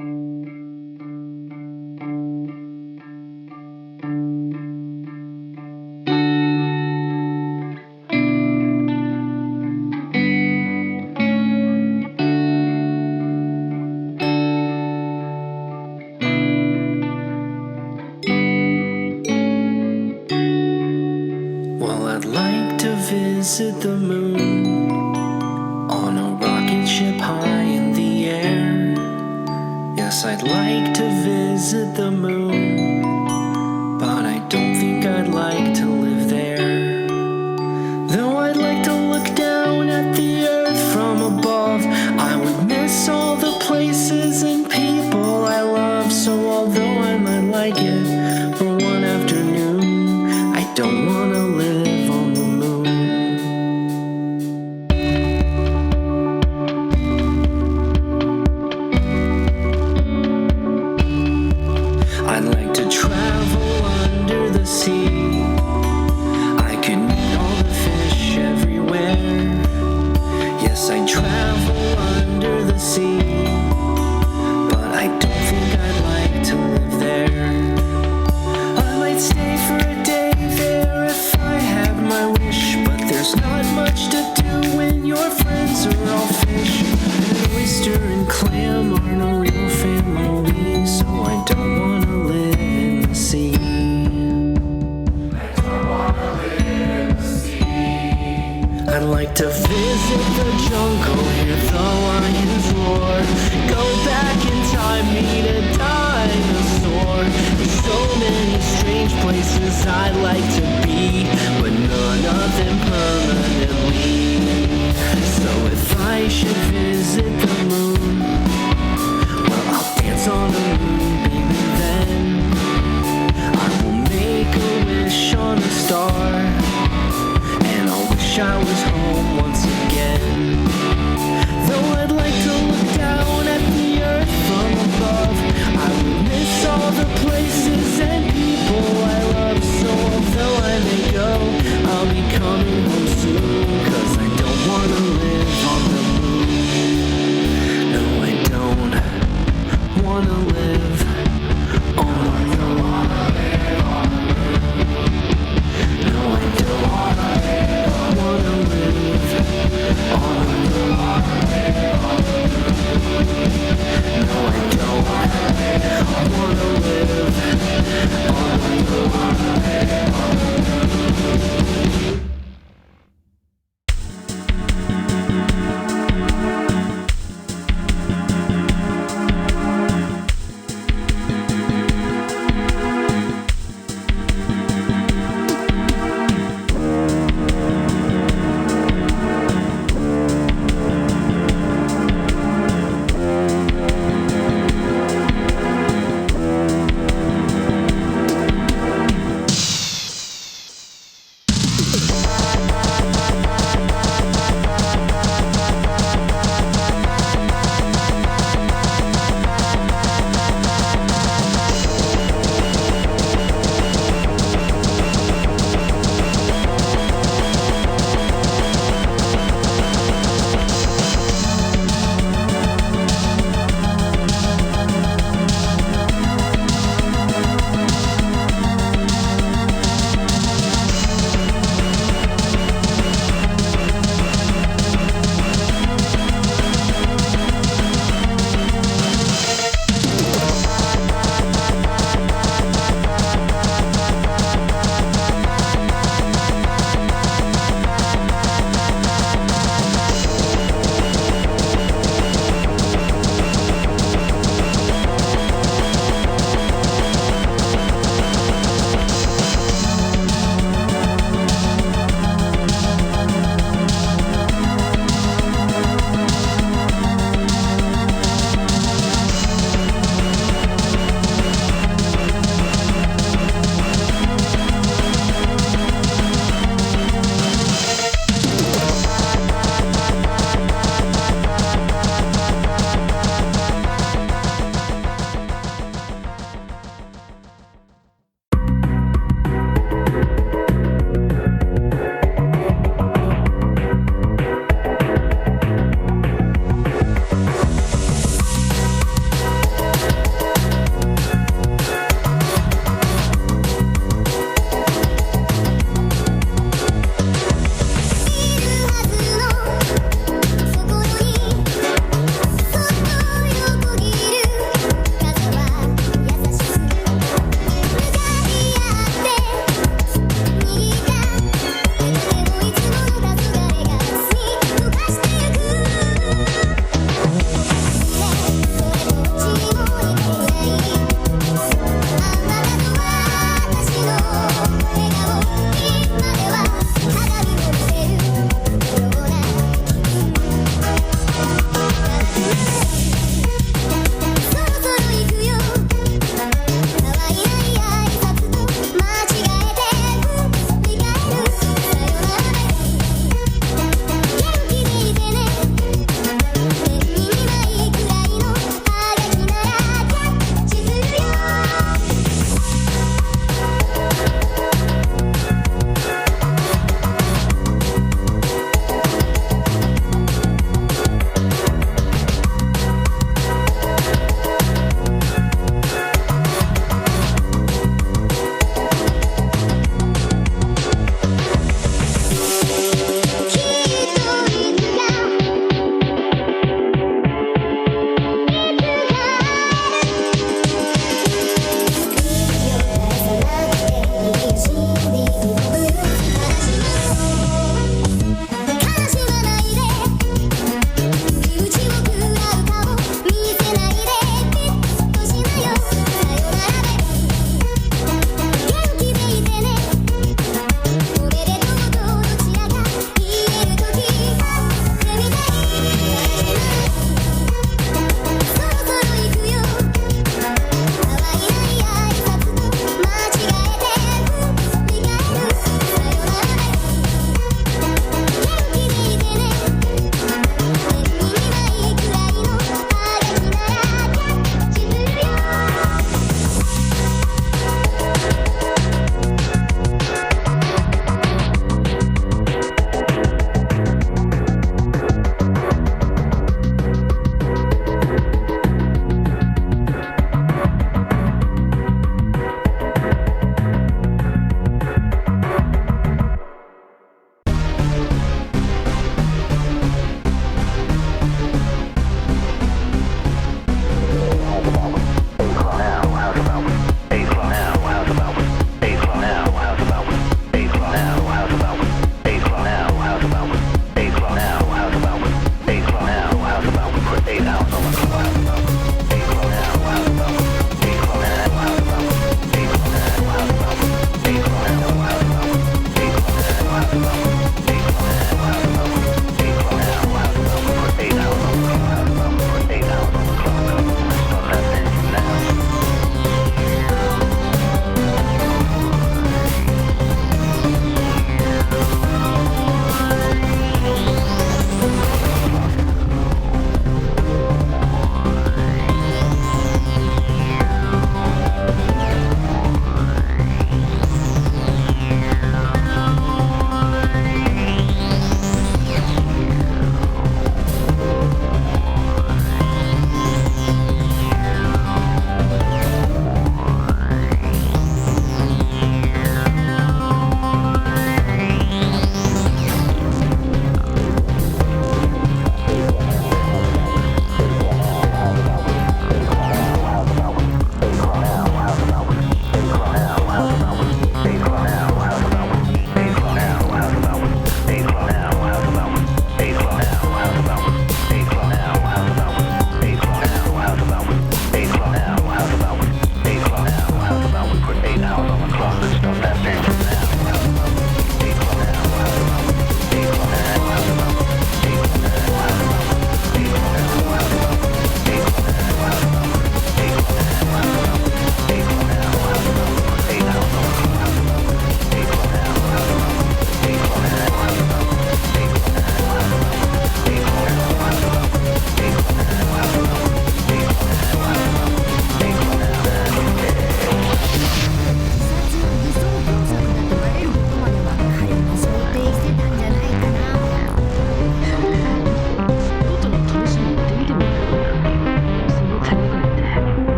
I'd like to visit the moon on a rocket ship high in the air. Yes, I'd like to visit the moon, but I don't think I'd like to live there. Though I'd like to look down at the earth from above, I would miss all the places and people I love. So although I might like it for one afternoon, I don't want to live on the moon. I'd like to travel under the sea. I could meet all the fish everywhere. Yes, I'd travel under the sea, but I don't think I'd like to live there. I might stay for a day there if I had my wish, but there's not much to do when your friends are all fish. An oyster and clam aren't a real family, so I don't want to live in the sea. I'd like to visit the jungle, hear the lions roar, go back in time, meet a dinosaur. There's so many strange places I'd like to be, but none of them permanently. So if I should visit the moon, well, I'll dance on the moon, baby, then I will make a wish on a star, and I'll wish I was home once again. Though I'd like to look down at the earth from above, I would miss all the places and people I love. So although I may go, I'll be coming home soon, 'cause I don't want to live on the moon. No, I don't want to live on the moon. No, I don't want to live on the moon. No, I don't want to live on the moon.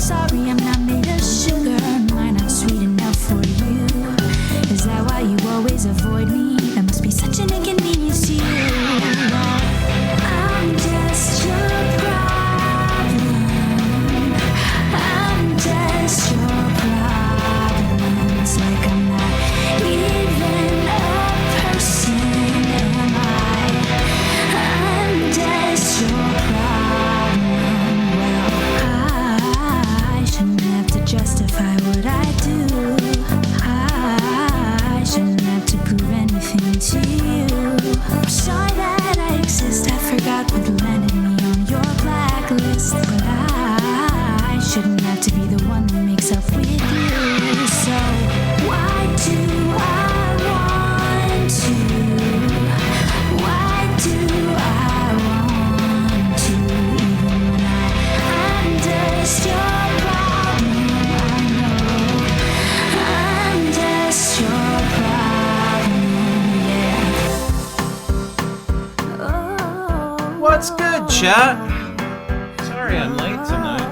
sorry I'm not made of sugar. Am I not sweet enough for you? Is that why you always avoid me? That must be such an inconvenience to you. I'm just your problem. I'm just your problem. It's like I'm not even a person, am I? I'm just your problem. Well, I shouldn't have to justify what I do. I shouldn't have to prove anything to you. I'm sorry that I exist. I forgot what landed me on your blacklist. But I shouldn't have to be the one that makes up with you. So why do I want to? Why do I want to? Even when I'm just your problem, I know I'm just your problem, yeah. Oh, What's good, chat? Sorry I'm late tonight.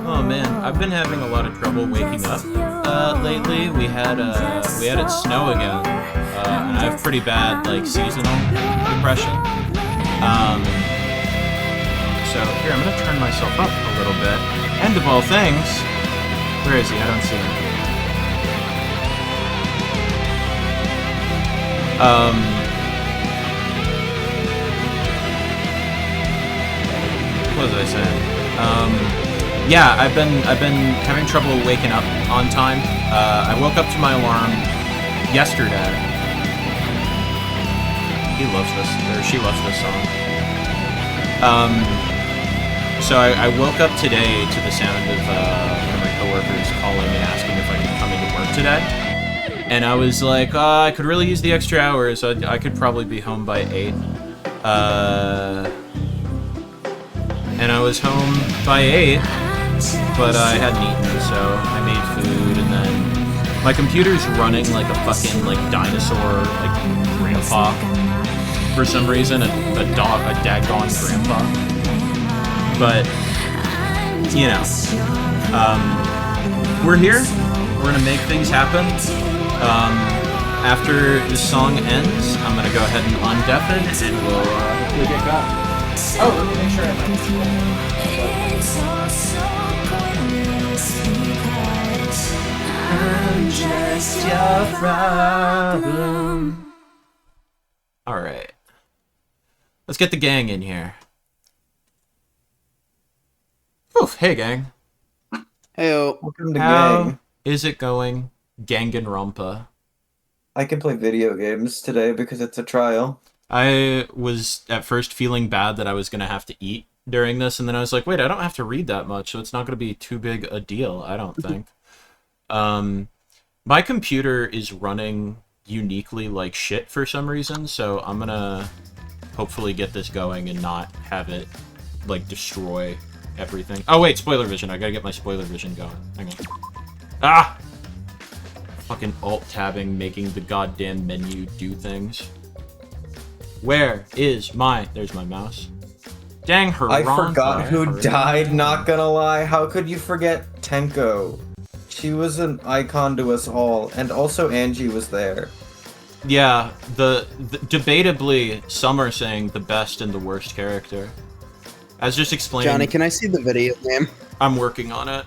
Oh man, I've been having a lot of trouble waking up lately. We had it snow again, and I have pretty bad like seasonal depression. So here, I'm gonna turn myself up a little bit. End of all things, where is he? I don't see him. What was I saying? Yeah, I've been having trouble waking up on time. I woke up to my alarm yesterday. He loves this, or she loves this song. So I woke up today to the sound of one of my coworkers calling and asking if I could come into work today. And I was like, I could really use the extra hours. I could probably be home by 8. And I was home by 8, but I hadn't eaten, so I made food, and then my computer's running like a fucking like dinosaur, like grandpa. For some reason, a daggone grandpa. But you know, we're here. We're gonna make things happen. After the song ends, I'm gonna go ahead and undeafen, and we'll hopefully get going. Oh, let me make sure I have I'm just your problem. Alright. Let's get the gang in here. Oof, hey gang. Heyo. Welcome to How gang. is it going, DaroJonpa? I can play video games today because it's a trial. I was at first feeling bad that I was going to have to eat during this, and then I was like, wait, I don't have to read that much, so it's not going to be too big a deal, I don't think. My computer is running uniquely like shit for some reason, so I'm going to hopefully get this going and not have it, like, destroy everything. Oh, wait, spoiler vision. I gotta get my spoiler vision going. Hang on. Ah! Fucking alt-tabbing, making the goddamn menu do things. Where is my... There's my mouse. Dang her. I forgot who died, not gonna lie. How could you forget Tenko? She was an icon to us all, and also Angie was there. Yeah, debatably, some are saying the best and the worst character. I was just explaining... Johnny, can I see the video game? I'm working on it.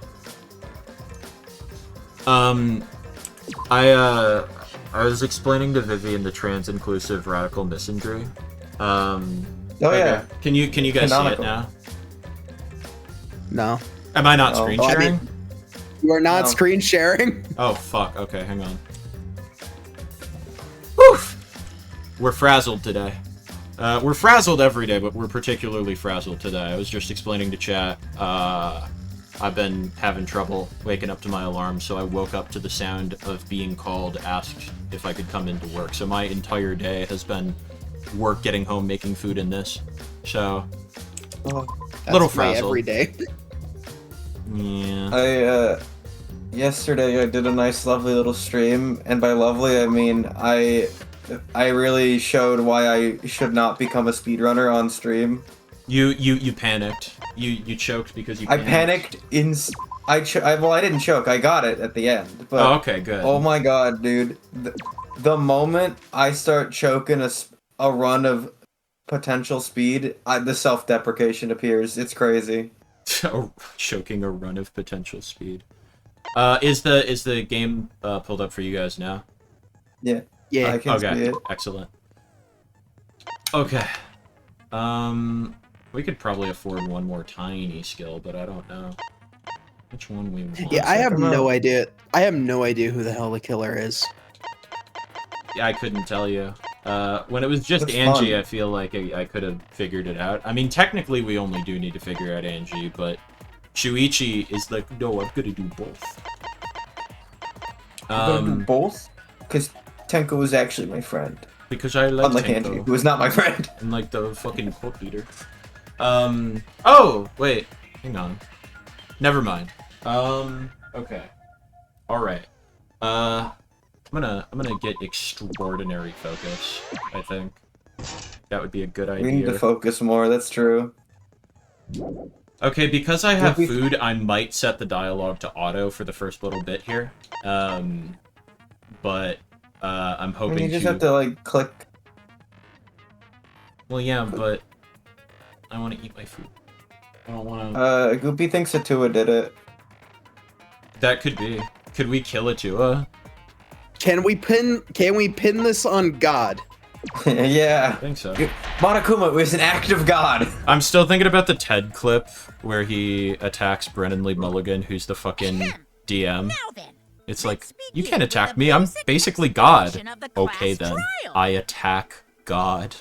I was explaining to Vivian the trans-inclusive radical misandry. Oh yeah. Can you guys Canonical. see it now? No. Am I not Oh. screen Oh, I sharing? mean- You are not No. screen sharing? Oh fuck, okay, hang on. Woof! We're frazzled today. We're frazzled every day, but we're particularly frazzled today. I was just explaining to chat, I've been having trouble waking up to my alarm, so I woke up to the sound of being called, asked if I could come into work. So my entire day has been work, getting home, making food, and this. So, Oh. little That's my frazzled. every day. Yeah. Yesterday I did a nice lovely little stream, and by lovely I mean I really showed why I should not become a speedrunner on stream. You panicked. You choked because you I panicked. panicked well, I didn't choke. I got it at the end. But, Oh, okay, good. oh my god, dude. The moment I start choking a run of potential speed, the self-deprecation appears. It's crazy. Choking a run of potential speed. Is the game pulled up for you guys now? Yeah. Yeah. I can see Okay, it. excellent. Okay. We could probably afford one more tiny skill, but I don't know which one we want. Yeah, I have Check 'em no out. idea. I have no idea who the hell the killer is. Yeah, I couldn't tell you. When it was just That's Angie, fun. I feel like I could have figured it out. I mean, technically, we only do need to figure out Angie, but Shuichi is like, no, I'm gonna do both. I'm gonna do both? Because Tenko is actually my friend. Because I like Unlike Tenko. Angie, who is not my friend. And like the fucking cult leader. Oh, wait. Hang on. Never mind. Okay. Alright. I'm gonna get extraordinary focus, I think. That would be a good idea. We need to focus more, that's true. Okay, because I have we- food, I might set the dialogue to auto for the first little bit here. But I'm I hoping mean, you just to... have to, like, click. Well, yeah, but I want to eat my food. I don't want to... Goopy thinks Atua did it. That could be. Could we kill Atua? Can we pin this on God? Yeah. I think so. Monokuma was an act of God. I'm still thinking about the TED clip where he attacks Brennan Lee Mulligan, who's the fucking DM. Now then, It's like, let's you begin can't with attack the me, I'm basic basically God. explanation of the Okay class then, trial. I attack God.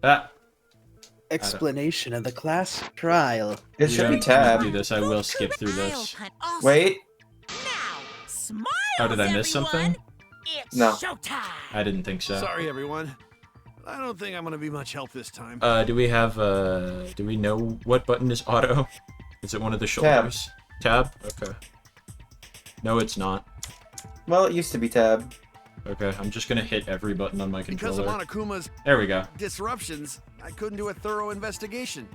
Ah, Explanation of the class trial. It should be do tab. this, I will skip through I'll this. hunt also. Wait. Now, smiles, Oh, did I miss everyone. something? It's No. showtime. I didn't think so. Sorry, everyone. I don't think I'm gonna be much help this time. Do we have, do we know what button is auto? Is it one of the shoulders? Tab? Okay. No, it's not. Well, it used to be tab. Okay, I'm just gonna hit every button on my Because of controller. Monokuma's There we go. disruptions, I couldn't do a thorough investigation.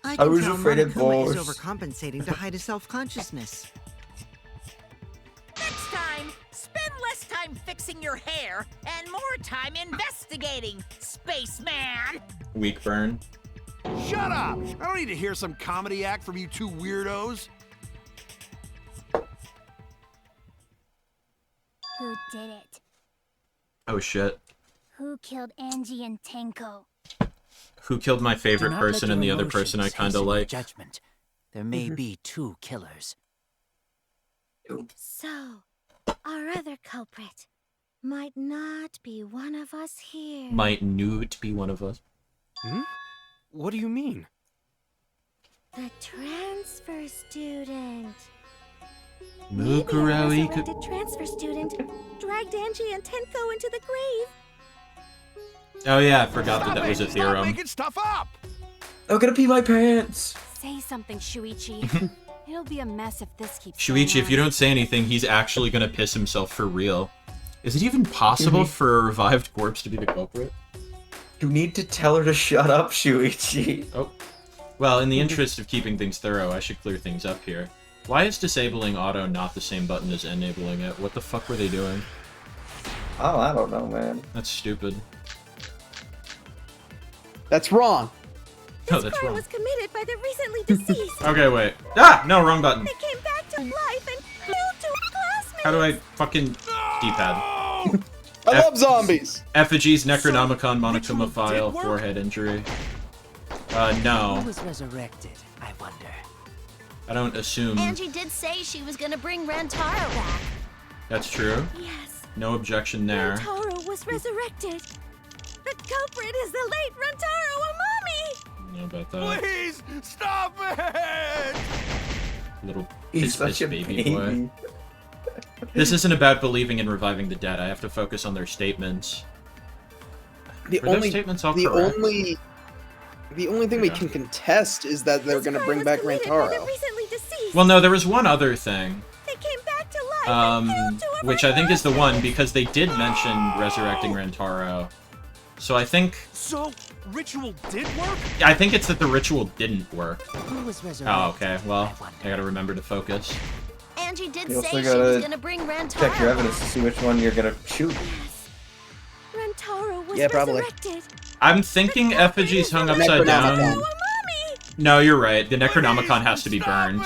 I I can was tell afraid of Monokuma is boars. overcompensating to hide his self-consciousness. Next time, spend less time fixing your hair and more time investigating, spaceman. Weak burn. Shut up! I don't need to hear some comedy act from you two weirdos. Who did it? Oh shit. Who killed Angie and Tenko? Who killed my Do favorite not let person your and the other person I emotions kinda hasten your like? Judgment. There may be two killers. So, our other culprit might not be one of us here. Might Newt be one of us? What do you mean? The transfer student. Mukuro Maybe a could... resurrected transfer student dragged Angie and Tenko into the grave. Oh yeah, I forgot that Stop that was a it! Stop theorem. making stuff up! I'm gonna pee my pants. Say something, Shuichi. It'll be a mess if this keeps Shuichi, going if you on. don't say anything, he's actually gonna piss himself for real. Is it even possible for a revived corpse to be the culprit? You need to tell her to shut up, Shuichi. Oh. Well, in the interest of keeping things thorough, I should clear things up here. Why is disabling auto not the same button as enabling it? What the fuck were they doing? Oh, I don't know, man. That's stupid. That's wrong. No, that's Crime wrong. was committed by the recently deceased. Okay, wait. Ah! No, wrong button. They came back to life and killed two classmates. How do I fucking... D-pad. I love zombies. Effigies, Necronomicon, Monokuma file, forehead injury. No. Who was resurrected, I wonder? I don't assume. Angie did say she was gonna bring Rantaro back. That's true. Yes, No objection there. Rantaro was resurrected. The culprit is the late Rantaro Amami. I don't know about that. Please, stop it! Little He's piss such a baby baby. boy. This isn't about believing in reviving the dead. I have to focus on their statements. The Were those only, statements all the correct? only thing we Yeah. can contest is that they're This gonna crime bring was back committed by Rantaro. the recently deceased. Well, no, there was one other thing. They came back to Which I think is the one, because they did mention resurrecting Rantaro. So I think... So, ritual did work? I think it's that the ritual didn't work. Who was resurrected? Oh, okay. Well, I gotta remember to focus. Angie did You say also she was gotta gonna bring Rantaro. check your evidence to see which one you're gonna shoot. Rantaro was Yeah, probably. resurrected. I'm thinking effigies hung upside down. Necronomicon. No, you're right. The Necronomicon has to be burned.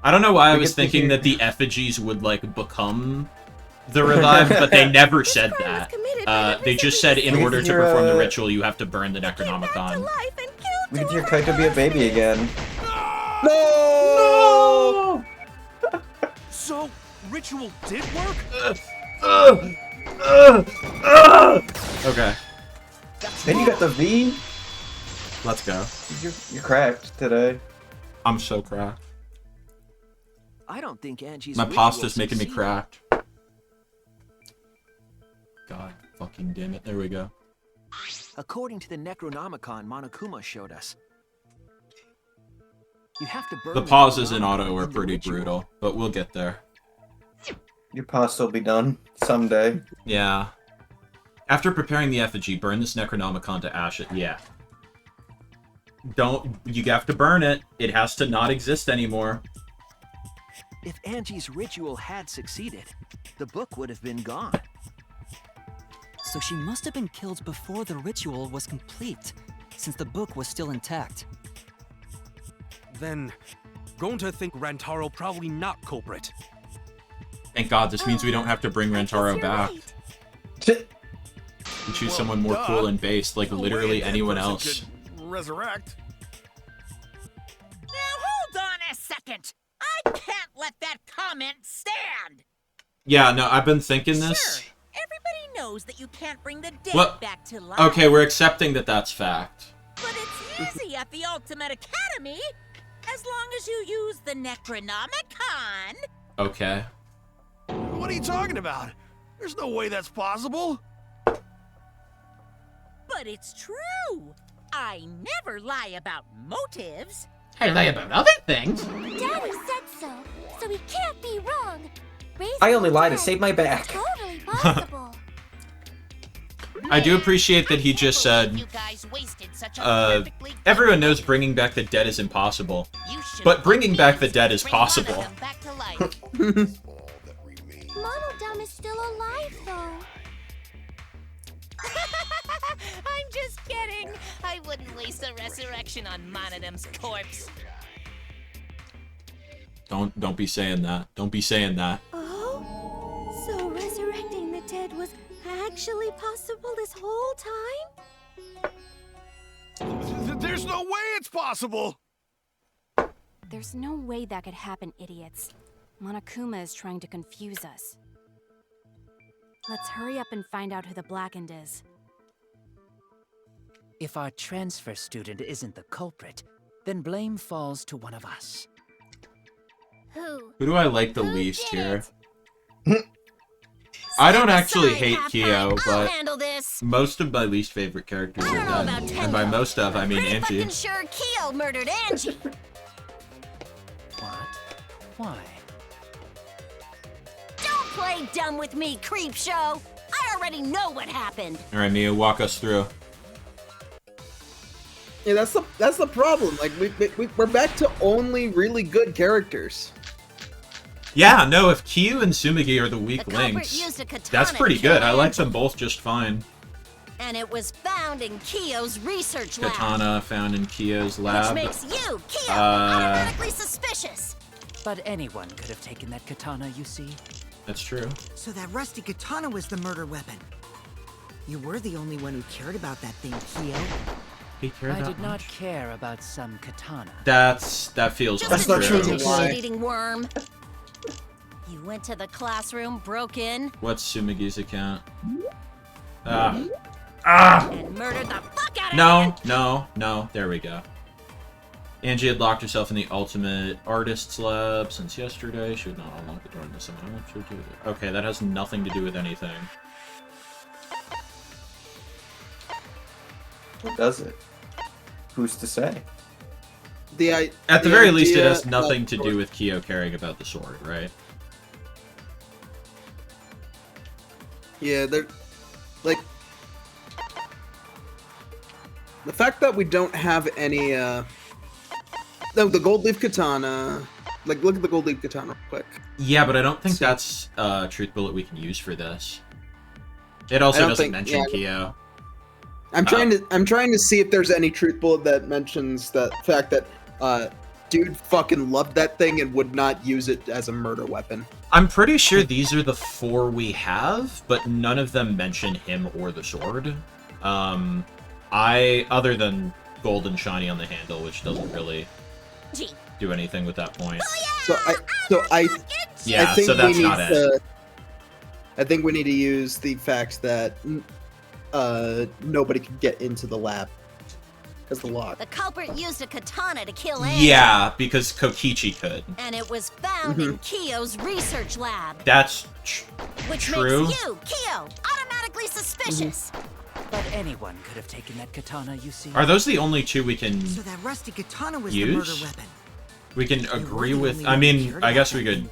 I don't know why I was thinking that the effigies would, like, become the revive, but they never said that. They just said in order to perform the ritual, you have to burn the Necronomicon. We get your Kaito be a baby again. No! So, ritual did work? Okay, Then you got the V. let's go. You're cracked today. I'm so cracked. I don't think Angie's My ritual pasta's making me succeeded. cracked. God fucking damn it. There we go. According to the Necronomicon Monokuma showed us, you have to burn The pauses in Necronomicon auto are in the pretty ritual. brutal, but we'll get there. Your pasta will be done someday. Yeah. After preparing the effigy, burn this Necronomicon to ash it. Yeah. You have to burn it. It has to not exist anymore. If Angie's ritual had succeeded, the book would have been gone. So she must have been killed before the ritual was complete, since the book was still intact. Then, going to think Rantaro probably not culprit. Thank God, this means we don't have to bring Rantaro back. We choose someone more cool and based, like literally anyone else. Resurrect. Now hold on a second. I can't let that comment stand. Yeah, no, I've been thinking this. Sure, everybody knows that you can't bring the dead What? back to life. Okay, we're accepting that that's fact. But it's easy at the Ultimate Academy, as long as you use the Necronomicon. Okay. What are you talking about? There's no way that's possible. But it's true. I never lie about motives. I lie about other things. Daddy said so he can't be wrong. I only lie to save my back. Totally possible. I do appreciate that he just said, everyone knows bringing back the dead is impossible, but bringing back the dead is possible. Monodum is still alive, though. I'm just kidding. I wouldn't waste a resurrection on Monodum's corpse. Don't be saying that. Don't be saying that. Oh? So resurrecting the dead was actually possible this whole time? There's no way it's possible. There's no way that could happen, idiots. Monokuma is trying to confuse us. Let's hurry up and find out who the Blackened is. If our transfer student isn't the culprit, then blame falls to one of us. Who? Who do I like the least here? I don't actually hate Kyo, but most of my least favorite characters are dead. And by most of, I mean Angie. I'm sure Kyo murdered Angie. What? Why? Don't play dumb with me, creep show. I already know what happened. Alright, Mia, walk us through. Yeah, that's the problem. Like we're back to only really good characters. Yeah, no, if Kyu and Tsumugi are the weak The culprit links, used a katana that's pretty to kill good. I like Angie. them both just fine. And it was found in Kyo's research lab. Katana found in Kyo's lab. Which makes you, Kyo, automatically suspicious. But anyone could have taken that katana, you see. That's true. So that rusty katana was the murder weapon. You were the only one who cared about that thing, Kyo. He cared I that did not much? care about some katana. That feels Just untrue. a shit-eating worm. You went to the classroom, broke in, What's Tsumigi's account? and murdered the fuck out of No. There we go. Angie had locked herself in the Ultimate Artist's Lab since yesterday. She would not unlock the door into someone else. Okay, that has nothing to do with anything. What does it? Who's to say? At the very least, it has nothing to do with Kyo caring about the sword, right? Yeah, they're like the fact that we don't have any the gold leaf katana. Like, look at the gold leaf katana real quick. Yeah, but I don't think that's a truth bullet we can use for this. It also doesn't mention Kyo. I'm trying to see if there's any truth bullet that mentions the fact that dude fucking loved that thing and would not use it as a murder weapon. I'm pretty sure these are the 4 we have, but none of them mention him or the sword. Other than gold and shiny on the handle, which doesn't really do anything with that point. I think so that's not it. I think we need to use the fact that nobody could get into the lab as the lock. The culprit used a katana to kill Anne. Yeah, because Kokichi could. And it was found in Kyo's research lab. That's which true. Makes you, Kyo, automatically suspicious. But anyone could have taken that katana, you see. Are those the only 2 we can So that rusty katana was use? the murder weapon. We can agree with. I mean, I guess we could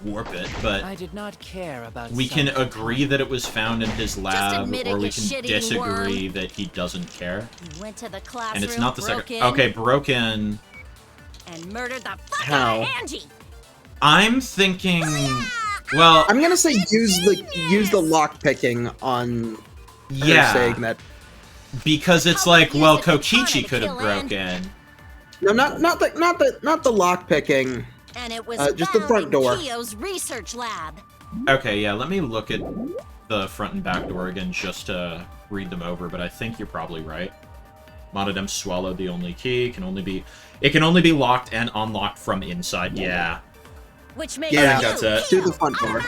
warp it, but I did not care about. We can agree that it was found in his lab, admit it, or we you can shit-eating disagree worm. that he doesn't care. He went to the classroom, And it's not the broke second. in, Okay, broken. and murdered the fuck How? out of Angie. I'm thinking. Well, I'm gonna say use the lock picking on. Yeah. Saying that. Because it's like, well, Kokichi could have broken. No, not the lock picking. And it was just the front door. Kyo's research lab. Okay, yeah, let me look at the front and back door again just to read them over, but I think you're probably right. Monodem swallowed the only key. It can only be locked and unlocked from inside. Yeah. Which makes I think that's it. To the front door.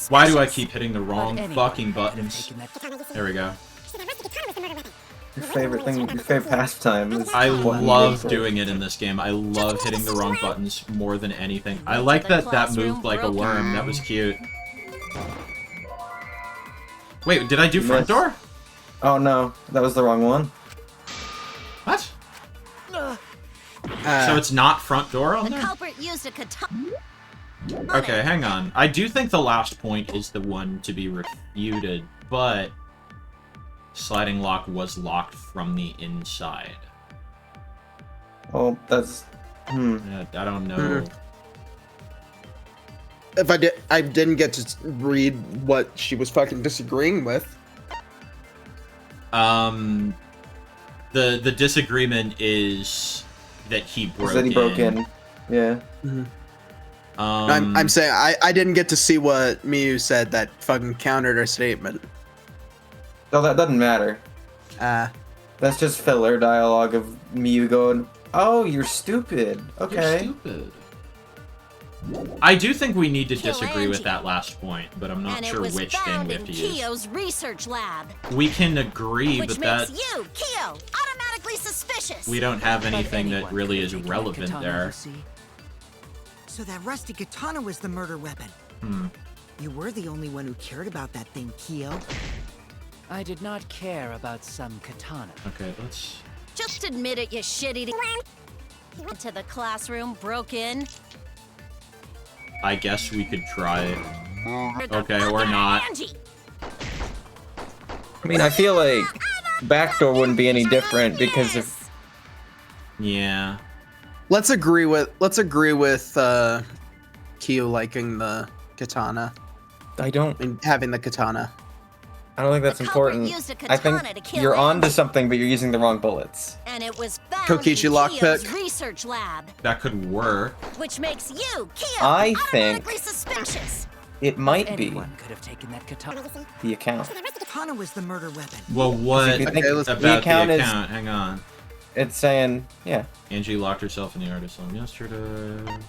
Why do I keep hitting the wrong fucking buttons? There we go. Your favorite pastime is I love doing it in this game. I love hitting the wrong buttons more than anything. I like that moved like a worm. That was cute. Wait, did I do front door? Oh no, that was the wrong one. What? So it's not front door on The there? culprit used a katana. Okay, hang on. I do think the last point is the one to be refuted, but sliding lock was locked from the inside. Oh, that's... Yeah, I don't know. If I didn't get to read what she was fucking disagreeing with. The disagreement is that he broke in. That he broke in. Yeah. I'm saying I didn't get to see what Miyu said that fucking countered her statement. No, that doesn't matter. That's just filler dialogue of Miyu going, "Oh, you're stupid." Okay. You're stupid. I do think we need to disagree with that last point, but I'm not sure which thing we have to use. Kyo's research lab. We can agree, Which but that makes you, Kyo, automatically suspicious. we don't have anything that really is relevant there. So that rusty katana was the murder weapon. You were the only one who cared about that thing, Kyo. I did not care about some katana. Okay, let's... Just admit it, you shitty. Went to the classroom, broke in. I guess we could try it. Okay, or not. I mean, I feel like backdoor wouldn't be any different because of... Yeah. Let's agree with Kyo liking the katana. I don't... And having the katana. I don't think that's important. I think you're on to something, but you're using the wrong bullets. And it was found Kokichi in Kyo's lockpick. research lab. That could work. Which makes you, Kyo, I think automatically suspicious. it might be Anyone could have taken that katana. the account. Katana was the murder weapon. Well, what Okay, about the account the is- account? Hang on. It's saying, yeah. Angie locked herself in the artist room yesterday.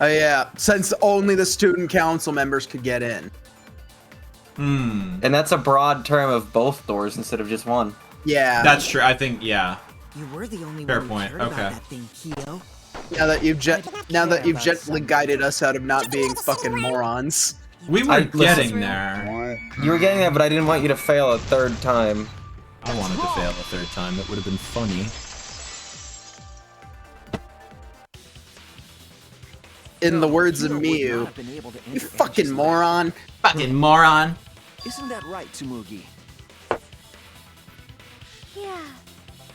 Oh yeah, since only the student council members could get in. And that's a broad term of both doors instead of just one. Yeah. That's true. I think, yeah. You were the only Fair one who point. cared Okay. about that thing, Kyo. Now that you've gently guided us out of not being fucking morons. We were getting there. You were getting there, but I didn't want you to fail a third time. I wanted to fail a third time. That would have been funny. in the words of Kyo would not Miyu, have been able to you enter fucking Angie's moron. Fucking moron. Isn't that right, Tsumugi? Yeah.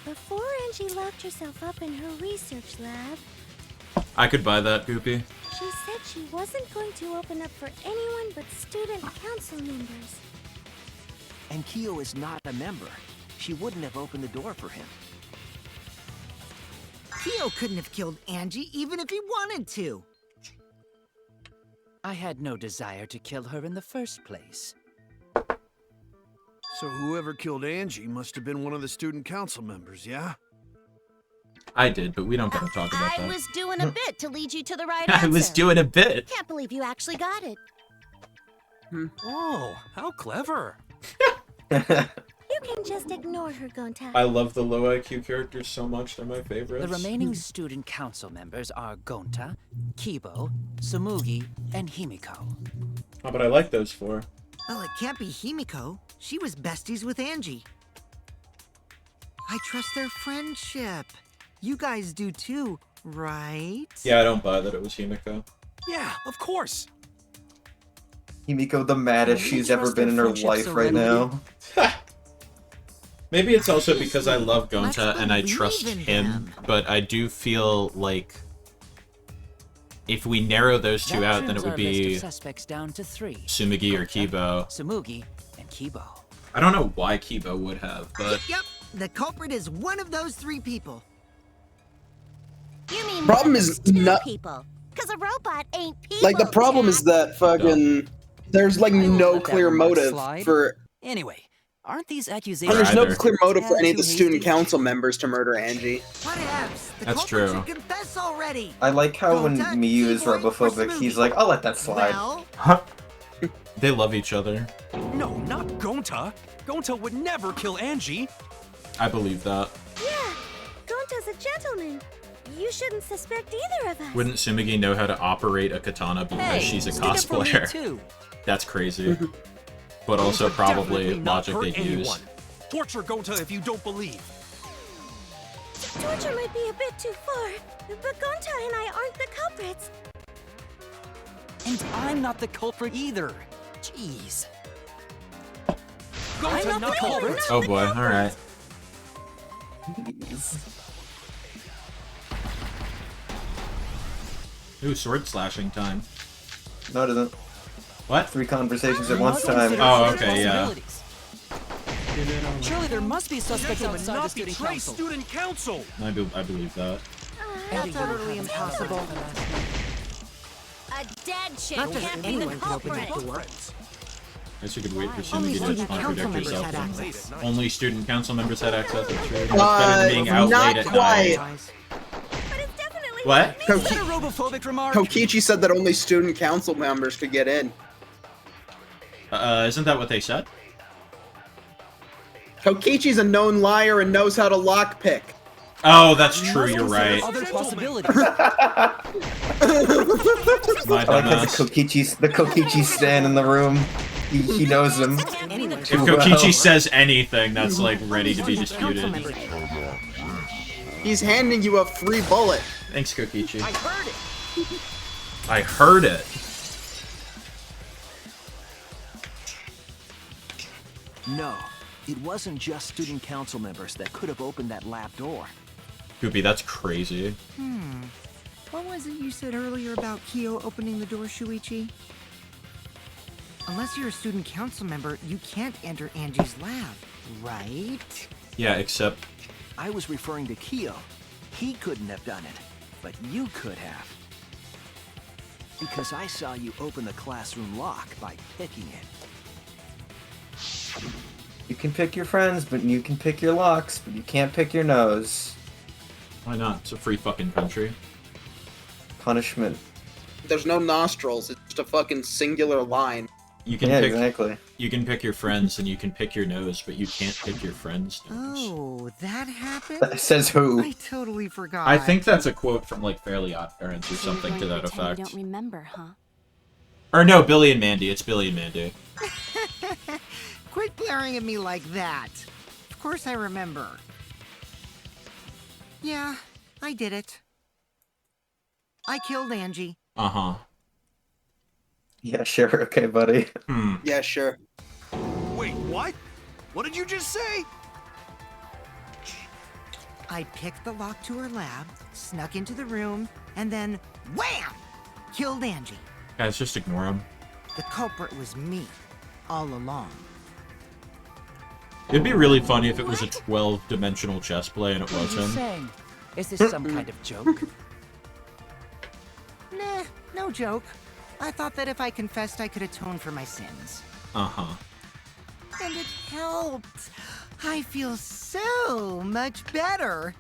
Before Angie locked herself up in her research lab, I could buy that, Goopy. she said she wasn't going to open up for anyone but student council members. And Kyo is not a member. She wouldn't have opened the door for him. Kyo couldn't have killed Angie even if he wanted to. I had no desire to kill her in the first place. So whoever killed Angie must have been one of the student council members, yeah? I did, but we don't gotta talk about I that. was doing a bit to lead you to the right I answer. was doing a bit. Can't believe you actually got it. Oh, how clever. You can just ignore her, Gonta. I love the low IQ characters so much, they're my favorites. The remaining student council members are Gonta, Kibo, Tsumugi, and Himiko. Oh, but I like those four. Well, it can't be Himiko. She was besties with Angie. I trust their friendship. You guys do too, right? Yeah, I don't buy that it was Himiko. Yeah, of course. Himiko, the maddest We she's ever trust been in their her friendship life so right readily. now. Maybe it's also because I love Gonta and I believe trust in him, them. but I do feel like if we narrow those two That out, then trims it would our list be of suspects down to 3. Sumigi or Kibo. Tsumugi and Kibo. I don't know why Kibo would have, but Yep, the culprit is one of those 3 people. You mean Problem one of is those 2 not- people? Because a robot ain't people. Like, the problem is that fucking... There's, like, no let that clear remark motive slide. for... Anyway, aren't these And accusations... there's no either. clear motive for Tad any of the too student hasty? council members to murder Angie. Whatevs. The That's culprit true. should confess already. I like how when Gonta, Miyu is Keyboard, or robophobic, he's Smoothie? like, I'll let that slide. Well, they love each other. No, not Gonta. Gonta would never kill Angie. I believe that. Yeah, Gonta's a gentleman. You shouldn't suspect either of us. Wouldn't Sumigi know how to operate a katana because Hey, she's a stick up for me cosplayer? too. That's crazy. But also Gonta probably definitely not logic hurt they use. anyone. Torture Gonta if you don't believe. Torture might be a bit too far, but Gonta and I aren't the culprits. And I'm not the culprit either. Jeez. Gonta not not the culprit. Oh boy, alright. Ooh, sword slashing time. No, it isn't. What? 3 conversations at once time. Oh, okay, yeah. Surely there must be suspects Gentlemen, outside the not student betray council. student council. I believe that. that's utterly impossible. A dead chick Not just can't be the anyone can open culprit. that door. I guess you could wait for Only Sumigi to student council contradict members had herself. access. Only student council members had access. That's true. That's better than being out not late at quite. night. But it's definitely What? Is that a robophobic remark? Kokichi said that only student council members could get in. Isn't that what they said? Kokichi's a known liar and knows how to lockpick. Oh, that's true. You're right. Other possibilities. My I like dumbass. the Kokichi stan in the room. He knows him. If Kokichi says anything, that's like ready to be disputed. He's handing you a free bullet. Thanks, Kokichi. I heard it. I heard it. No, it wasn't just student council members that could have opened that lab door. Goopy, that's crazy. What was it you said earlier about Kyo opening the door, Shuichi? Unless you're a student council member, you can't enter Angie's lab, right? Yeah, except I was referring to Kyo. He couldn't have done it, but you could have. Because I saw you open the classroom lock by picking it. You can pick your friends, but you can pick your locks, but you can't pick your nose. why not? It's a free fucking country. Punishment. There's no nostrils. It's just a fucking singular line. You can Yeah, pick, exactly. You can pick your friends and you can pick your nose, but you can't pick your friend's nose. Oh, that happened? Says who? I totally forgot. I think that's a quote from like Fairly Odd Parents or So you're something going to that pretend effect. You don't remember, huh? Or no, Billy and Mandy. It's Billy and Mandy. Quit glaring at me like that. Of course I remember. Yeah, I did it. I killed Angie, Uh-huh. Yeah, sure. Okay, buddy. Yeah, sure. Wait, what? What did you just say? I picked the lock to her lab, snuck into the room, and then wham! Killed Angie. Guys, just ignore him. The culprit was me, all along. It'd be really funny if it was a 12-dimensional chess play and it What are was you him. saying? Is this some kind of joke? Nah, no joke. I thought that if I confessed, I could atone for my sins. Uh-huh. And it helped. I feel so much better.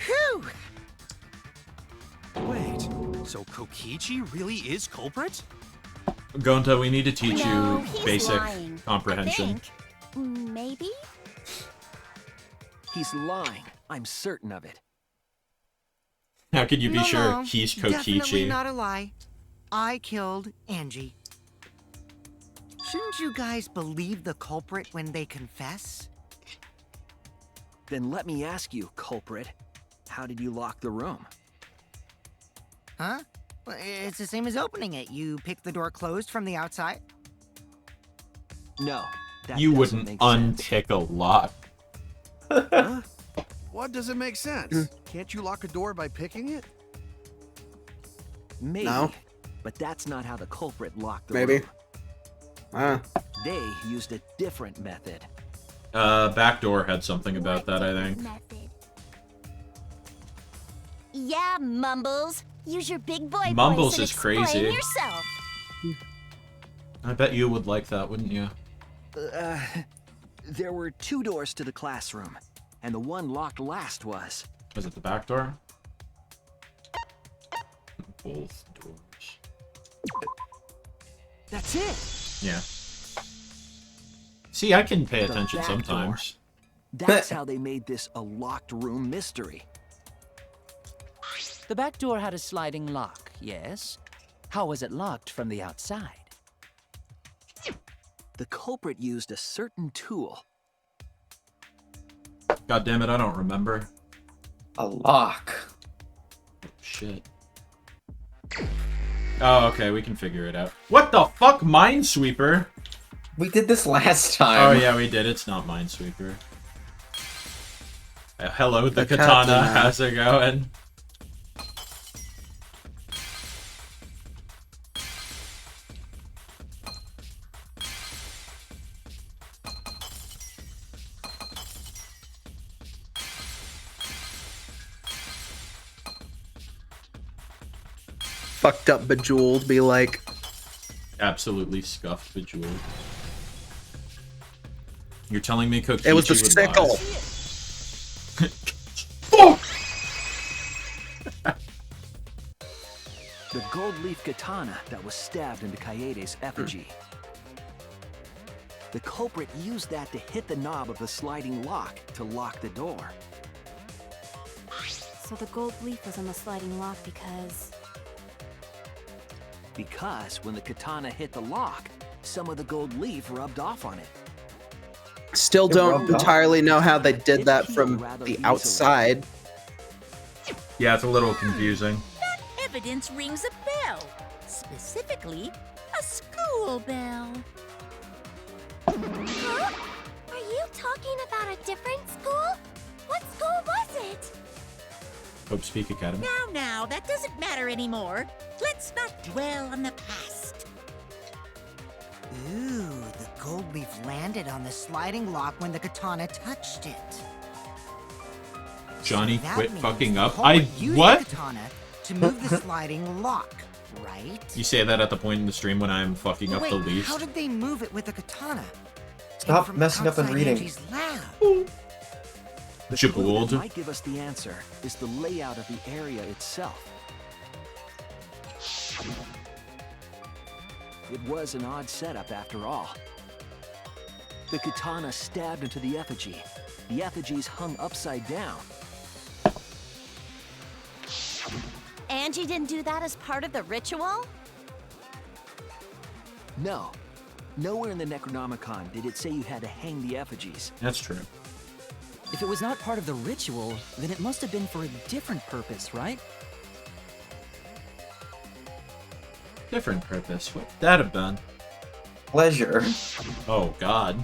Whew! Wait, so Kokichi really is culprit? Gonta, we need to teach No, you he's basic lying. comprehension. Maybe? He's lying. I'm certain of it. How could you be sure No, he's definitely Kokichi? not a lie. I killed Angie. Shouldn't you guys believe the culprit when they confess? Then let me ask you, culprit. How did you lock the room? Huh? Well, it's the same as opening it. You pick the door closed from the outside. No. That You doesn't wouldn't make sense. unpick a lock. Huh? What doesn't make sense? Can't you lock a door by picking it? Maybe. No. But that's not how the culprit locked the Maybe. room. They used a different method. Backdoor had something about that, I think. Yeah, Mumbles. Use your big boy Mumbles voice and is crazy. explain yourself. I bet you would like that, wouldn't you? There were 2 doors to the classroom, and the one locked last was... Was it the back door? Both doors. That's it! Yeah. See, I can pay The attention back sometimes. That's how they made this a locked room mystery. The back door had a sliding lock, yes? How was it locked from the outside? The culprit used a certain tool. God damn it, I don't remember. A lock. Oh, shit. Oh, okay, we can figure it out. What the fuck, Minesweeper? We did this last time. Oh yeah, we did. It's not Minesweeper. Hello, the katana. How's it going? Fucked up, bejeweled, be like. Absolutely scuffed, bejeweled. You're telling me Kokichi It was the would sickle. The gold leaf katana that was stabbed into Kaede's effigy. The culprit used that to hit the knob of the sliding lock to lock the door. So the gold leaf was on the sliding lock because... Because when the katana hit the lock, some of the gold leaf rubbed off on it. Still It don't rubbed off. entirely know how they did that from the outside. Yeah, it's a little confusing. That evidence rings a bell. Specifically, a school bell. Huh? Are you talking about a different school? What school was it? Hope Speak Academy. Now, that doesn't matter anymore. Let's not dwell on the past. Ooh, the gold leaf landed on the sliding lock when the katana touched it. Johnny, That quit means fucking the up. culprit used What? the katana to move the sliding lock, right? You say that at the point in the stream when I'm fucking up Wait, the least. how did they move it with the katana? Stop From messing up and outside reading. Angie's lab. The clue Jabuled. that might give us the answer is the layout of the area itself. It was an odd setup after all. The katana stabbed into the effigy. The effigies hung upside down. Angie didn't do that as part of the ritual? No. Nowhere in the Necronomicon did it say you had to hang the effigies. That's true. If it was not part of the ritual, then it must have been for a different purpose, right? Different purpose. What would that have been? Pleasure. Oh, God.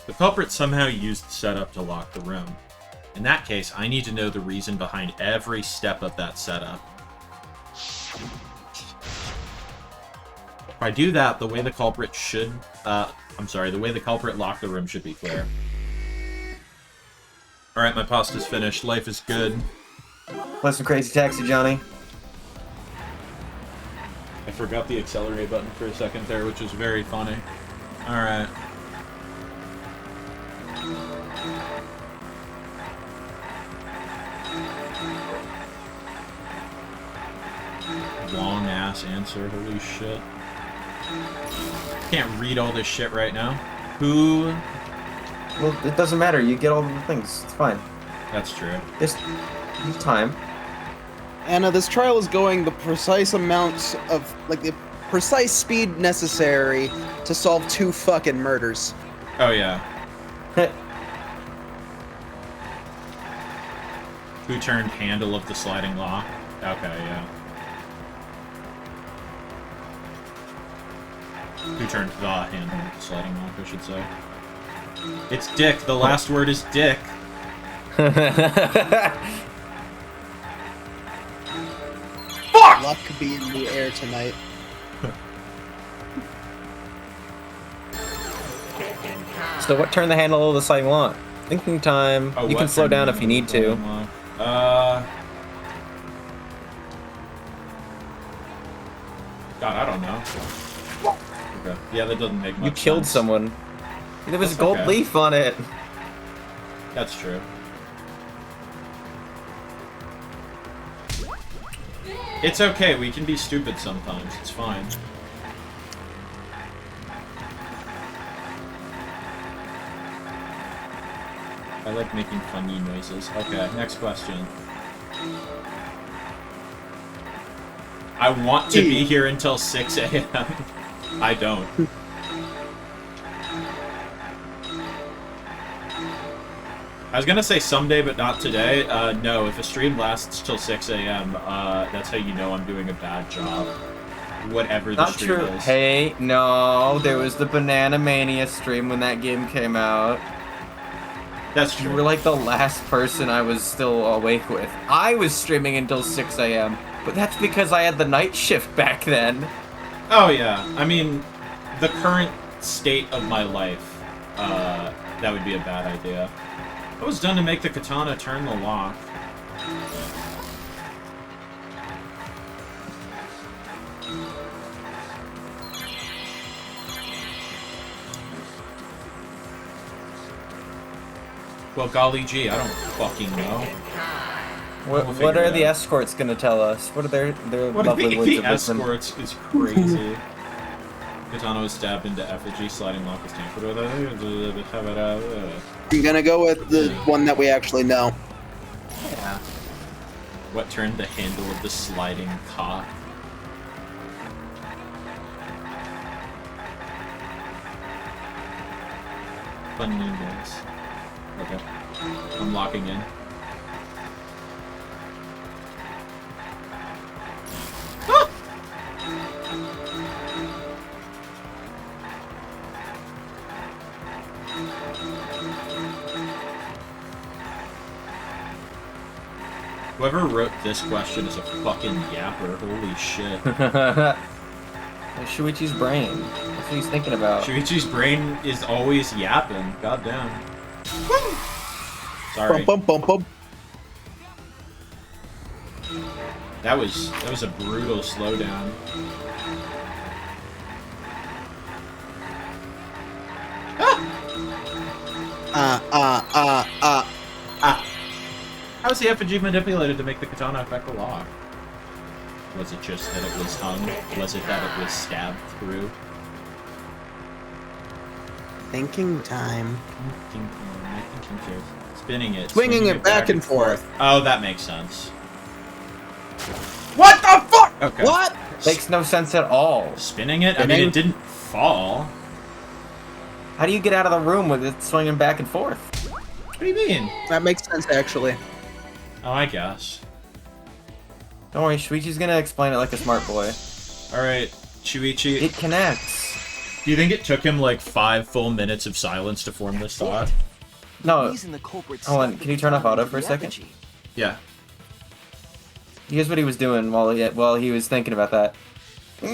The culprit somehow used the setup to lock the room. In that case, I need to know the reason behind every step of that setup. If I do that, the way the culprit should... the way the culprit locked the room should be clear. Alright, my pasta's finished. Life is good. Play some Crazy Taxi, Johnny. I forgot the accelerate button for a second there, which was very funny. Alright. Long ass answer, holy shit. Can't read all this shit right now. Who? Well, it doesn't matter. You get all the things. It's fine. That's true. Just use time. Anna, this trial is going the precise amounts of, like, the precise speed necessary to solve 2 fucking murders. Oh, yeah. Who turned handle of the sliding lock? Okay, yeah. Who turned the handle of the sliding lock, I should say. It's Dick. The last word is Dick. Fuck! Luck could be in the air tonight. So what turned the handle of the sliding lock? Thinking time. Oh, you can slow down if you need to. God, I don't know. Okay. Yeah, that doesn't make much You killed sense. someone. There was a That's gold okay. leaf on it. That's true. It's okay, we can be stupid sometimes. It's fine. I like making funny noises. Okay, next question. I want to be here until 6 a.m. I don't. I was gonna say someday, but not today. No, if a stream lasts till 6 a.m., that's how you know I'm doing a bad job. Whatever the Not stream true. is. Hey, no, there was the Banana Mania stream when that game came out. That's true. You were like the last person I was still awake with. I was streaming until 6 a.m., but that's because I had the night shift back then. Oh yeah, I mean, the current state of my life, that would be a bad idea. What was done to make the katana turn the lock? Well, golly gee, I don't fucking know. We'll What figure are it the out. escorts gonna tell us? What are their What lovely the words of wisdom? escorts is crazy. Katana was stabbed into effigy, sliding lock was tampered with. I'm gonna go with the one that we actually know. Yeah. What turned the handle of the sliding cock? Funny noise. Okay. I'm locking in. Whoever wrote this question is a fucking yapper. Holy shit. Shuichi's brain. That's what he's thinking about. Shuichi's brain is always yapping. Goddamn. Sorry. Bum, bum, bum, bum. That was a brutal slowdown. How was the effigy manipulated to make the katana affect the lock? Was it just that it was hung? Was it that it was stabbed through? Thinking time. Spinning it. Swinging it back and forth. Oh, that makes sense. What the fuck? Okay. What? Makes no sense at all. Spinning it? I mean, it didn't fall. How do you get out of the room with it swinging back and forth? What do you mean? That makes sense, actually. Oh, I guess. Don't worry, Shuichi's gonna explain it like a smart boy. Alright, Shuichi. It connects. Do you think it took him like 5 full minutes of silence to form this thought? No. Hold on, can you turn off auto for a second? Yeah. Here's what he was doing while he was thinking about that. And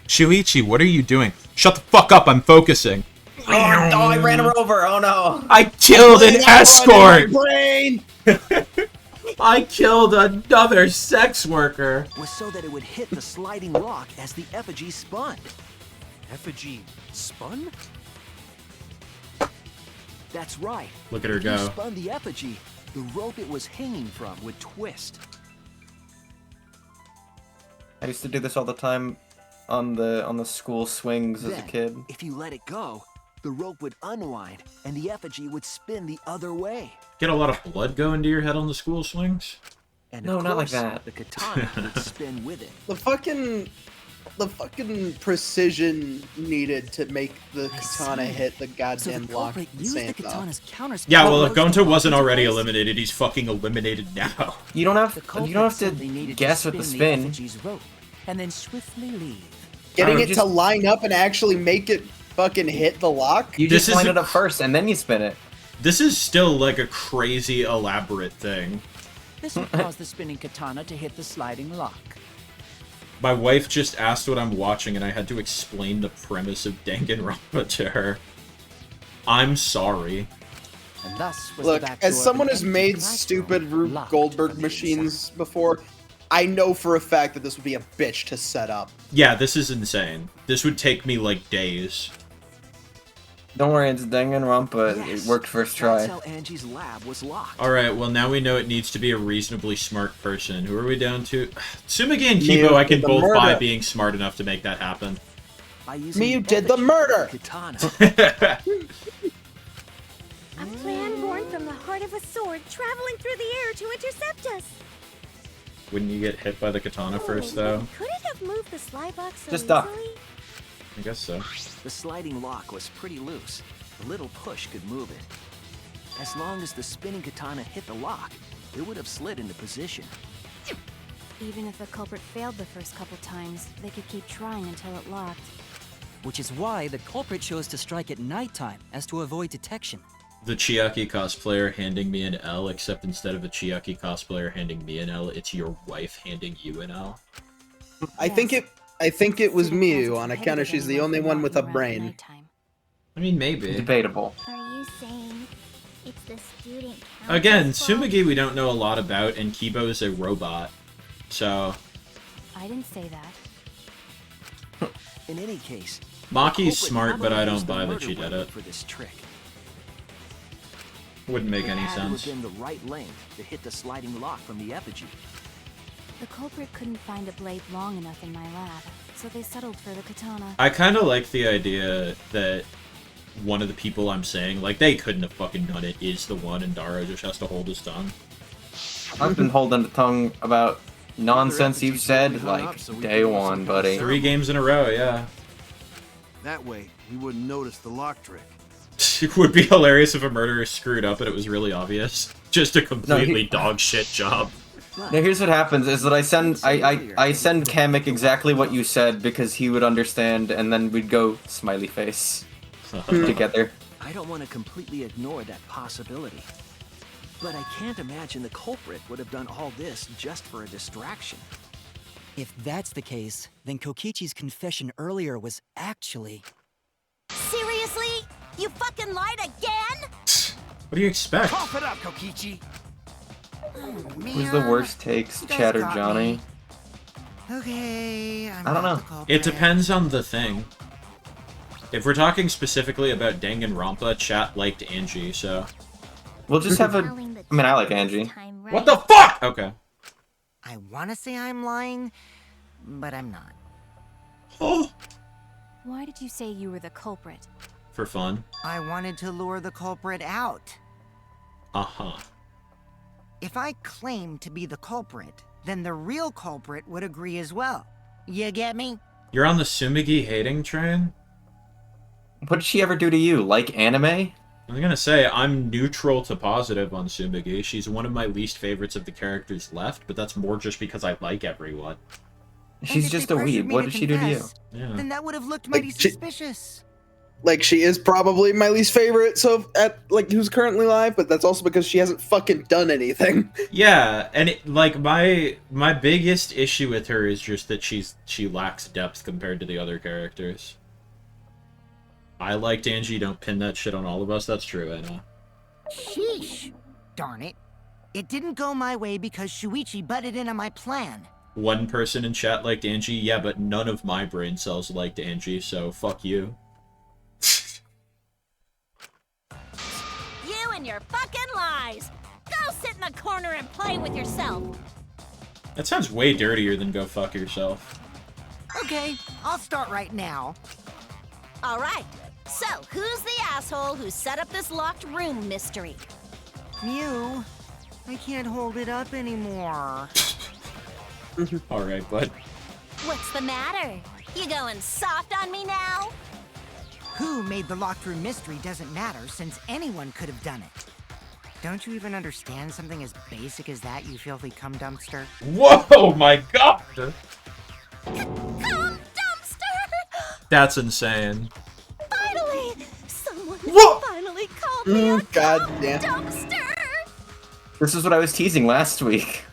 Shuichi, what are you doing? Shut the fuck up, I'm focusing. Oh, I ran her over. Oh no! I killed an escort. Brain. I killed another sex worker. Was so that it would hit the sliding lock as the effigy spun. Effigy spun? That's right. Look at her If you go. spun the effigy, the rope it was hanging from would twist. I used to do this all the time on the school swings as a Then, kid. if you let it go, the rope would unwind and the effigy would spin the other way. Get a lot of blood going to your head on the school swings? And No, of not like course, that. the katana would spin with it. The fucking precision needed to make the katana hit the goddamn lock at the same time. Yeah, well, if Gonta wasn't already eliminated, he's fucking eliminated now. You don't have to guess with the spin. And then swiftly leave. Getting it to line up and actually make it fucking hit the lock? You just line it up first and then you spin it. This is still like a crazy elaborate thing. This will cause the spinning katana to hit the sliding lock. My wife just asked what I'm watching and I had to explain the premise of Danganronpa to her. I'm sorry. And thus was Look, the back as door someone of who's an made empty stupid nitro Rube locked Goldberg from the machines before, I know for a fact that this would be a bitch to set up. Yeah, this is insane. This would take me like days. Don't worry, it's Danganronpa. Yes, It worked first That's try. how Angie's lab was locked. Alright, well now we know it needs to be a reasonably smart person. Who are we down to? Tsumagi and Miyu Kibo I can did the both buy murder. being smart enough to make that happen. By using Miyu the did the effigy murder! Katana. A plan born from the heart of a sword traveling through the air to intercept us. Wouldn't you get hit by the katana first though? Could it have moved the slide box so Just duck. easily? I guess so. The sliding lock was pretty loose. A little push could move it. As long as the spinning katana hit the lock, it would have slid into position. Even if the culprit failed the first couple times, they could keep trying until it locked. Which is why the culprit chose to strike at nighttime, as to avoid detection. The Chiaki cosplayer handing me an L, except instead of a Chiaki cosplayer handing me an L, it's your wife handing you an L. I think it was Miyu on account of she's the only one with a brain. I mean, maybe. Debatable. Are you saying it's the student council's Again, fault? Tsumagi we don't know a lot about, and Kibo is a robot. So, I didn't say that. In any case, Maki's the culprit smart, but I heavily don't used the buy that murder she did weapon it. for this trick. Wouldn't make It any had to have sense. been the right length to hit the sliding lock from the effigy. The culprit couldn't find a blade long enough in my lab, so they settled for the katana. I kind of like the idea that one of the people I'm saying, like, they couldn't have fucking done it, is the one, and Daro just has to hold his tongue. I've been holding the tongue about nonsense you've said like day one, buddy. 3 games in a row, yeah. That way, we wouldn't notice the lock trick. It would be hilarious if a murderer screwed up and it was really obvious. Just a completely dog shit job. Now here's what happens is that I send Kamek exactly what you said because he would understand, and then we'd go smiley face together. I don't want to completely ignore that possibility. But I can't imagine the culprit would have done all this just for a distraction. If that's the case, then Kokichi's confession earlier was actually... Seriously? You fucking lied again? What do you expect? Cough it up, Kokichi! Who's the worst takes, Chad or Johnny? Okay, I don't know. It depends on the thing. If we're talking specifically about Danganronpa, chat liked Angie, so... We'll just have a... I mean, I like Angie. What the fuck?! Okay. I want to say I'm lying, but I'm not. Oh. Why did you say you were the culprit? For fun. I wanted to lure the culprit out. Uh-huh. If I claim to be the culprit, then the real culprit would agree as well. You get me? You're on the Tsumagi hating train? What did she ever do to you? Like anime? I'm gonna say I'm neutral to positive on Tsumugi. She's one of my least favorites of the characters left, but that's more just because I like everyone. She's just a weeb. What did she do to you? Yeah. Then that would have looked mighty suspicious. Like, she is probably my least favorite, so who's currently live, but that's also because she hasn't fucking done anything. Yeah, and my biggest issue with her is just that she lacks depth compared to the other characters. I liked Angie. Don't pin that shit on all of us. That's true, I know. Sheesh. Darn it. It didn't go my way because Shuichi butted in on my plan. One person in chat liked Angie, yeah, but none of my brain cells liked Angie, so fuck you. You and your fucking lies! Go sit in the corner and play with yourself! That sounds way dirtier than go fuck yourself. Okay, I'll start right now. Alright, so who's the asshole who set up this locked room mystery? Mew, I can't hold it up anymore. Alright, bud. What's the matter? You going soft on me now? Who made the locked room mystery doesn't matter, since anyone could have done it. Don't you even understand something as basic as that, you filthy cum dumpster? Whoa, my god! Cum dumpster! That's insane. Finally! Someone Whoa! finally called me a God cum damn. dumpster! This is what I was teasing last week.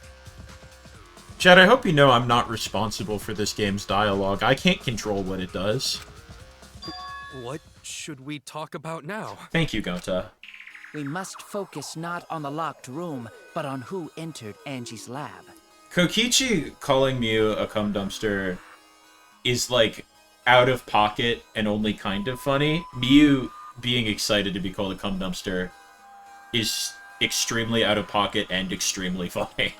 Chad, I hope you know I'm not responsible for this game's dialogue. I can't control what it does. What should we talk about now? Thank you, Gonta. We must focus not on the locked room, but on who entered Angie's lab. Kokichi calling Mew a cum dumpster is, like, out of pocket and only kind of funny. Mew being excited to be called a cum dumpster is extremely out of pocket and extremely funny.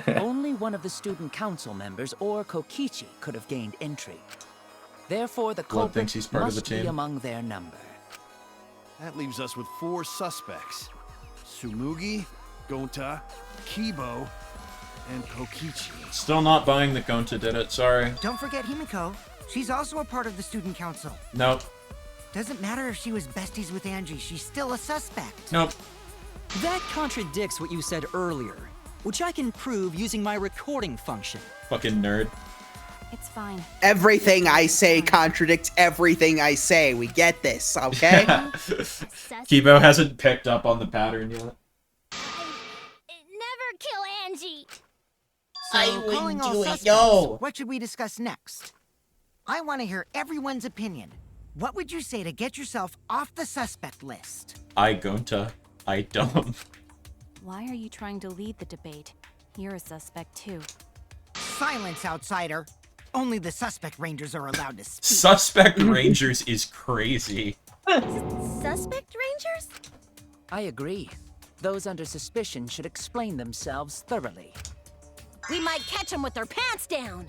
Only one of the student council members or Kokichi could have gained entry. Therefore, the Blood thinks culprit he's part of the must be team. among their number. That leaves us with 4 suspects. Tsumugi, Gonta, Kibo, and Kokichi. Still not buying that Gonta did it, sorry. Don't forget Himiko. She's also a part of the student council. Nope. Doesn't matter if she was besties with Angie, she's still a suspect. Nope. That contradicts what you said earlier, which I can prove using my recording function. Fucking nerd. It's fine. Everything I say contradicts everything I say. We get this, okay? Kibo hasn't picked up on the pattern yet. Never kill Angie. So, calling all suspects, what should we discuss next? I want to hear everyone's opinion. What would you say to get yourself off the suspect list? I Gonta. I dumb. Why are you trying to lead the debate? You're a suspect too. Silence, outsider. Only the suspect rangers are allowed to speak. Suspect Rangers is crazy. Suspect Rangers? I agree. Those under suspicion should explain themselves thoroughly. We might catch them with their pants down!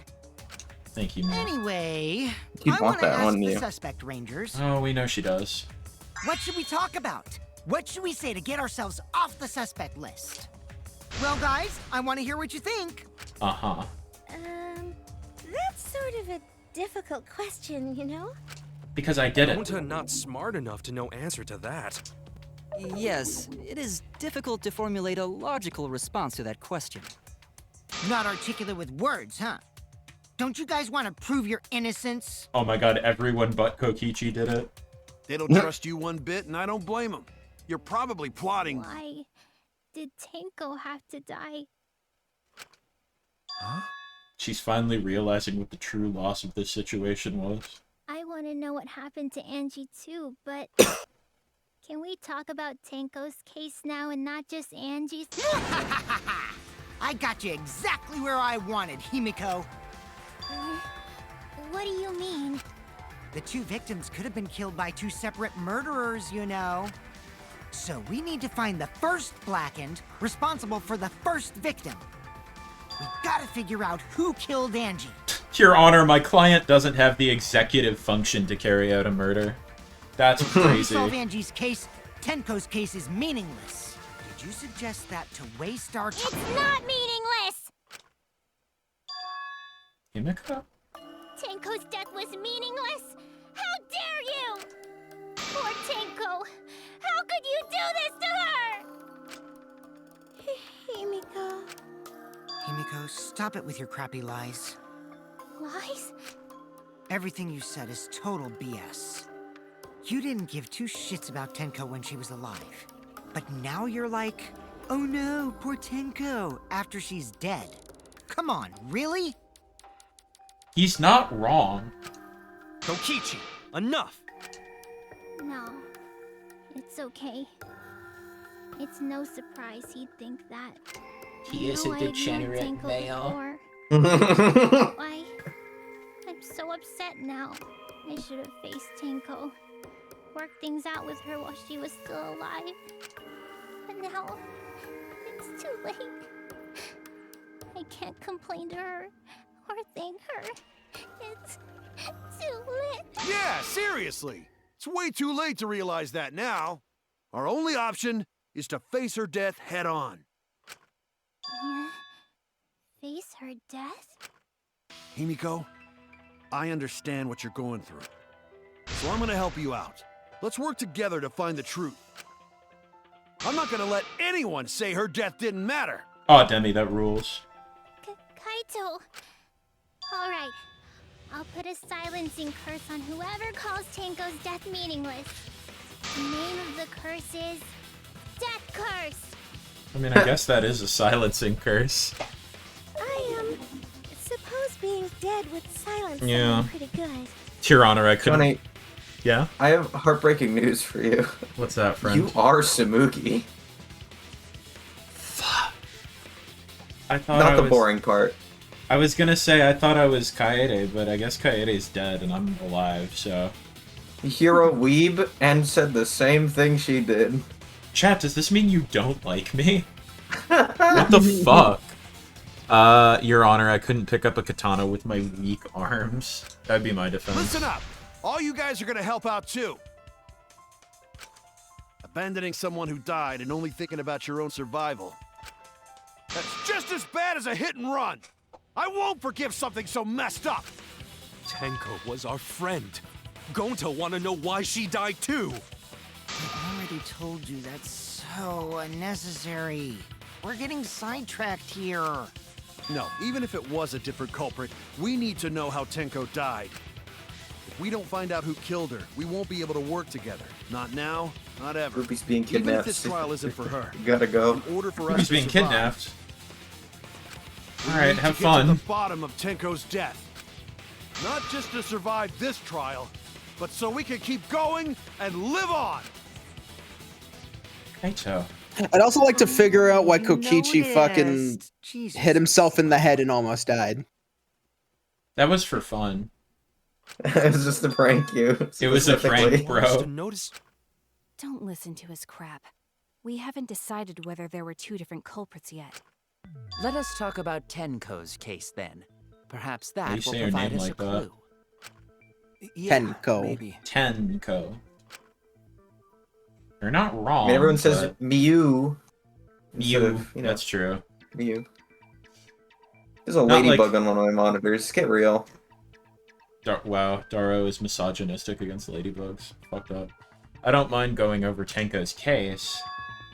Thank you, man. Anyway, You'd I want want to that, ask wouldn't the you? suspect rangers, Oh, we know she does. what should we talk about? What should we say to get ourselves off the suspect list? Well, guys, I want to hear what you think. Uh-huh. That's sort of a difficult question, you know? Because I did it. Gonta not smart enough to know answer to that. Yes, it is difficult to formulate a logical response to that question. Not articulate with words, huh? Don't you guys want to prove your innocence? Oh my god, everyone but Kokichi did it. They don't trust you one bit, and I don't blame them. You're probably plotting. Why did Tenko have to die? Huh? She's finally realizing what the true loss of this situation was. I want to know what happened to Angie too, but can we talk about Tenko's case now and not just Angie's? I got you exactly where I wanted, Himiko. What do you mean? The 2 victims could have been killed by 2 separate murderers, you know. So we need to find the first Blackened responsible for the first victim. We gotta figure out who killed Angie. Your Honor, my client doesn't have the executive function to carry out a murder. That's If we crazy. solve Angie's case, Tenko's case is meaningless. Did you suggest that to waste our time? It's not meaningless! Himiko? Tenko's death was meaningless? How dare you! Poor Tenko! Himiko, stop it with your crappy lies. Lies? Everything you said is total BS. You didn't give two shits about Tenko when she was alive. But now you're like, oh no, poor Tenko, after she's dead. Come on, really? He's not wrong. Kokichi, enough! No. It's okay. It's no surprise he'd think that. He is a degenerate male. I'm so upset now. I should have faced Tenko. Worked things out with her while she was still alive. But now, it's too late. I can't complain to her or thank her. It's too late. Yeah, seriously! It's way too late to realize that now. Our only option is to face her death head on. Yeah. Face her death? Himiko, I understand what you're going through. So I'm gonna help you out. Let's work together to find the truth. I'm not gonna let anyone say her death didn't matter. Oh, Demi, that rules. Kaito. Alright. I'll put a silencing curse on whoever calls Tenko's death meaningless. The name of the curse is Death Curse. I mean, I guess that is a silencing curse. I suppose being dead would silence Yeah. someone pretty good. To your honor, I couldn't. Johnny, yeah? I have heartbreaking news for you. What's that, friend? You are Samugi. I thought Not I the was... boring part. I was gonna say I thought I was Kaede, but I guess Kaede's dead and I'm alive, so... Hero weeb and said the same thing she did. Chat, does this mean you don't like me? What the fuck? Your honor, I couldn't pick up a katana with my weak arms. That'd be my defense. Listen up! All you guys are gonna help out too. Abandoning someone who died and only thinking about your own survival. That's just as bad as a hit and run! I won't forgive something so messed up! Tenko was our friend. Gonta wanna know why she died too. I already told you that's so unnecessary. We're getting sidetracked here. No, even if it was a different culprit, we need to know how Tenko died. If we don't find out who killed her, we won't be able to work together. Not now, not ever. Ruby's being Even if kidnapped. this trial isn't for her. You gotta go. In order for Ruby's us to being survive, kidnapped. we Alright, need have to get to fun. the bottom of Tenko's death. Not just to survive this trial, but so we can keep going and live on. Kaito. I'd also like to figure out why Kokichi fucking Noticed. Jesus. hit himself in the head and almost died. That was for fun. It was just to prank you. It was a prank, bro. Don't listen to his crap. We haven't decided whether there were two different culprits yet. Let us talk about Tenko's case then. Perhaps Why that you will say her provide name us like a that? clue. Tenko. Maybe. Tenko. You're not wrong. I mean, everyone says but- Miu. instead Mew. of, you know, That's true. Miu. There's a Not ladybug like- on one of my monitors. Get real. Wow, Daro is misogynistic against ladybugs. Fucked up. I don't mind going over Tenko's case,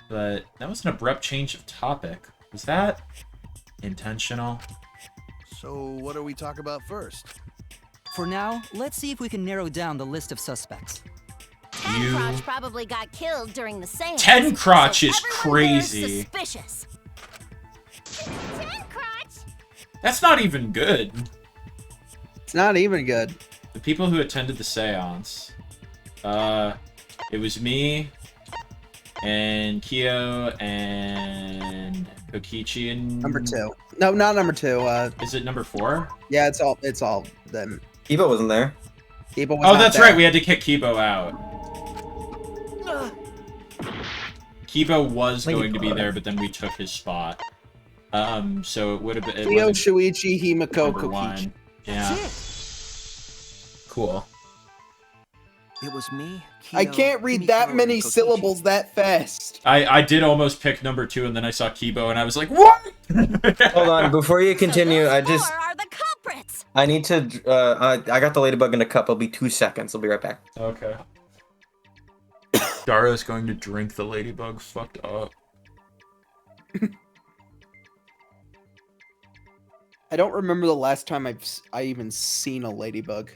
but that was an abrupt change of topic. Was that intentional? So what do we talk about first? For now, let's see if we can narrow down the list of suspects. Tencrotch probably got killed during the seance. Tencrotch is everyone there's crazy. Suspicious. Tencrotch! That's not even good. It's not even good. The people who attended the seance. It was me, and Kyo, and Kokichi, and... Number 2. No, not number 2. Is it number 4? Yeah, it's all them. Kibo wasn't there. Kibo was Oh, not that's there. right, we had to kick Kibo out. Kibo was going to be there, but then we took his spot. So it would have been... Kyo, Shuichi, Himiko, number Kokichi. 1. Yeah. Cool. It was me. I Kyo, can't read Himiko, that and many Kokichi. syllables that fast. I did almost pick number 2, and then I saw Kibo, and I was like, what? Hold on, before you continue, I just... Four are the culprits. I need to... I got the ladybug in a cup. It'll be 2 seconds. I'll be right back. Okay. Daro's going to drink the ladybug. Fucked up. I don't remember the last time I even seen a ladybug.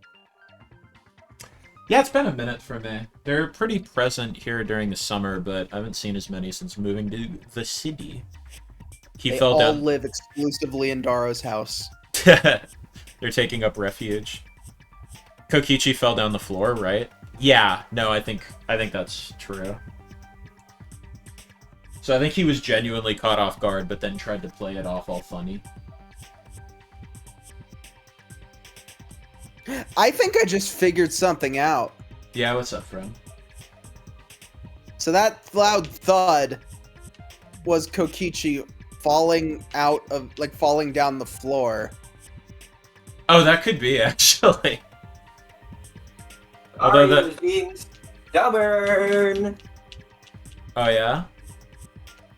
Yeah, it's been a minute for me. They're pretty present here during the summer, but I haven't seen as many since moving to the city. They all live exclusively in Daro's house. They're taking up refuge. Kokichi fell down the floor, right? Yeah, no, I think that's true. So I think he was genuinely caught off guard, but then tried to play it off all funny. I think I just figured something out. Yeah, what's up, friend? So that loud thud was Kokichi falling down the floor. Oh, that could be, actually. Although that being stubborn. Oh yeah?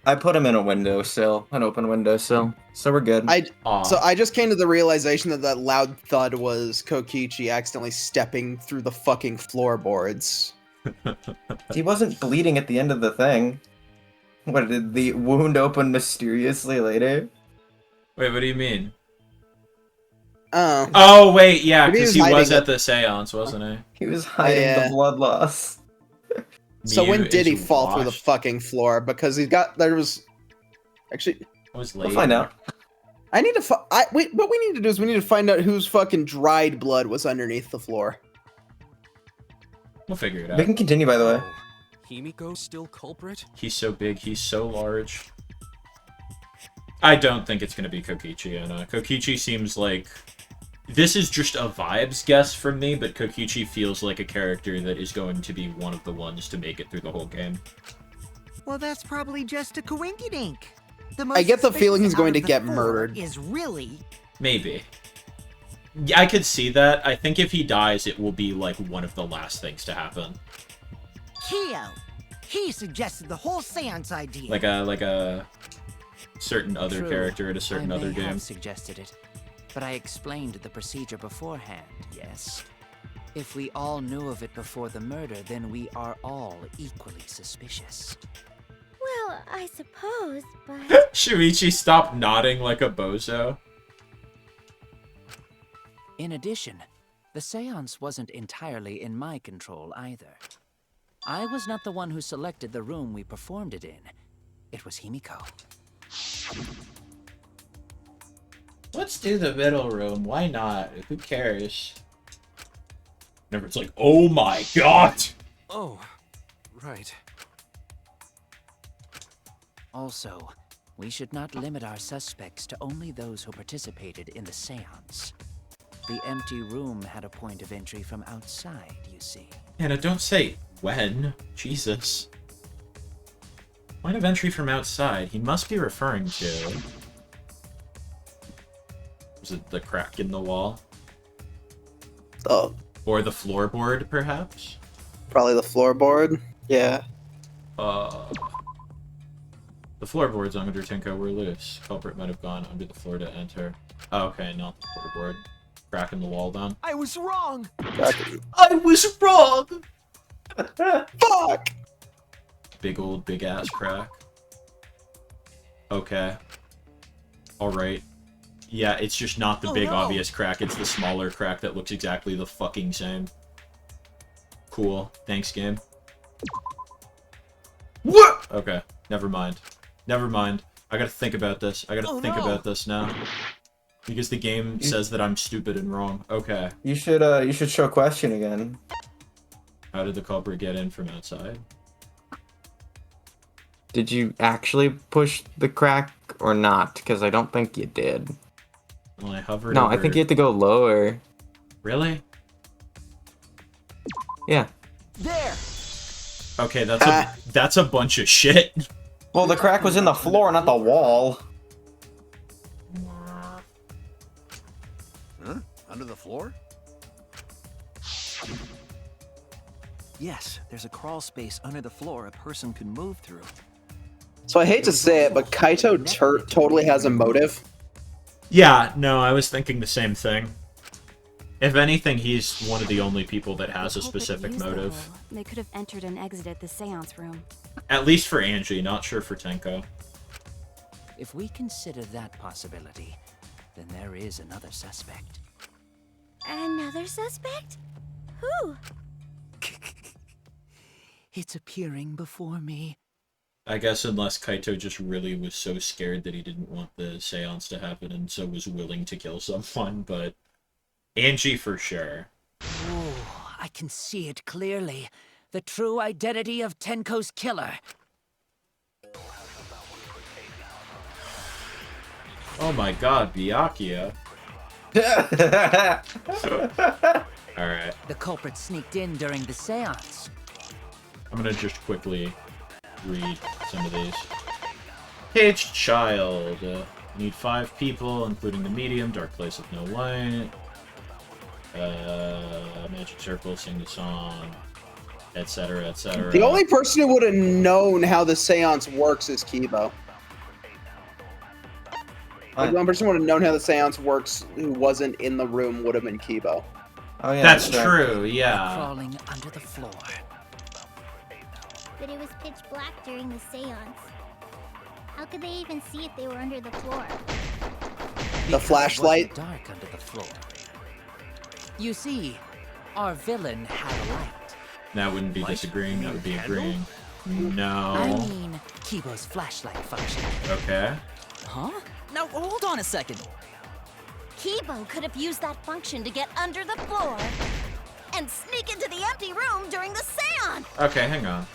I put him in a windowsill, an open windowsill, so we're good. So I just came to the realization that loud thud was Kokichi accidentally stepping through the fucking floorboards. He wasn't bleeding at the end of the thing. What, did the wound open mysteriously later? Wait, what do you mean? Oh. Oh, wait, yeah, because he was at the seance, wasn't he? He was hiding the blood loss. So when did he fall through the fucking floor? Because there was... Actually... We'll find out. I need to what we need to do is we need to find out whose fucking dried blood was underneath the floor. We'll figure it out. We can continue, by the way. Himiko still culprit? He's so big, he's so large. I don't think it's going to be Kokichi, and Kokichi seems like... This is just a vibes guess from me, but Kokichi feels like a character that is going to be one of the ones to make it through the whole game. Well, that's probably just a coinkydink. I get the feeling he's going to get murdered. Is really... Maybe. Yeah, I could see that. I think if he dies, it will be, like, one of the last things to happen. Kyo! He suggested the whole seance idea. Like a certain other character at a certain other game. I have suggested it, but I explained the procedure beforehand, yes? If we all knew of it before the murder, then we are all equally suspicious. Well, I suppose, but... Shuichi stopped nodding like a bozo. In addition, the seance wasn't entirely in my control either. I was not the one who selected the room we performed it in. It was Himiko. Let's do the middle room. Why not? Who cares? Never. It's like, oh my god! Oh, right. Also, we should not limit our suspects to only those who participated in the seance. The empty room had a point of entry from outside, you see. Anna, don't say when. Jesus. Point of entry from outside. He must be referring to... Was it the crack in the wall? Oh. Or the floorboard, perhaps? Probably the floorboard. Yeah. The floorboards under Tinko were loose. Culprit might have gone under the floor to enter. Oh, okay, not the floorboard. Crack in the wall down. I was wrong! I was wrong! Fuck! Big ass crack. Okay. Alright. Yeah, it's just not the big obvious crack, it's the smaller crack that looks exactly the fucking same. Cool. Thanks, game. What? Okay, never mind. Never mind. I gotta think about this. I gotta think about this now. Because the game says that I'm stupid and wrong. Okay. You should show question again. How did the culprit get in from outside? Did you actually push the crack or not? Because I don't think you did. Well, I hovered No, over... I think you have to go lower. Really? Yeah. There! Okay, that's a bunch of shit. Well, the crack was in the floor, not the wall. Huh? Under the floor? Yes, there's a crawl space under the floor a person can move through. So I hate to say it, but Kaito totally has a motive. Yeah, no, I was thinking the same thing. If anything, he's one of the only people that has a specific motive. They could have entered and exited the seance room. At least for Angie, not sure for Tenko. If we consider that possibility, then there is another suspect. Another suspect? Who? It's appearing before me. I guess unless Kaito just really was so scared that he didn't want the seance to happen and so was willing to kill someone, but Angie for sure. Oh, I can see it clearly. The true identity of Tenko's killer. Oh my god, Byakuya. Alright. The culprit sneaked in during the seance. I'm gonna just quickly read some of these. Caged Child. Need 5 people, including the medium. Dark Place with no light. Magic Circle, sing the song. Etc, etc. The only person who would have known how the seance works is Kibo. Like, the only person who would have known how the seance works who wasn't in the room would have been Kibo. Oh yeah, that's true, yeah. Crawling under the floor. But it was pitch black during the seance. How could they even see if they were under the floor? The flashlight? It wasn't dark under the floor. You see, our villain had a light. That wouldn't be disagreeing, that would be agreeing. No. I mean, Kibo's flashlight function. Okay. Huh? Now, hold on a second. Kibo could have used that function to get under the floor and sneak into the empty room during the seance. Okay, hang on.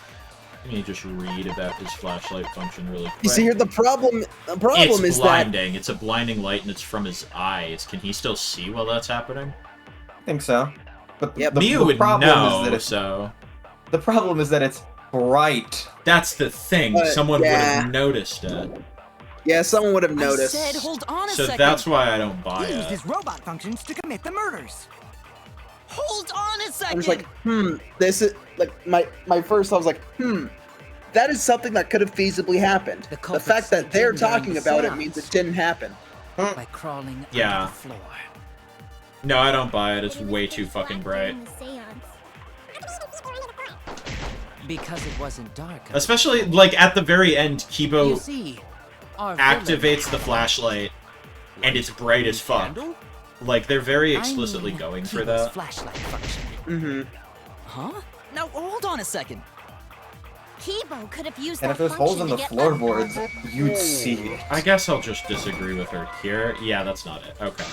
Can you just read about his flashlight function really quick? You see here, the problem it's is blinding. It's a blinding light and it's from his eyes. Can he still see while that's happening? I think so. But Miu would know, so... The problem is that it's bright. That's the thing. Someone would have noticed it. Yeah, someone would have noticed. I said, hold on a So second. that's why I don't buy He used it. his robot functions to commit the murders. Hold on a second. I was like, this is like my first. I was like, that is something that could have feasibly happened. The fact that they're talking about it means it didn't happen. By crawling Yeah. under the floor. No, I don't buy it. It's way too fucking bright. Because it wasn't dark. Especially, like, at the very end, Kibo You see, our villain activates the flashlight, and it's bright as fuck. Like, they're very explicitly going for that. Flashlight function. Mm-hmm. Huh? Now, hold on a second. Kibo could have used And that if there's holes in function the to get under floorboards, you'd see it. I guess I'll just disagree with her here. Yeah, that's not it. Okay.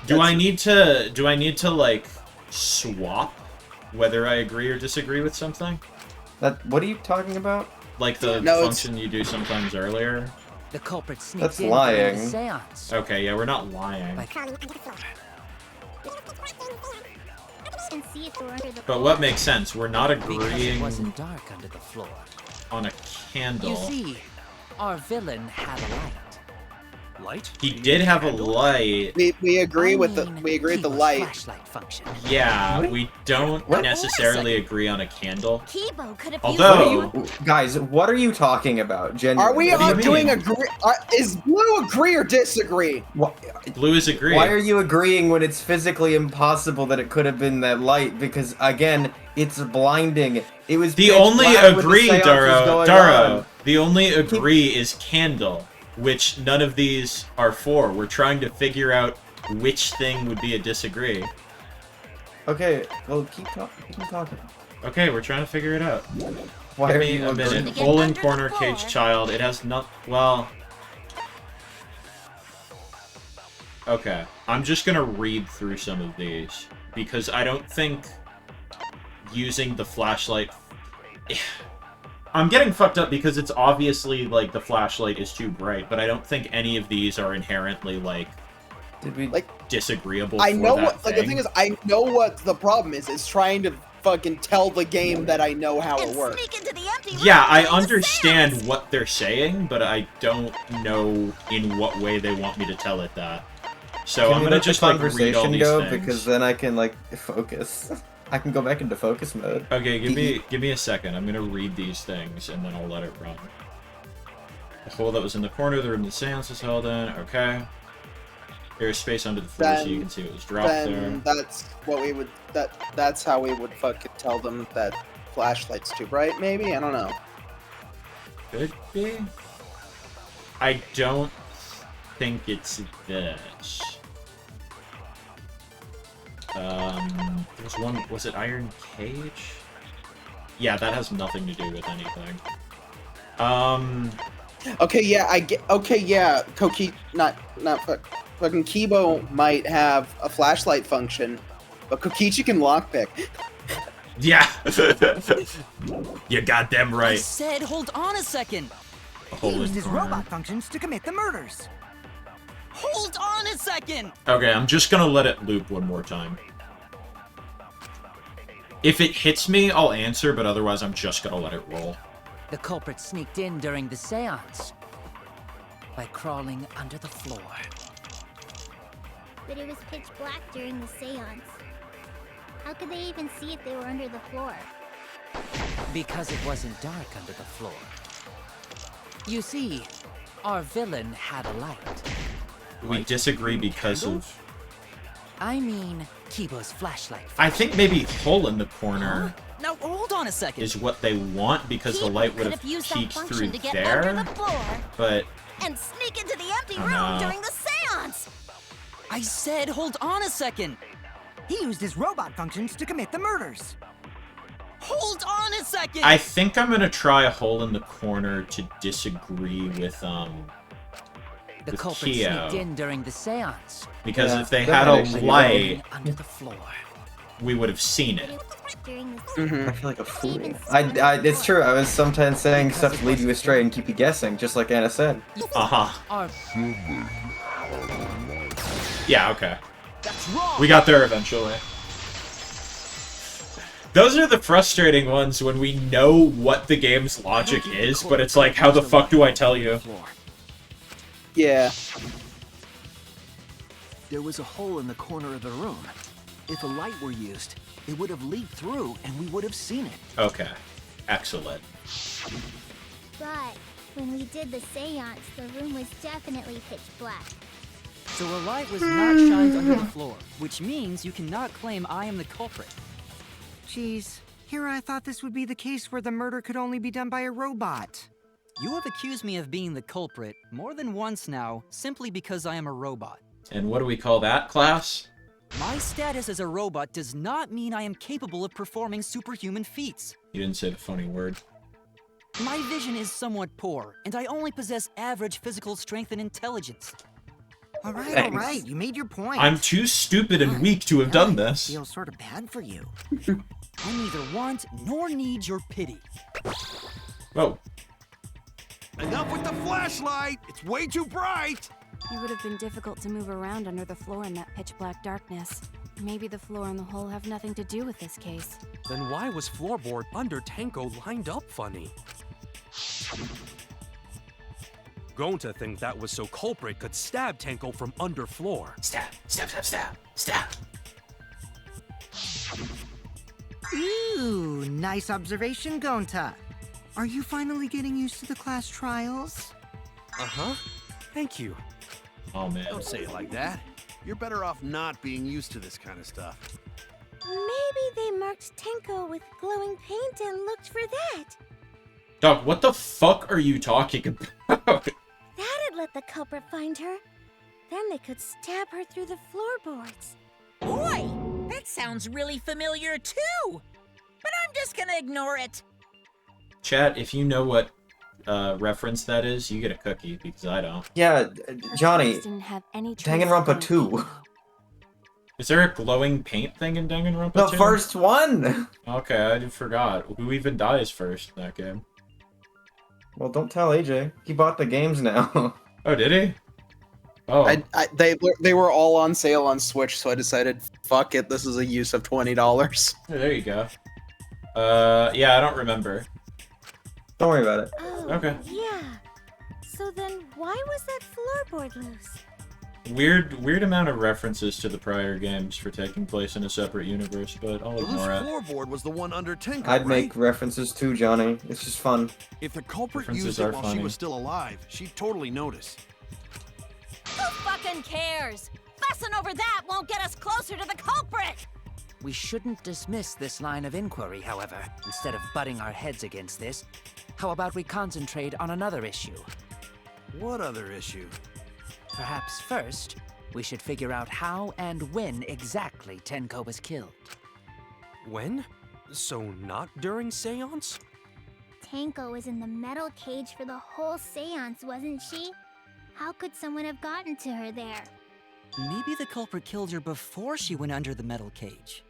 Do I need to, like, swap whether I agree or disagree with something? What are you talking about? Like the function you do sometimes earlier? The culprit sneaks That's in lying. during the seance. Okay, yeah, we're not lying. And see if they were under the But what makes sense? We're not Because it agreeing wasn't dark under the floor. on a candle. You see, our villain had a light. Light? He did have a light. We agree with the light. Flashlight function. Yeah, we don't necessarily agree on a candle. Kibo could have Although, Guys, what are you talking about? Genuinely. Are we What do you arguing mean? agree? Is Blue agree or disagree? Blue is agreeing. Why are you agreeing when it's physically impossible that it could have been that light? Because again, it's blinding. It was the pitch only black when the agree, seance was going Daro. on. The only agree is candle, which none of these are for. We're trying to figure out which thing would be a disagree. Okay, well, keep talking. Okay, we're trying to figure it out. Why Give are me you a minute. agreeing? Hole in corner, caged child. It has not. Well. Okay, I'm just gonna read through some of these because I don't think using the flashlight. I'm getting fucked up because it's obviously like the flashlight is too bright, but I don't think any of these are inherently like. Did we disagreeable? I for know that what. Like the thing is, I know what the problem is. Is trying to fucking tell the game that I know how it works. Yeah, I understand what they're saying, but I don't know in what way they want me to tell it that. So Can I'm we gonna let the just like read all conversation these go things. because then I can like focus. I can go back into focus mode. Okay, give me a second. I'm gonna read these things and then I'll let it run. The hole that was in the corner of the room the seance was held in. Okay. There's space under the floor so you can see it was dropped there. That's what we would. That's how we would fucking tell them that flashlight's too bright. Maybe, I don't know. Could be. I don't think it's this. There's one, was it Iron Cage? Yeah, that has nothing to do with anything. Okay, yeah, I get. Okay, yeah, Koki, fucking Kibo might have a flashlight function, but Kokichi can lockpick. Yeah. You goddamn I right. said, hold on a second. He used his robot functions to commit the murders. Hold on a second. Okay, I'm just gonna let it loop one more time. If it hits me, I'll answer, but otherwise I'm just gonna let it roll. The culprit sneaked in during the seance by crawling under the floor. But it was pitch black during the seance. How could they even see if they were under the floor? Because it wasn't dark under the floor. You see, our villain had a light. We disagree because of... I mean, Kibo's flashlight. I think maybe hole in the corner Now hold on a second. is what they want because the light would have peeked through there, but... And sneak into the empty Oh, room no. during the seance! I said, hold on a second. He used his robot functions to commit the murders. Hold on a second. I think I'm gonna try a hole in the corner to disagree with, The with culprit Kyo. sneaked in during the seance. Because Yeah, if they that had might a actually be light, Under the floor. we would have seen it. I feel like a fool. It's true. I was sometimes saying stuff to lead you astray and keep you guessing, just like Anna said. Uh-huh. Yeah, okay. That's wrong. We got there eventually. Those are the frustrating ones when we know what the game's logic is, but it's like, how the fuck do I tell you? Yeah. There was a hole in the corner of the room. If a light were used, it would have leaked through and we would have seen it. Okay. Excellent. But when we did the seance, the room was definitely pitch black. So a light was not shined under the floor, which means you cannot claim I am the culprit. Jeez, here I thought this would be the case where the murder could only be done by a robot. You have accused me of being the culprit more than once now, simply because I am a robot. And what do we call that, class? My status as a robot does not mean I am capable of performing superhuman feats. You didn't say the funny word. My vision is somewhat poor, and I only possess average physical strength and intelligence. All right, Thanks. all right, you made your point. I'm too stupid and weak to have done I this. feel sort of bad for you. I neither want nor need your pity. Whoa. Enough with the flashlight! It's way too bright! It would have been difficult to move around under the floor in that pitch black darkness. Maybe the floor and the hole have nothing to do with this case. Then why was floorboard under Tenko lined up funny? Going to think that was so culprit could stab Tenko from under floor. Stab, stab, stab, stab, stab. Ooh, nice observation, Gonta. Are you finally getting used to the class trials? Uh-huh. Thank you. Oh, man. Don't say it like that. You're better off not being used to this kind of stuff. Maybe they marked Tenko with glowing paint and looked for that. Dog, what the fuck are you talking about? That'd let the culprit find her. Then they could stab her through the floorboards. Boy, that sounds really familiar too. But I'm just gonna ignore it. Chat, if you know what reference that is, you get a cookie, because I don't. Yeah, Johnny. Didn't have any trace of Danganronpa 2. Is there a glowing paint thing in Danganronpa 2? The first one! Okay, I forgot. Who even dies first in that game? Well, don't tell AJ. He bought the games now. Oh, did he? Oh. They were all on sale on Switch, so I decided, fuck it, this is a use of $20. Oh, there you go. Yeah, I don't remember. Don't worry about it. Oh, Okay. yeah. So then why was that floorboard loose? Weird amount of references to the prior games for taking place in a separate universe, but I'll Well, ignore this it. floorboard was the one under Tenko, I'd right? make references too, Johnny. It's just fun. If the culprit References used it are while she funny. was still alive, she'd totally notice. Who fucking cares? Fussing over that won't get us closer to the culprit! We shouldn't dismiss this line of inquiry, however. Instead of butting our heads against this, how about we concentrate on another issue? What other issue? Perhaps first, we should figure out how and when exactly Tenko was killed. When? So not during seance? Tenko was in the metal cage for the whole seance, wasn't she? How could someone have gotten to her there? Maybe the culprit killed her before she went under the metal cage.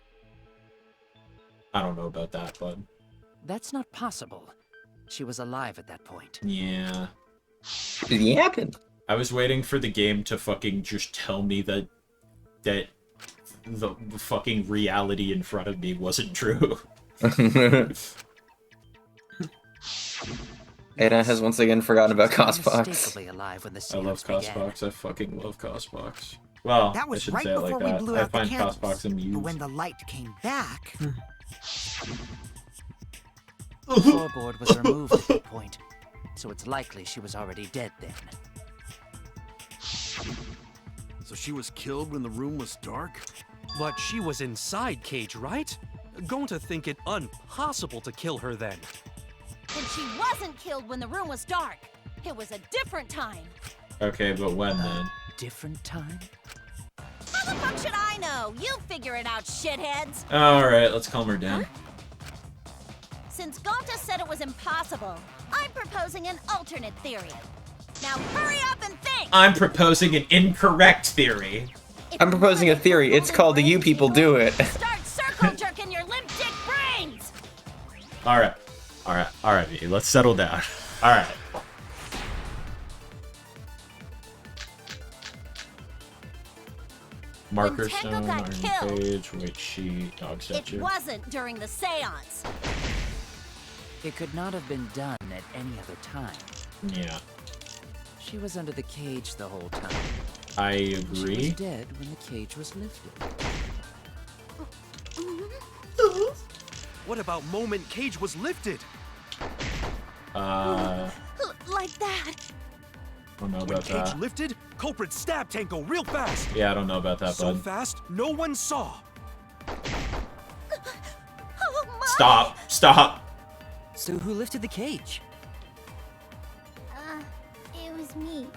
I don't know about that, bud. That's not possible. She was alive at that point. Yeah. Yapping. I was waiting for the game to fucking just tell me that the fucking reality in front of me wasn't true. Ada has once again forgotten about She was Cosbox. unmistakably alive when the I love seance began. Cosbox. I fucking love Cosbox. Well, That I was shouldn't right say it before like we that. blew I out the find candles. Cosbox But amused. when the light came back, The floorboard was removed at that point, so it's likely she was already dead then. So she was killed when the room was dark? But she was inside Cage, right? Going to think it impossible to kill her then. And she wasn't killed when the room was dark. It was a different time. Okay, but when then? Different time? How the fuck should I know? You figure it out, shitheads. Alright, let's calm her down. Since Gonta said it was impossible, I'm proposing an alternate theory. Now hurry up and think! I'm proposing an incorrect theory. I'm proposing a theory. It's called the You People Do It. Start circle jerking your limp dick brains! Alright, V, let's settle down. Alright. Marker When Tenko stone, got iron killed, cage, white sheet, dog It statue. wasn't during the seance. It could not have been done at any other time. Yeah, She was under the cage the whole time. I She agree. was dead when the cage was lifted. What about moment Cage was lifted? Like that. I don't know When about Cage that. lifted, culprit stabbed Tenko real fast. Yeah, I don't know about that, So bud. fast, no one saw. Stop! Stop! So who lifted the cage? It was me.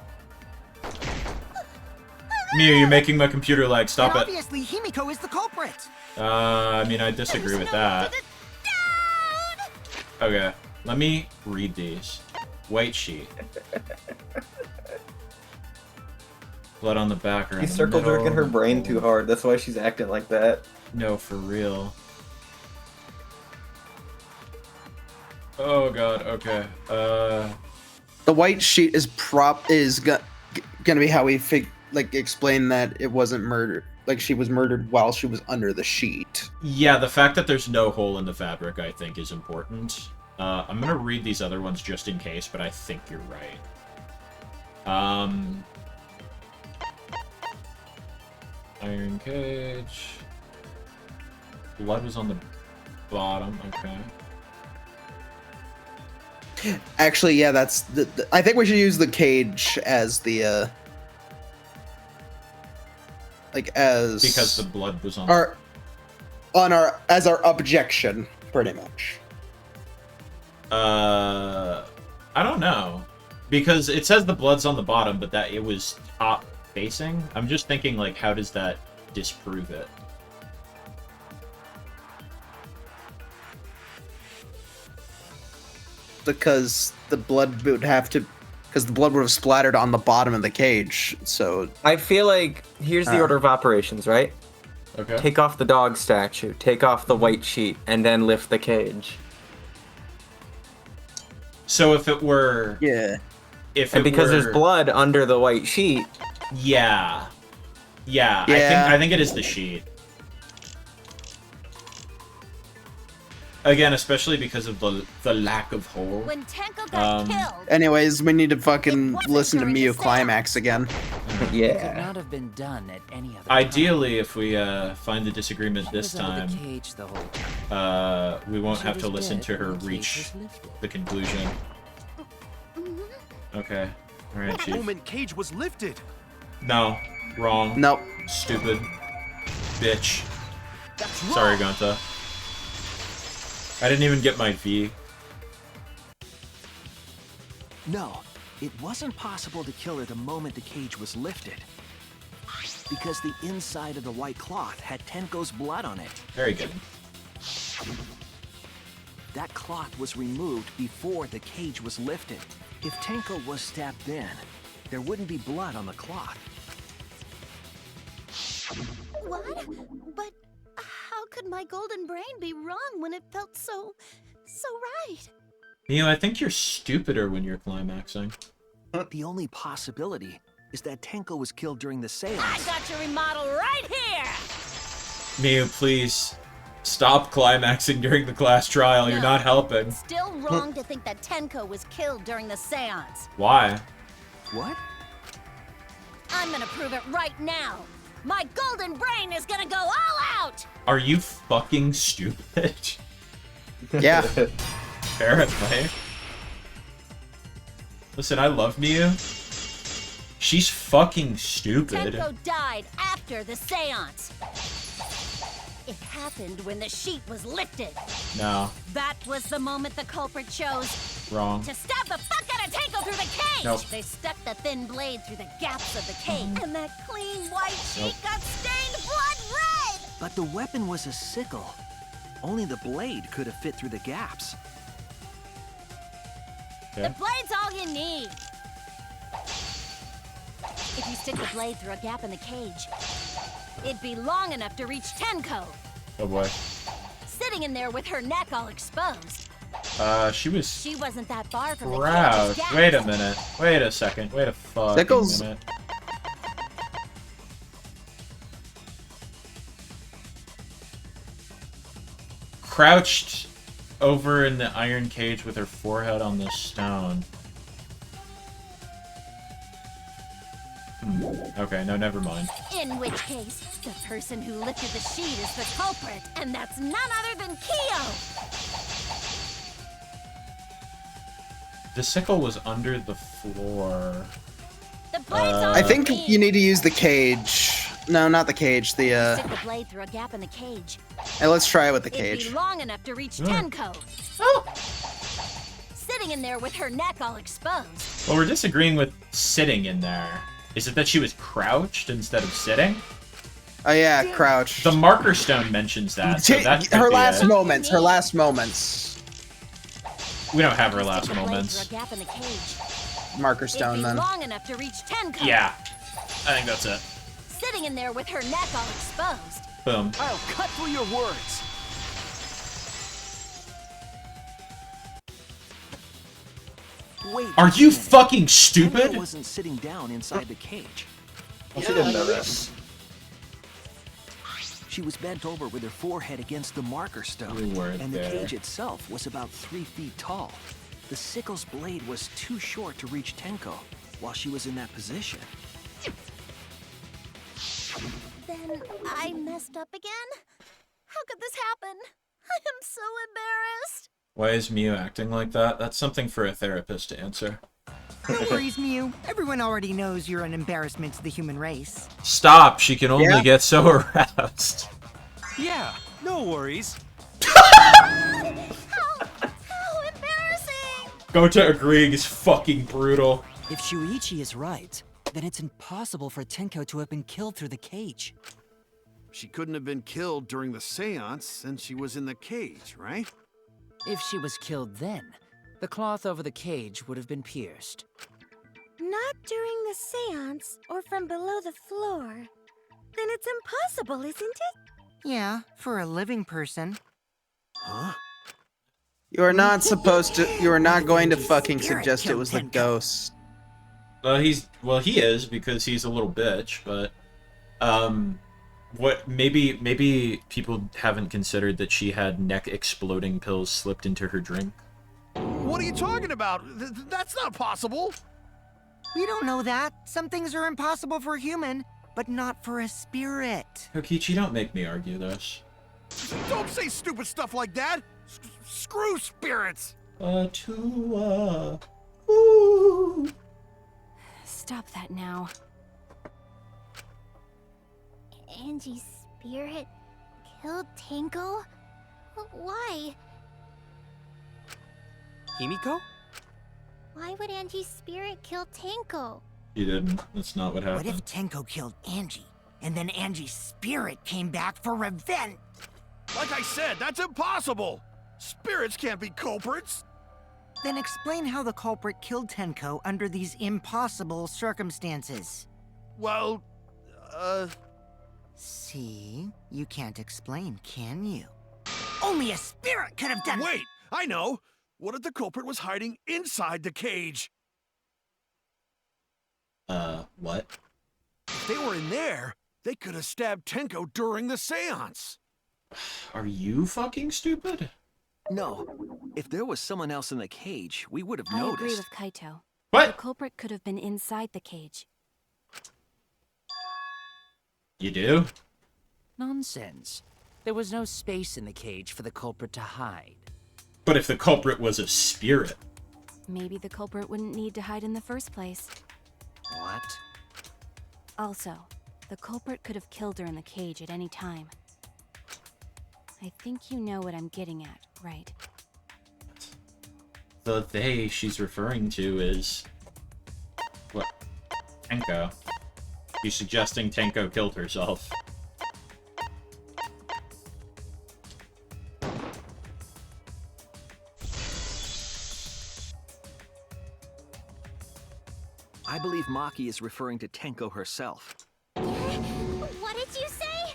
Mew, you're making my computer lag. Stop and it. obviously Himiko is the culprit. I mean, I disagree with that. Okay, let me read these. White sheet. Blood on the back or in He's the circle middle. jerking her brain too hard. That's why she's acting like that. No, for real. Oh god, okay. The white sheet is gonna be how we explain that it wasn't murdered. Like she was murdered while she was under the sheet. Yeah, the fact that there's no hole in the fabric, I think, is important. I'm gonna read these other ones just in case, but I think you're right. Iron cage. Blood was on the bottom, okay. Actually, yeah, that's I think we should use the cage as the Because the blood was on our objection, pretty much. I don't know. Because it says the blood's on the bottom, but that it was top facing. I'm just thinking, like, how does that disprove it? Because the blood would have splattered on the bottom of the cage. So I feel like here's the order of operations, right? Okay. Take off the dog statue, take off the white sheet, and then lift the cage. So if it were... Yeah. Because there's blood under the white sheet. Yeah. Yeah, Yeah. I think it is the sheet. Again, especially because of the lack of hole. When Tenko got killed, anyways, we need to fucking listen to Miu climax again. It could not have been done at any other time. Ideally, if we find the disagreement this was under time, the cage the whole time. we won't She have to was listen dead to her when the cage reach was lifted. the conclusion. Okay. Alright, What Chief. moment Cage was lifted? No. Wrong. Nope. Stupid. Bitch. That's Sorry, wrong. Gonta. I didn't even get my V. No, It wasn't possible to kill her the moment the cage was lifted. Because the inside of the white cloth had Tenko's blood on it. Very good. That cloth was removed before the cage was lifted. If Tenko was stabbed then, there wouldn't be blood on the cloth. What? But how could my golden brain be wrong when it felt so right? Mio, I think you're stupider when you're climaxing. The only possibility is that Tenko was killed during the seance. I got your remodel right here! Mio, please. Stop climaxing during the class trial. You're not helping. Still wrong to think that Tenko was killed during the seance. Why? What? I'm gonna prove it right now. My golden brain is gonna go all out! Are you fucking stupid? Yeah. Apparently. Listen, I love Mio. She's fucking stupid. Tenko died after the seance. It happened when the sheet was lifted. No. That was the moment the culprit chose Wrong. to stab the fuck out of Tenko through the cage. Nope. They stuck the thin blade through the gaps of the cage, and that clean white sheet got stained blood red. But the weapon was a sickle. Only the blade could have fit through the gaps. Okay. The blade's all you need. If you stick the blade through a gap in the cage, it'd be long enough to reach Tenko. Oh boy. Sitting in there with her neck all exposed. She wasn't that far from the crouched. cage's gaps. Wait a minute. Wait a second. Wait a fucking Sickles. minute. Crouched over in the iron cage with her forehead on the stone. Okay, no, never mind. In which case, the person who lifted the sheet is the culprit, and that's none other than Kyo! The sickle was under the floor. The blade's all I think you need. you need to use the cage. No, not the cage. The Stick the blade through a gap in the cage. Hey, let's try it with the It'd cage. be long enough to reach Yeah. Tenko. Sitting in there with her neck all exposed. Well, we're disagreeing with sitting in there. Is it that she was crouched instead of sitting? Oh yeah, crouch. The marker stone mentions that. So that could Her be last it. moments. Her last moments. We don't have her last Stick the blade moments. through a gap in the cage. Marker It'd stone be then. long enough to reach Tenko. Yeah, I think that's it. Sitting in there with her neck all exposed. Boom. I'll cut through your words. Wait. Are just a you minute. fucking Tenko stupid? wasn't sitting down inside the cage. She didn't know that. She was bent over with her forehead against the marker stone, You weren't and the there. cage itself was about 3 feet tall. The sickle's blade was too short to reach Tenko while she was in that position. Then I messed up again? How could this happen? I am so embarrassed. Why is Mew acting like that? That's something for a therapist to answer. No worries, Mew. Everyone already knows you're an embarrassment to the human race. Stop! She can only Yeah. get so aroused. Yeah, no worries. How embarrassing! Gota agreeing is fucking brutal. If Shuichi is right, then it's impossible for Tenko to have been killed through the cage. She couldn't have been killed during the seance since she was in the cage, right? If she was killed then, the cloth over the cage would have been pierced. Not during the seance or from below the floor. Then it's impossible, isn't it? Yeah, for a living person. Huh? You are not supposed to. You are not going to fucking suggest it was the ghost. He is because he's a little bitch, but what maybe people haven't considered that she had neck exploding pills slipped into her drink. What are you talking about? That's not possible. We don't know that. Some things are impossible for a human, but not for a spirit. Kokichi, don't make me argue this. Don't say stupid stuff like that. Screw spirits. Stop that now. Angie's spirit killed Tenko? Why? Himiko? Why would Angie's spirit kill Tenko? He didn't. That's not what What happened. if Tenko killed Angie, and then Angie's spirit came back for revenge? Like I said, that's impossible! Spirits can't be culprits! Then explain how the culprit killed Tenko under these impossible circumstances. Well, See? You can't explain, can you? Only a spirit could have done— Wait! I know! What if the culprit was hiding inside the cage? What? If they were in there, they could have stabbed Tenko during the seance! Are you fucking stupid? No. If there was someone else in the cage, we would have I noticed. agree with Kaito. What? The culprit could have been inside the cage. You do? Nonsense. There was no space in the cage for the culprit to hide. But if the culprit was a spirit... Maybe the culprit wouldn't need to hide in the first place. What? Also, the culprit could have killed her in the cage at any time. I think you know what I'm getting at, right? The they she's referring to is... What? Tenko. She's suggesting Tenko killed herself. I believe Maki is referring to Tenko herself. What did you say?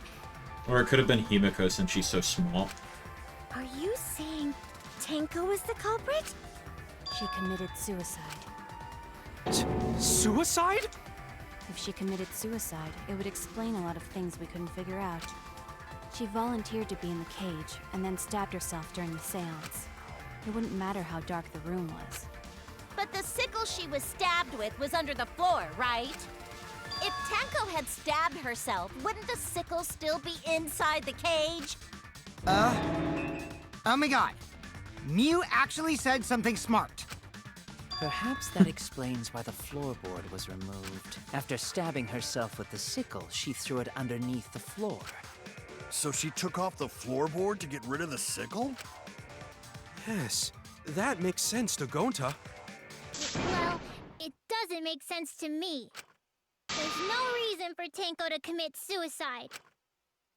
Or it could have been Himiko since she's so small. Are you saying Tenko is the culprit? She committed suicide. Suicide? If she committed suicide, it would explain a lot of things we couldn't figure out. She volunteered to be in the cage, and then stabbed herself during the seance. It wouldn't matter how dark the room was. But the sickle she was stabbed with was under the floor, right? If Tenko had stabbed herself, wouldn't the sickle still be inside the cage? Oh my god. Mew actually said something smart. Perhaps that explains why the floorboard was removed. After stabbing herself with the sickle, she threw it underneath the floor. So she took off the floorboard to get rid of the sickle? Yes, that makes sense to Gonta. Well, it doesn't make sense to me. There's no reason for Tenko to commit suicide.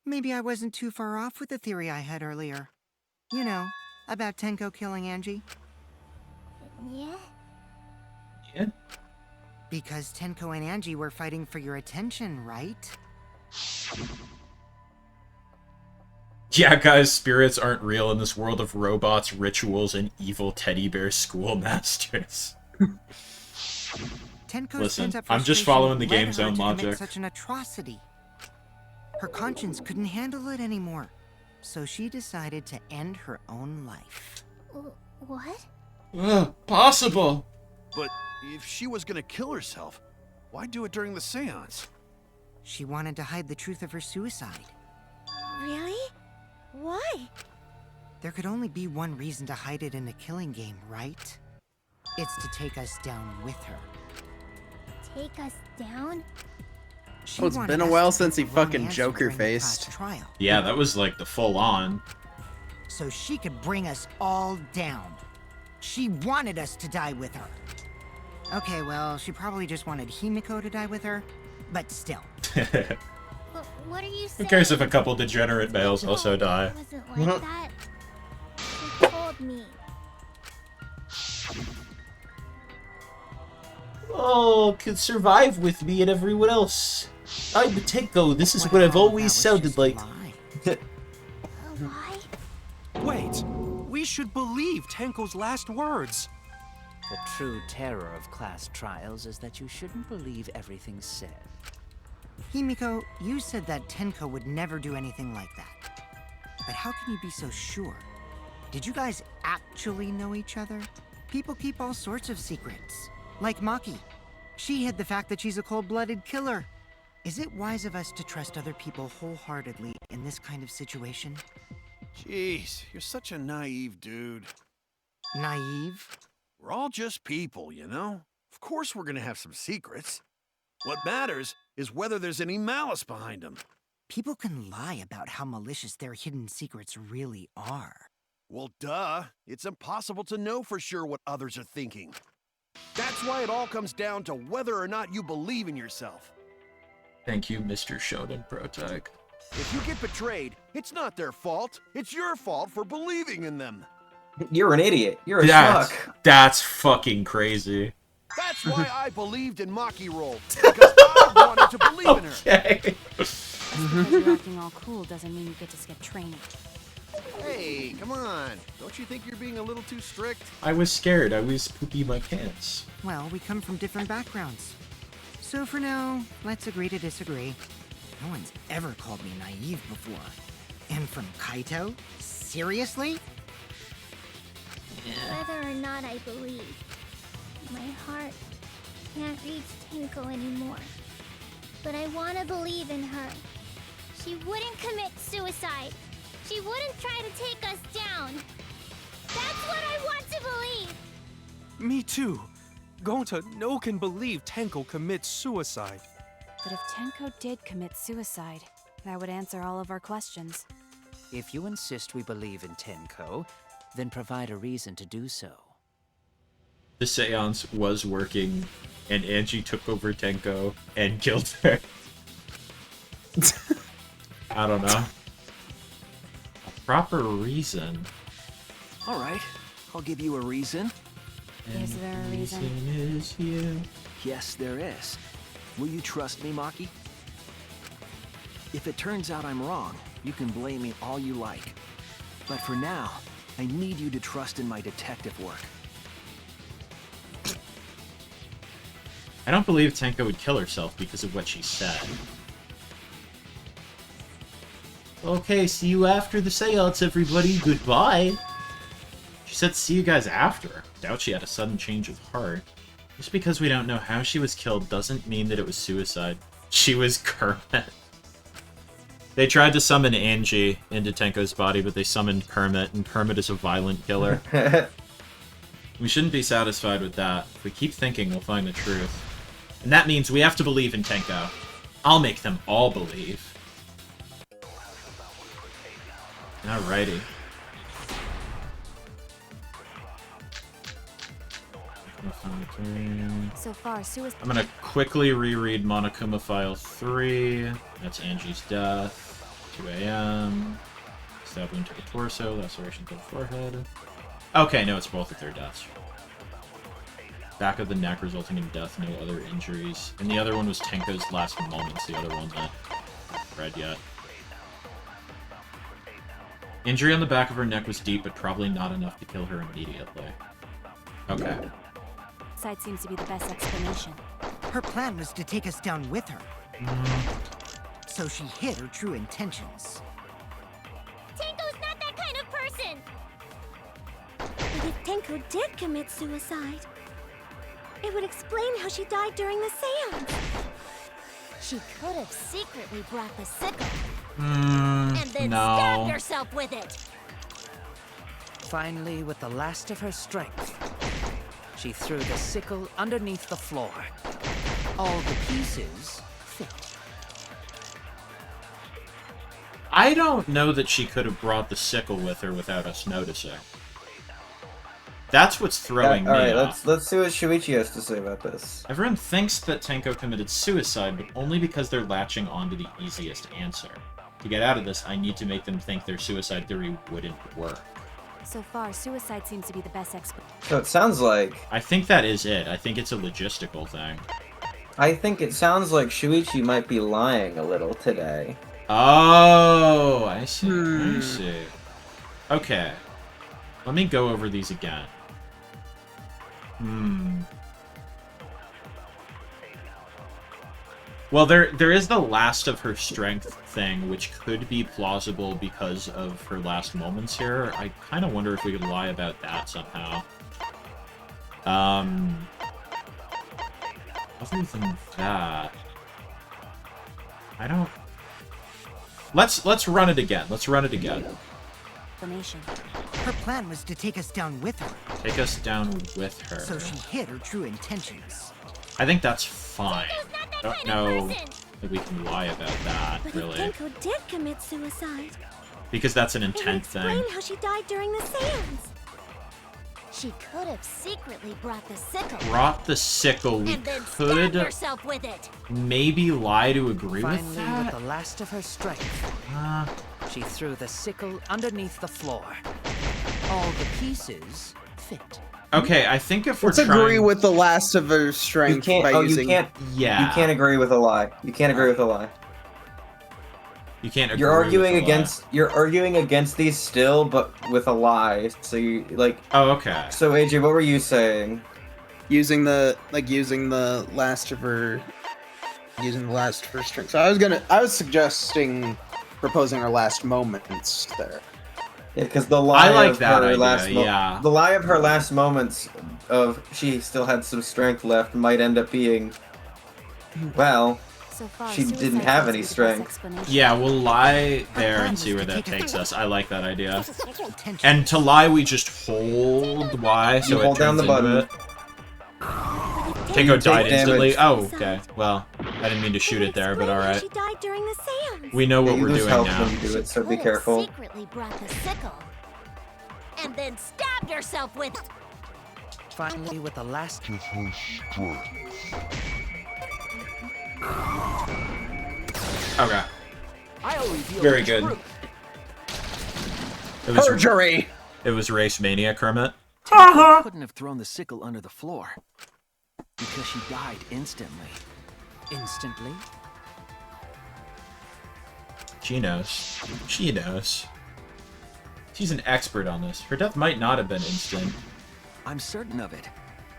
Maybe I wasn't too far off with the theory I had earlier. You know, about Tenko killing Angie. Yeah? Yeah? Because Tenko and Angie were fighting for your attention, right? Yeah, guys, spirits aren't real in this world of robots, rituals, and evil teddy bear schoolmasters. Tenko's Listen, pent-up I'm just frustration following the led game's her own to commit logic. Such an atrocity. Her conscience couldn't handle it anymore, so she decided to end her own life. What? Possible! But if she was gonna kill herself, why do it during the seance? She wanted to hide the truth of her suicide. Really? Why? There could only be one reason to hide it in a killing game, right? It's to take us down with her. Take us down? She Oh, it's wanted been a us while to since he take the wrong fucking answer Joker during the faced. class trial. Yeah, that was like the full-on. So she could bring us all down. She wanted us to die with her. Okay, well, she probably just wanted Himiko to die with her, but still. What are you Who saying? cares if a couple degenerate males also die? It wasn't like that. She told me. Oh, could survive with me and everyone else. I'm Tenko, this is what I've always sounded like. Wait, we should believe Tenko's last words. The true terror of class trials is that you shouldn't believe everything said. Himiko, you said that Tenko would never do anything like that. But how can you be so sure? Did you guys actually know each other? People keep all sorts of secrets. Like Maki. She hid the fact that she's a cold-blooded killer. Is it wise of us to trust other people wholeheartedly in this kind of situation? Jeez, you're such a naive dude. Naive? We're all just people, you know? Of course we're gonna have some secrets. What matters is whether there's any malice behind them. People can lie about how malicious their hidden secrets really are. Well, duh. It's impossible to know for sure what others are thinking. That's why it all comes down to whether or not you believe in yourself. Thank you, Mr. Shonen Protag. If you get betrayed, it's not their fault. It's your fault for believing in them. You're an idiot. You're a schmuck. That's fucking crazy. That's why I believed in Maki Roll. Because I wanted to believe in her. Okay. Just because you're acting all cool doesn't mean you get to skip training. Hey, come on. Don't you think you're being a little too strict? I was scared. I was pooping my pants. Well, we come from different backgrounds. So for now, let's agree to disagree. No one's ever called me naive before. And from Kaito? Seriously? Whether or not I believe, my heart can't reach Tenko anymore. But I want to believe in her. She wouldn't commit suicide. She wouldn't try to take us down. That's what I want to believe. Me too. Gonta no can believe Tenko commits suicide. But if Tenko did commit suicide, that would answer all of our questions. If you insist we believe in Tenko, then provide a reason to do so. The seance was working, and Angie took over Tenko and killed her. I don't know. A proper reason. All right, I'll give you a reason. Is there a reason? Is you. Yes, there is. Will you trust me, Maki? If it turns out I'm wrong, you can blame me all you like. But for now, I need you to trust in my detective work. I don't believe Tenko would kill herself because of what she said. Okay, see you after the seance, everybody. Goodbye. She said see you guys after. Doubt she had a sudden change of heart. Just because we don't know how she was killed doesn't mean that it was suicide. She was Kermit. They tried to summon Angie into Tenko's body, but they summoned Kermit, and Kermit is a violent killer. We shouldn't be satisfied with that. If we keep thinking, we'll find the truth. And that means we have to believe in Tenko. I'll make them all believe. Alrighty. So far, suicide. I'm gonna quickly reread Monokuma File 3. That's Angie's death. 2 a.m. Stab wound to the torso, laceration to the forehead. Okay, no, it's both of their deaths. Back of the neck resulting in death, no other injuries. And the other one was Tenko's last moments, the other one that I haven't read yet. Injury on the back of her neck was deep, but probably not enough to kill her immediately. Okay. Suicide seems to be the best explanation. Her plan was to take us down with her. So she hid her true intentions. Tenko's not that kind of person! But if Tenko did commit suicide, it would explain how she died during the seance. She could have secretly brought the sickle. And then stabbed herself with it. Finally, with the last of her strength, she threw the sickle underneath the floor. All the pieces fit. I don't know that she could have brought the sickle with her without us noticing. That's what's throwing me off. Let's see what Shuichi has to say about this. Everyone thinks that Tenko committed suicide, but only because they're latching onto the easiest answer. To get out of this, I need to make them think their suicide theory wouldn't work. So far, suicide seems to be the best explanation. So it sounds like... I think that is it. I think it's a logistical thing. I think it sounds like Shuichi might be lying a little today. Oh, I see. I see. Okay. Let me go over these again. Well, there is the last of her strength thing, which could be plausible because of her last moments here. I kind of wonder if we could lie about that somehow. Other than that, I don't... Let's run it again. Let's run it again. Explanation. Her plan was to take us down with her. Take us down with her. So she hid her true intentions. I think that's fine. I don't know that we can lie about that, But really. if Tenko did commit suicide, Because that's an it would intent explain thing. how she died during the seance. She could have secretly brought the sickle. Brought the sickle. We And then could stabbed herself with it. maybe lie to agree with Finally, that. with the last of her strength, she threw the sickle underneath the floor. All the pieces fit. Okay, I think if we're Let's agree trying... with the last of her strength by using. You can't. Yeah. You can't agree with a lie. You can't agree with a lie. You can't agree You're arguing with a lie. against. You're arguing against these still, but with a lie. So you like. Oh, okay. So AJ, what were you saying? Using the last of her strength. So I was suggesting proposing her last moments there. Yeah, because the lie I like of that her idea, last yeah. the lie of her last moments of she still had some strength left might end up being, well, So far, she suicide didn't have seems any to be the best strength. explanation. Yeah, we'll lie there and see where that takes us. I like that idea. And to lie, we just hold Y, so You it hold down turns the into button. it. Tenko died take instantly. damage. Oh, okay. Well, I didn't mean to shoot it there, but alright. She died during the seance. We know what you we're lose doing health now. when you do it, so be Could have careful. secretly brought the sickle. And then stabbed herself with it. Finally, with the last. Okay. I'll reveal Very the good. truth. It was, Perjury! it was Race Mania, Kermit. Tenko couldn't have thrown the sickle under the floor because she died instantly. Instantly? She knows. She knows. She's an expert on this. Her death might not have been instant. I'm certain of it.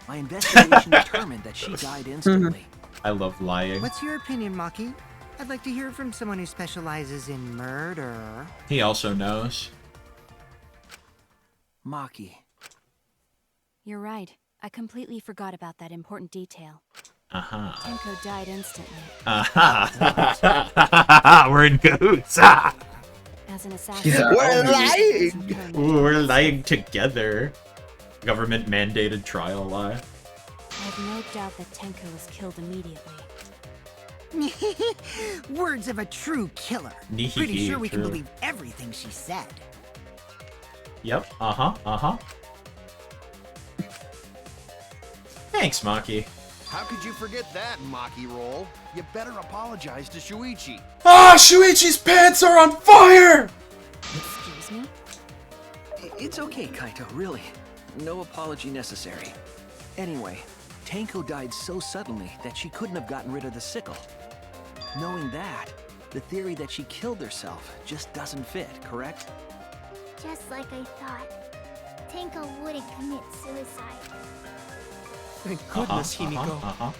My investigation determined that she died instantly. I love lying. What's your opinion, Maki? I'd like to hear from someone who specializes in murder. He also knows. Maki. You're right. I completely forgot about that important detail. Uh-huh. Tenko died instantly. Uh-huh. We're in cahoots. Ah! As an assassin, We're lying! Ooh, we're lying together. Government-mandated trial lie. I have no doubt that Tenko was killed immediately. Words of a true killer. Nee, Pretty sure we can true. believe everything she said. Yep. Uh-huh. Uh-huh. Thanks, Maki. How could you forget that, Maki Roll? You better apologize to Shuichi. Ah, Shuichi's pants are on fire! Excuse me? It's okay, Kaito, really. No apology necessary. Anyway, Tenko died so suddenly that she couldn't have gotten rid of the sickle. Knowing that, the theory that she killed herself just doesn't fit, correct? Just like I thought. Tenko wouldn't commit suicide. Thank goodness, Himiko. Uh-huh.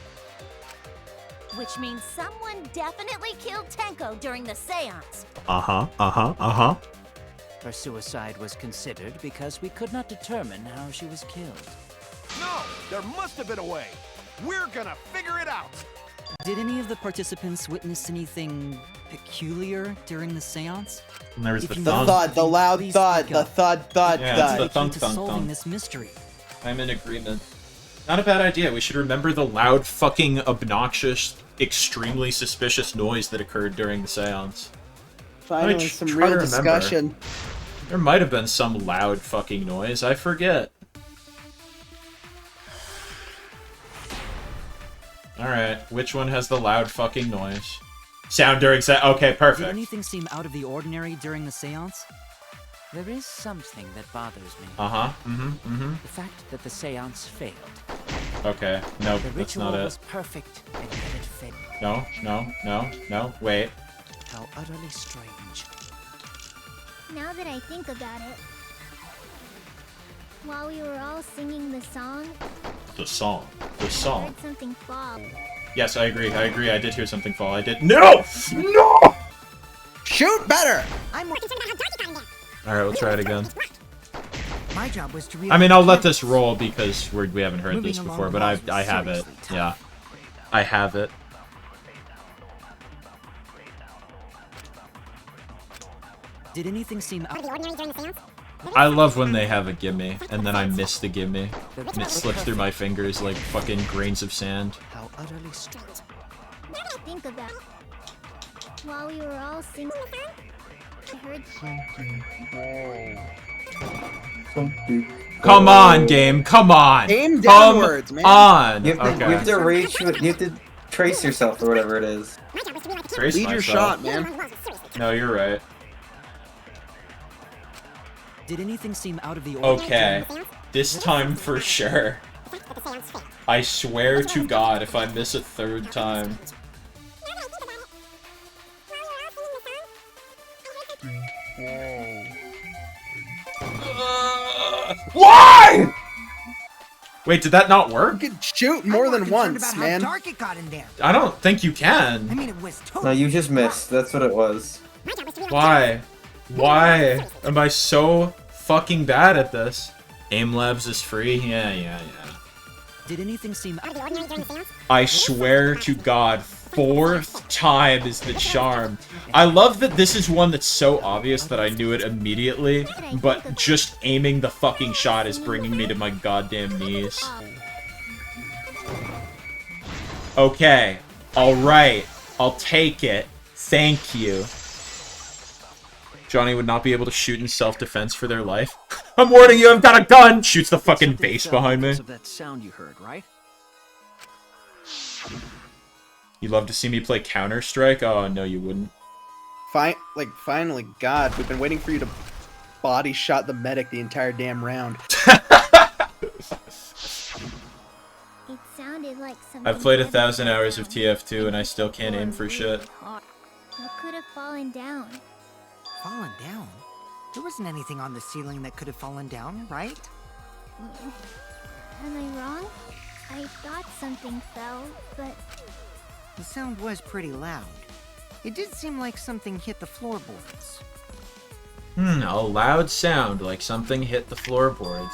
Which means someone definitely killed Tenko during the seance. Uh-huh. Uh-huh. Uh-huh. Her suicide was considered because we could not determine how she was killed. No, there must have been a way. We're gonna figure it out. Did any of the participants witness anything peculiar during the seance? And there was the If you The thunk. thud, the loud Please thud, speak the up. thud, Yeah, it's thud. the thunk, to thunk, solving thunk. this mystery. I'm in agreement. Not a bad idea. We should remember the loud, fucking, obnoxious, extremely suspicious noise that occurred during the seance. Finally, I some try real to remember. discussion. There might have been some loud fucking noise. I forget. Alright, which one has the loud fucking noise? Sound during okay, Did perfect. anything seem out of the ordinary during the seance? There is something that bothers me. Uh-huh, mm-hmm. The fact that the seance failed. Okay, nope, The that's ritual not was it. perfect, and yet it failed. No, wait. How utterly strange. Now that I think about it, while we were all singing the song, The song. The I song. heard something fall. Yes, I agree, I did hear something fall. I did- No! No! Shoot better! I'm Alright, we'll try it again. My job was to I mean, I'll let this roll because we haven't heard this Moving before, along but the walls I was have it. seriously tough. Yeah. I have it. Did anything seem out of the ordinary during the seance? I love when they have a gimme, and then I miss the gimme, and it slips through my fingers like fucking grains of sand. How utterly strange. Now that I think about it, while we were all singing the song, I heard something fall. Come on, game. Come on. Aim Come downwards, man. on. You have to, Okay. you have to reach. You have to trace yourself or whatever it is. Trace Lead your myself. shot, man. No, you're right. Did anything seem out of the ordinary? Okay. This time for sure. I swear to God, if I miss a third time. Why? Wait, did that not work? You could shoot more than once, about man. How dark it got in there. I don't think you I can. mean, it was totally. No, you just missed. That's what it was. Why? Why am I so fucking bad at this? Aim Labs is free? Yeah. Did anything seem out of the ordinary? I swear to God, 4th time is the charm. I love that this is one that's so obvious that I knew it immediately, but just aiming the fucking shot is bringing me to my goddamn knees. Okay. Alright. I'll take it. Thank you. Johnny would not be able to shoot in self-defense for their life. I'm warning you, I've got a gun! Shoots the fucking base behind me. Of that sound you heard, right? You'd love to see me play Counter-Strike? Oh, no, you wouldn't. Finally, God, we've been waiting for you to body shot the medic the entire damn round. It sounded like something. I've played 1,000 hours of TF2 and I still can't aim for shit. What could have fallen down? Fallen down? There wasn't anything on the ceiling that could have fallen down, right? Am I wrong? I thought something fell, but The sound was pretty loud. It did seem like something hit the floorboards. A loud sound like something hit the floorboards.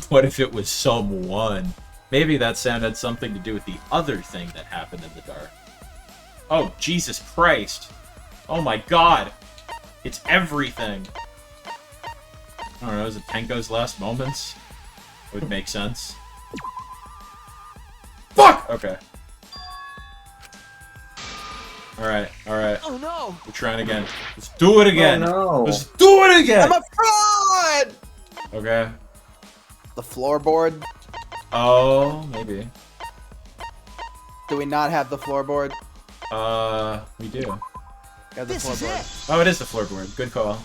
What if it was someone? Maybe that sound had something to do with the other thing that happened in the dark. Oh, Jesus Christ. Oh my God. It's everything. I don't know, is it Tenko's last moments? Would make sense. Fuck! Okay. Alright. Oh no! We're trying again. Let's do it again! Oh, no. Let's do it again! I'm a fraud! Okay. The floorboard? Oh, maybe. Do we not have the floorboard? We do. Have the floorboard. Oh, it is the floorboard. Good call.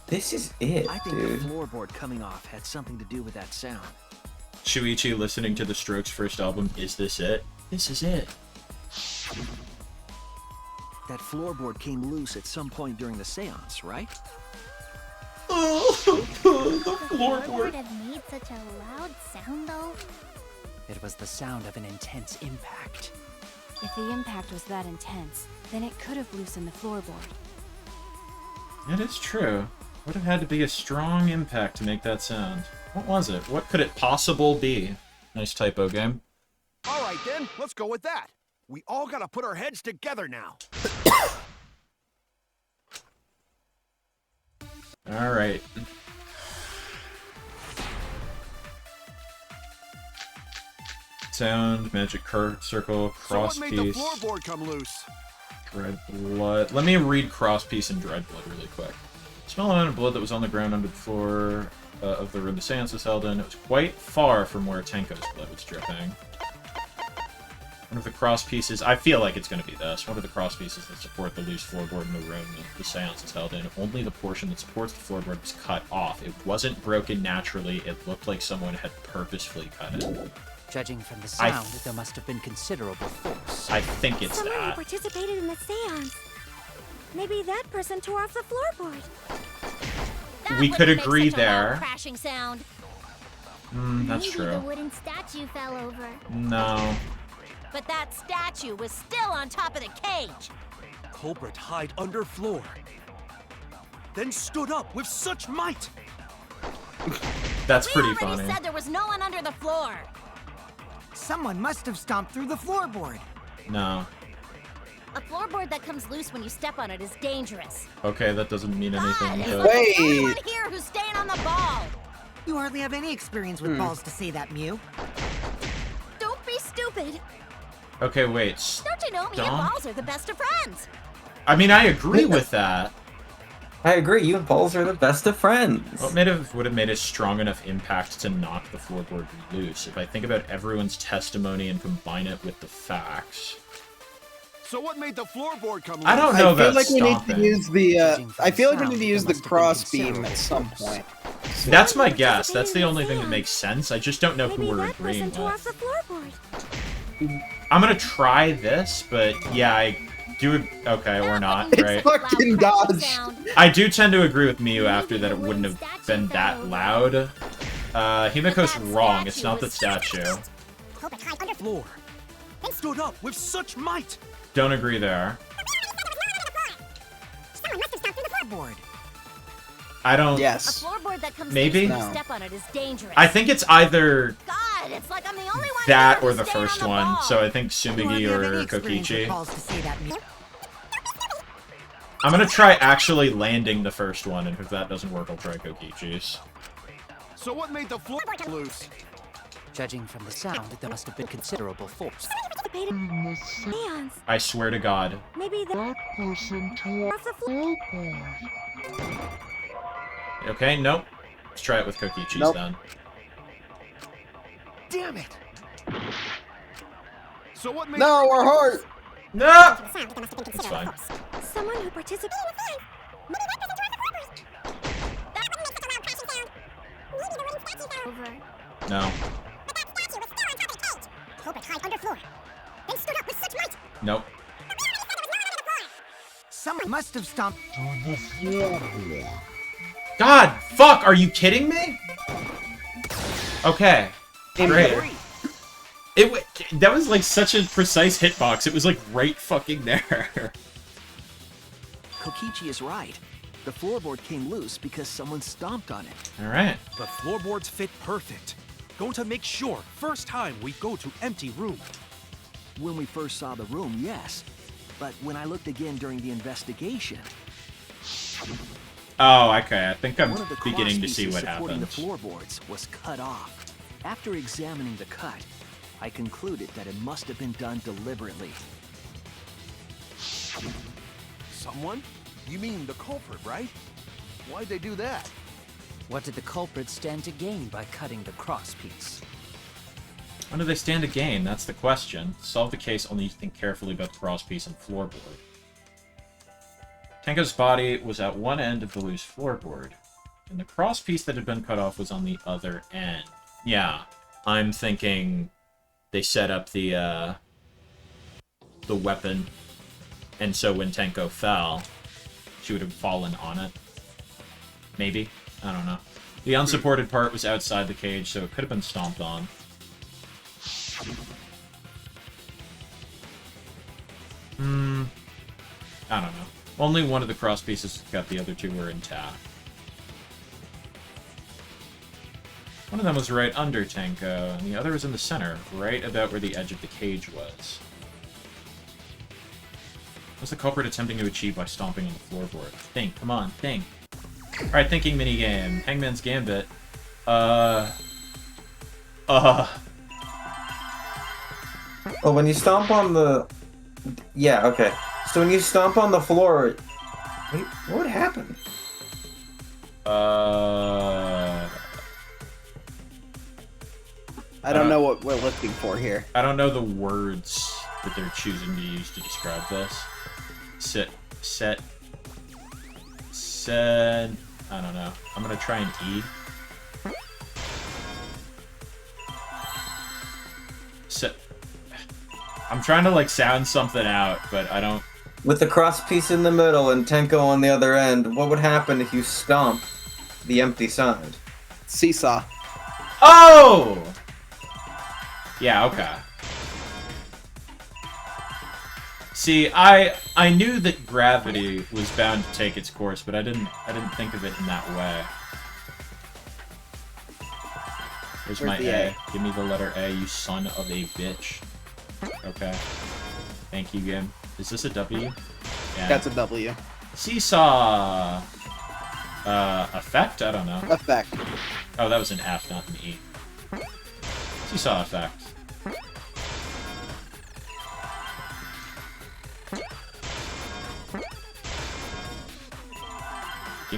This is it, I think dude. the floorboard coming off had something to do with that sound. Shuichi listening to the Strokes' first album, Is This It? This is it. That floorboard came loose at some point during the seance, right? Oh, the floorboard have made such a loud sound, though. It was the sound of an intense impact. If the impact was that intense, then it could have loosened the floorboard. It is true. Would have had to be a strong impact to make that sound. What was it? What could it possible be? Nice typo, game. All right, then. Let's go with that. We all gotta put our heads together now. Alright. Sound, magic circle, cross So what made the piece, floorboard come loose? dread blood. Let me read cross piece and dread blood really quick. Smell amount of blood that was on the ground under the floor of the room the seance was held in. It was quite far from where Tenko's blood was dripping. One of the cross pieces, I feel like it's going to be this. One of the cross pieces that support the loose floorboard in the room that the seance is held in. Only the portion that supports the floorboard was cut off. It wasn't broken naturally. It looked like someone had purposefully cut it. Judging from the sound, there must have been considerable force. I think it's Someone who that. participated in the seance. Maybe that person tore off the floorboard. We could Make agree such a loud there. crashing sound. That's Maybe true. the wooden statue fell over. No. But that statue was still on top of the cage. Culprit hide under floor. Then stood up with such might. That's pretty We already funny. said there was no one under the floor. Someone must have stomped through the floorboard. No. A floorboard that comes loose when you step on it is dangerous. Okay, that doesn't mean anything. It's but- like the only one here who's staying on the ball. You hardly have any experience with balls to say that, Mew. Don't be stupid. Okay, wait. Don't you know me and Stomp? balls are the best of friends? I mean, I agree with that. I agree. You and Balls are the best of friends. What would have made a strong enough impact to knock the floorboard loose? If I think about everyone's testimony and combine it with the facts. So what made the floorboard come loose? I don't know I feel about like we need stomping. to use the. I feel like we need to use the cross beam at some point. That's my guess. That's the only thing that makes sense. I just don't know who we're agreeing with. I'm gonna try this, but yeah, I do. Okay, or not, right? Fucking dodge. I do tend to agree with Miyu after that it wouldn't have been that loud. Himiko's wrong. It's not the statue. Floor. Stood up with such might. Don't agree there. Someone must have stomped through the floorboard. I don't. Yes. A floorboard that comes Maybe? loose when you step on it is dangerous. I think it's either God, it's like I'm the only one that here or the to stand first on the one. ball. So I think Sumigi or Kokichi. I'm gonna try actually landing the first one, and if that doesn't work, I'll try Kokichi's. So what made the floor loose? Judging from the sound, there must have been considerable force. I swear to God. Maybe that person tore off the floorboard. Okay, nope. Let's try it with Kokichi's Nope. then. Damn it! So what made No, our heart. No. It's fine. Someone who participated. Over. No. Nope. Someone must have stomped. God, fuck, are you kidding me? Okay, great. That was like such a precise hitbox. It was like right fucking there. Kokichi is right. The floorboard came loose because someone stomped on it. All right. The floorboards fit perfect. Going to make sure first time we go to empty room. When we first saw the room, yes. But when I looked again during the investigation... Oh, okay. I think I'm one of the beginning to see crosspieces what supporting happens. the floorboards was cut off. After examining the cut, I concluded that it must have been done deliberately. Someone? You mean the culprit, right? Why'd they do that? What did the culprit stand to gain by cutting the crosspiece? What do they stand to gain? That's the question. To solve the case, only think carefully about the crosspiece and floorboard. Tenko's body was at one end of the loose floorboard, and the crosspiece that had been cut off was on the other end. Yeah, I'm thinking they set up the weapon, and so when Tenko fell, she would have fallen on it. Maybe? I don't know. The unsupported part was outside the cage, so it could have been stomped on. I don't know. Only one of the cross pieces got, the other two were intact. One of them was right under Tenko, and the other was in the center, right about where the edge of the cage was. What's the culprit attempting to achieve by stomping on the floorboard? Think, come on, think. Alright, thinking minigame. Hangman's Gambit. Well, when you stomp on the... Yeah, okay. So when you stomp on the floor... Wait, what would happen? I don't know what we're looking for here. I don't know the words that they're choosing to use to describe this. Set... I don't know. I'm gonna try an E. I'm trying to, like, sound something out, but I don't... With the cross piece in the middle and Tenko on the other end, what would happen if you stomp the empty side? Seesaw. Oh! Yeah, okay. See, I knew that gravity was bound to take its course, but I didn't think of it in that way. Here's my A. Give me the letter A, you son of a bitch. Okay. Thank you, game. Is this a W? Yeah. That's a W. Seesaw! Effect? I don't know. Effect. Oh, that was an F, not an E. Seesaw effect.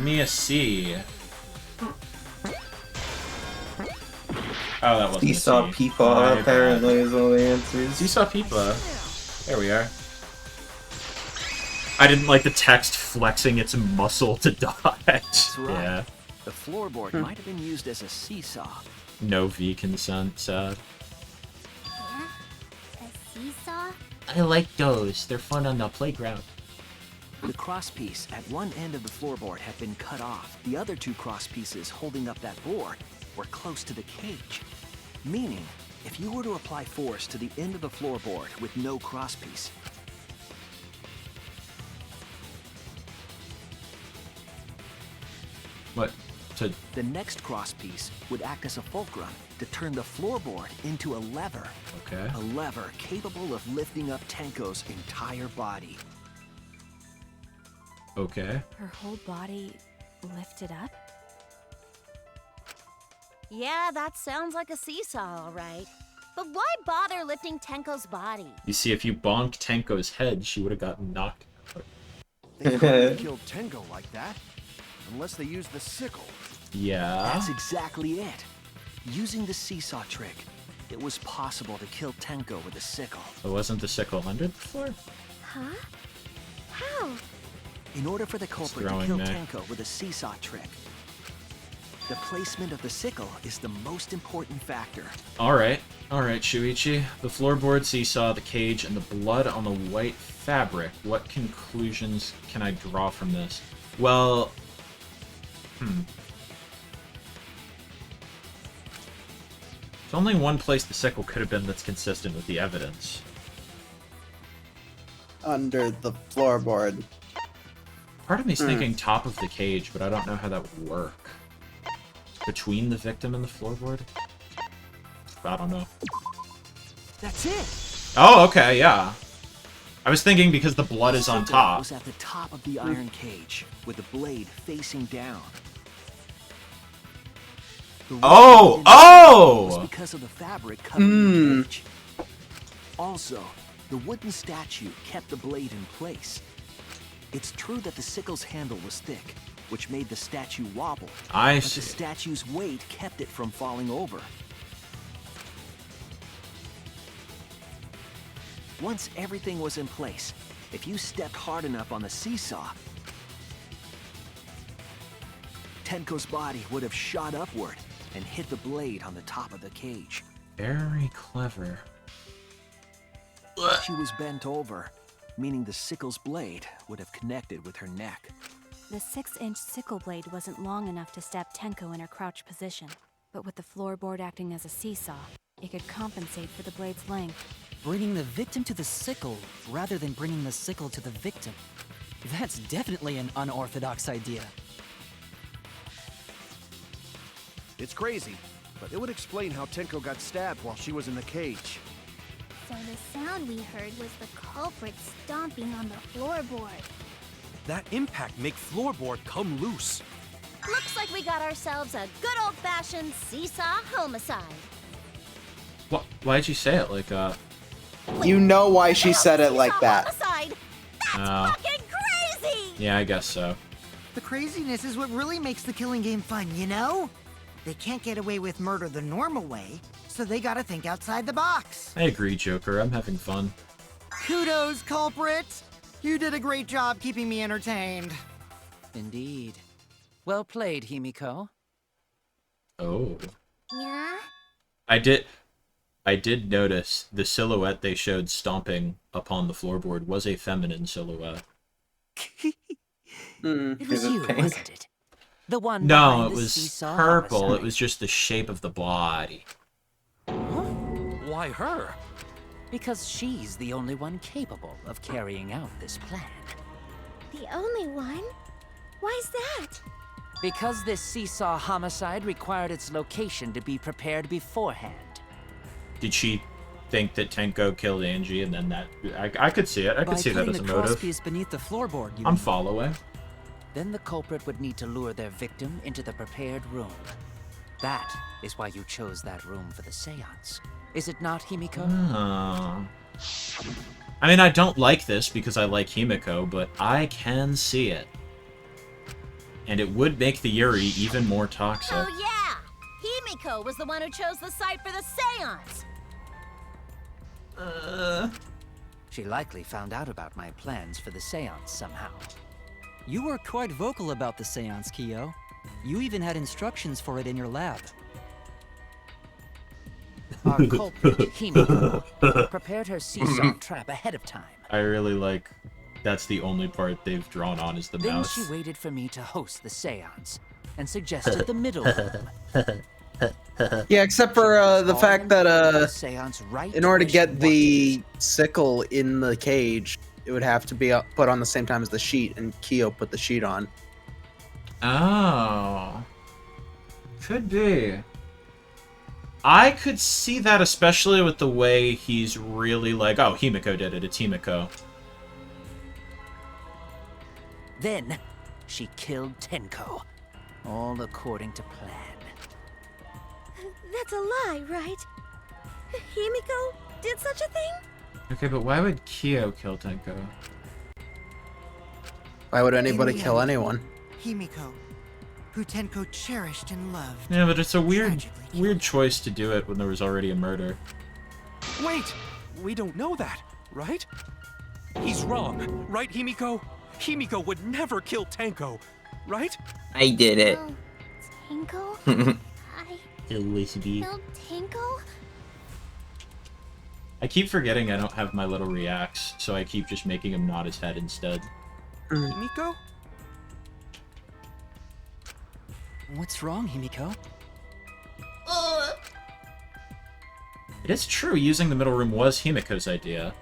Give me a C. Oh, that wasn't Seesaw a C. Peepaw, My apparently, bad. is all the answers. Seesaw Peepaw. There we are. I didn't like the text flexing its muscle to dodge. That's right. Yeah. The floorboard might have been used as a seesaw. No V consent, sad. Yeah? A seesaw? I like those. They're fun on the playground. The crosspiece at one end of the floorboard had been cut off. The other two crosspieces holding up that board were close to the cage. Meaning, if you were to apply force to the end of the floorboard with no crosspiece, What? To... the next crosspiece would act as a fulcrum to turn the floorboard into a lever. Okay. A lever capable of lifting up Tenko's entire body. Okay. Her whole body lifted up? Yeah, that sounds like a seesaw, all right. But why bother lifting Tenko's body? You see, if you bonked Tenko's head, she would have gotten knocked out. They couldn't have killed Tenko like that. Unless they used the sickle. Yeah. That's exactly it. Using the seesaw trick, it was possible to kill Tenko with a sickle. But wasn't the sickle under the floor? Huh? How? In order for the culprit to throwing kill me. Tenko with a seesaw trick, the placement of the sickle is the most important factor. Alright, Shuichi. The floorboard, seesaw, the cage, and the blood on the white fabric. What conclusions can I draw from this? Well... There's only one place the sickle could have been that's consistent with the evidence. Under the floorboard. Part of me's thinking top of the cage, but I don't know how that would work. Between the victim and the floorboard? I don't know. That's it! Oh, okay, yeah. I was thinking because the blood is on sickle top. was at the top of the iron cage, with the blade facing down. The Oh! reason Oh! was because of the fabric covering the cage. Also, the wooden statue kept the blade in place. It's true that the sickle's handle was thick, which made the statue wobble. I but see. the statue's weight kept it from falling over. Once everything was in place, if you stepped hard enough on the seesaw, Tenko's body would have shot upward and hit the blade on the top of the cage. Very clever. She was bent over, meaning the sickle's blade would have connected with her neck. The 6-inch sickle blade wasn't long enough to stab Tenko in her crouch position, but with the floorboard acting as a seesaw, it could compensate for the blade's length. Bringing the victim to the sickle rather than bringing the sickle to the victim. That's definitely an unorthodox idea. It's crazy, but it would explain how Tenko got stabbed while she was in the cage. So the sound we heard was the culprit stomping on the floorboard. That impact make floorboard come loose. Looks like we got ourselves a good old-fashioned seesaw homicide. What? Why'd you say it like that? You know why she said it like that. Homicide? Oh. Fucking crazy! Yeah, I guess so. The craziness is what really makes the killing game fun, you know? They can't get away with murder the normal way, so they gotta think outside the box. I agree, Joker. I'm having fun. Kudos, culprit! You did a great job keeping me entertained. Indeed. Well played, Himiko. Oh. Yeah? I did notice the silhouette they showed stomping upon the floorboard was a feminine silhouette. It was you, wasn't it? The one No, behind it the was seesaw purple. It homicide. was just the shape of the body. Why her? Because she's the only one capable of carrying out this plan. The only one? Why's that? Because this seesaw homicide required its location to be prepared beforehand. Did she think that Tenko killed Angie and then that... I could see it. I could see that as a By putting the motive. crosspiece beneath the floorboard, you I'm mean? following. Then the culprit would need to lure their victim into the prepared room. That is why you chose that room for the seance. Is it not, Himiko? Oh. I mean, I don't like this because I like Himiko, but I can see it. And it would make the Yuri even more toxic. Oh yeah! Himiko was the one who chose the site for the seance! She likely found out about my plans for the seance somehow. You were quite vocal about the seance, Kyo. You even had instructions for it in your lab. Our culprit, Himiko, prepared her seesaw trap ahead of time. I really like... That's the only part they've drawn on is the Then mouse. she waited for me to host the seance and suggested the middle room. Yeah, except for the fact that in order to get the sickle in the cage, it would have to be put on the same time as the sheet, and Kyo put the sheet on. Oh. Could be. I could see that, especially with the way he's really like, oh, Himiko did it, it's Himiko. Then, she killed Tenko, all according to plan. That's a lie, right? Himiko did such a thing? Okay, but why would Kyo kill Tenko? Why would anybody kill anyone? Himiko, who Tenko cherished and loved. Yeah, but it's a weird choice to do it when there was already a murder. Wait! We don't know that, right? He's wrong, right, Himiko? Himiko would never kill Tenko, right? I did it. Tenko? Elizabeth. Killed Tenko? I keep forgetting I don't have my little reacts, so I keep just making him nod his head instead. Himiko? What's wrong, Himiko? It is true, using the middle room was Himiko's idea.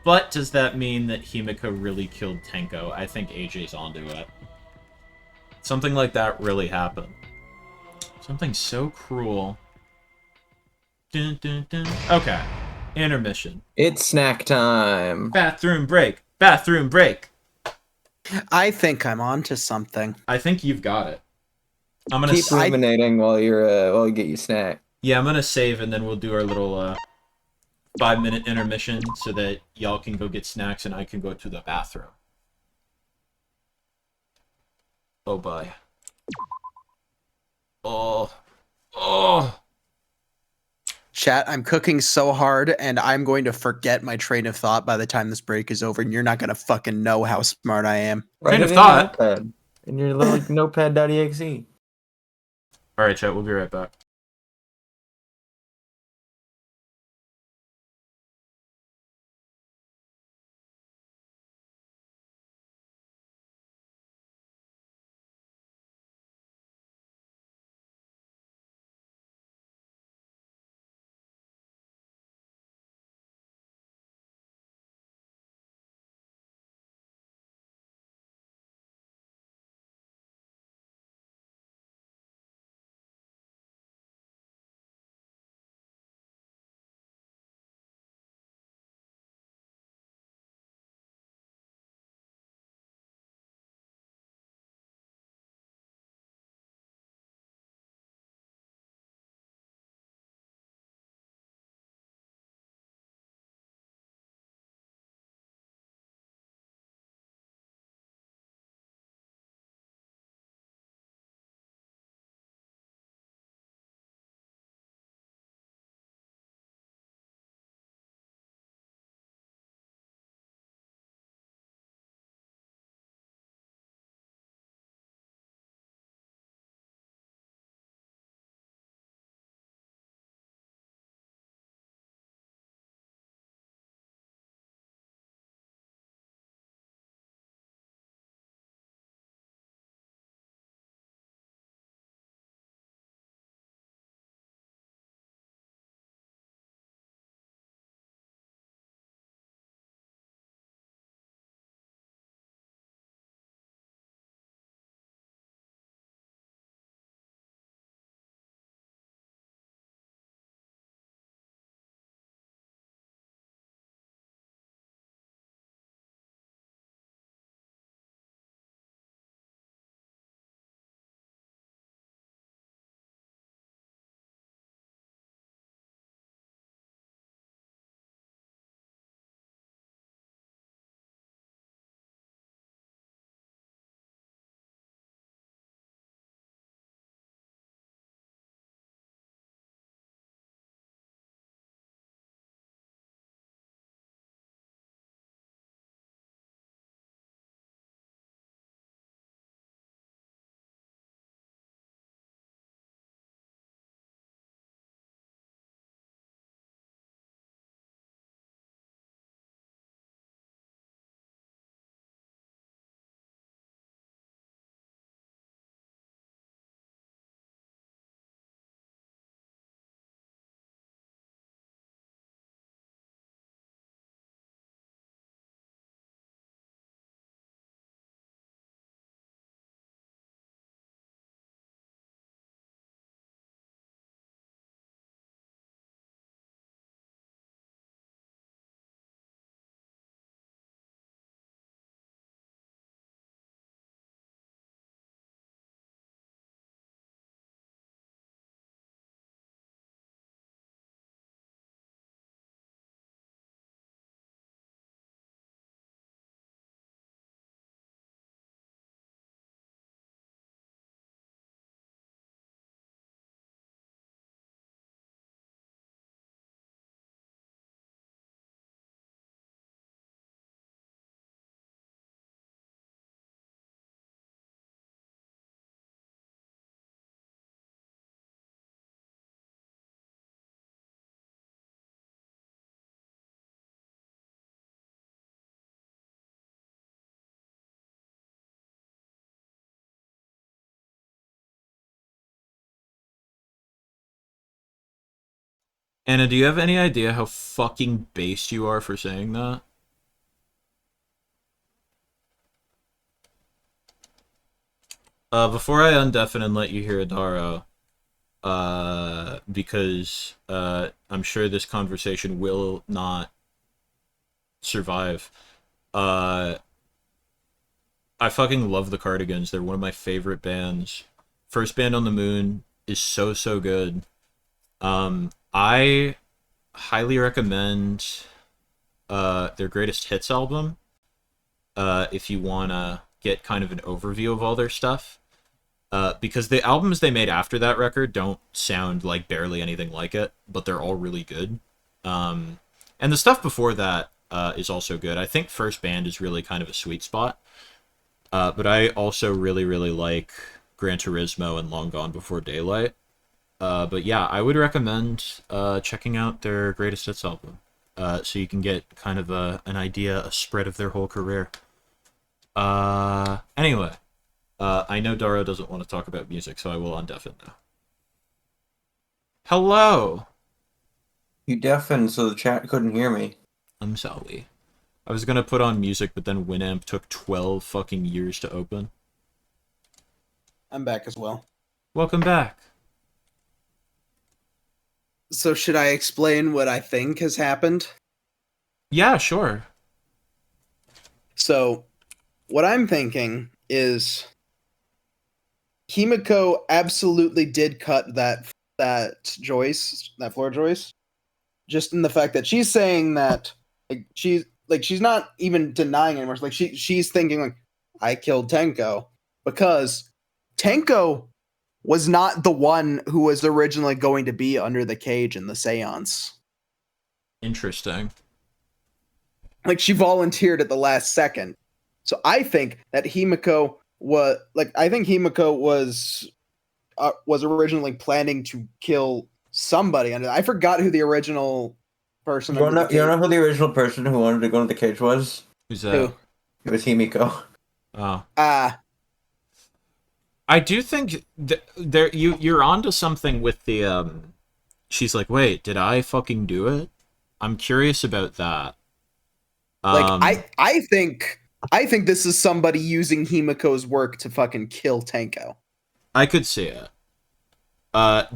But does that mean that Himiko really killed Tenko? I think AJ's onto it. Something like that really happened. Something so cruel. Dun, dun, dun. Okay. Intermission. It's snack time. Bathroom break. Bathroom break. I think I'm onto something. I think you've got it. I'm gonna keep ruminating while you get your snack. Yeah, I'm gonna save and then we'll do our little 5-minute intermission so that y'all can go get snacks and I can go to the bathroom. Oh, bye. Oh. Chat, I'm cooking so hard, and I'm going to forget my train of thought by the time this break is over, and you're not gonna fucking know how smart I am. Train of thought? In your little notepad.exe. Alright, chat, we'll be right back. Anna, do you have any idea how fucking based you are for saying that? Before I undeafen and let you hear Daro, because I'm sure this conversation will not survive. I fucking love the Cardigans. They're one of my favorite bands. First Band on the Moon is so good. I highly recommend their Greatest Hits album if you want to get kind of an overview of all their stuff. Because the albums they made after that record don't sound like barely anything like it, but they're all really good. And the stuff before that is also good. I think First Band is really kind of a sweet spot. But I also really like Gran Turismo and Long Gone Before Daylight. But yeah, I would recommend checking out their Greatest Hits album, so you can get kind of an idea, a spread of their whole career. Anyway, I know Daro doesn't want to talk about music, so I will undeafen now. Hello! You deafened so the chat couldn't hear me. I'm sorry. I was gonna put on music, but then Winamp took 12 fucking years to open. I'm back as well. Welcome back. So should I explain what I think has happened? Yeah, sure. So, what I'm thinking is Himiko absolutely did cut that floor joist. Just in the fact that she's saying that she's not even denying anymore. Like she's thinking like, I killed Tenko, because Tenko was not the one who was originally going to be under the cage in the seance. Interesting. Like, she volunteered at the last second. So I think that Himiko was originally planning to kill somebody under. I forgot who the original person. You don't know who the original person who wanted to go into the cage was? Who's that? Who? It was Himiko. Oh. I do think you're onto something with the she's like, wait, did I fucking do it? I'm curious about that. Like I think this is somebody using Himiko's work to fucking kill Tenko. I could see it.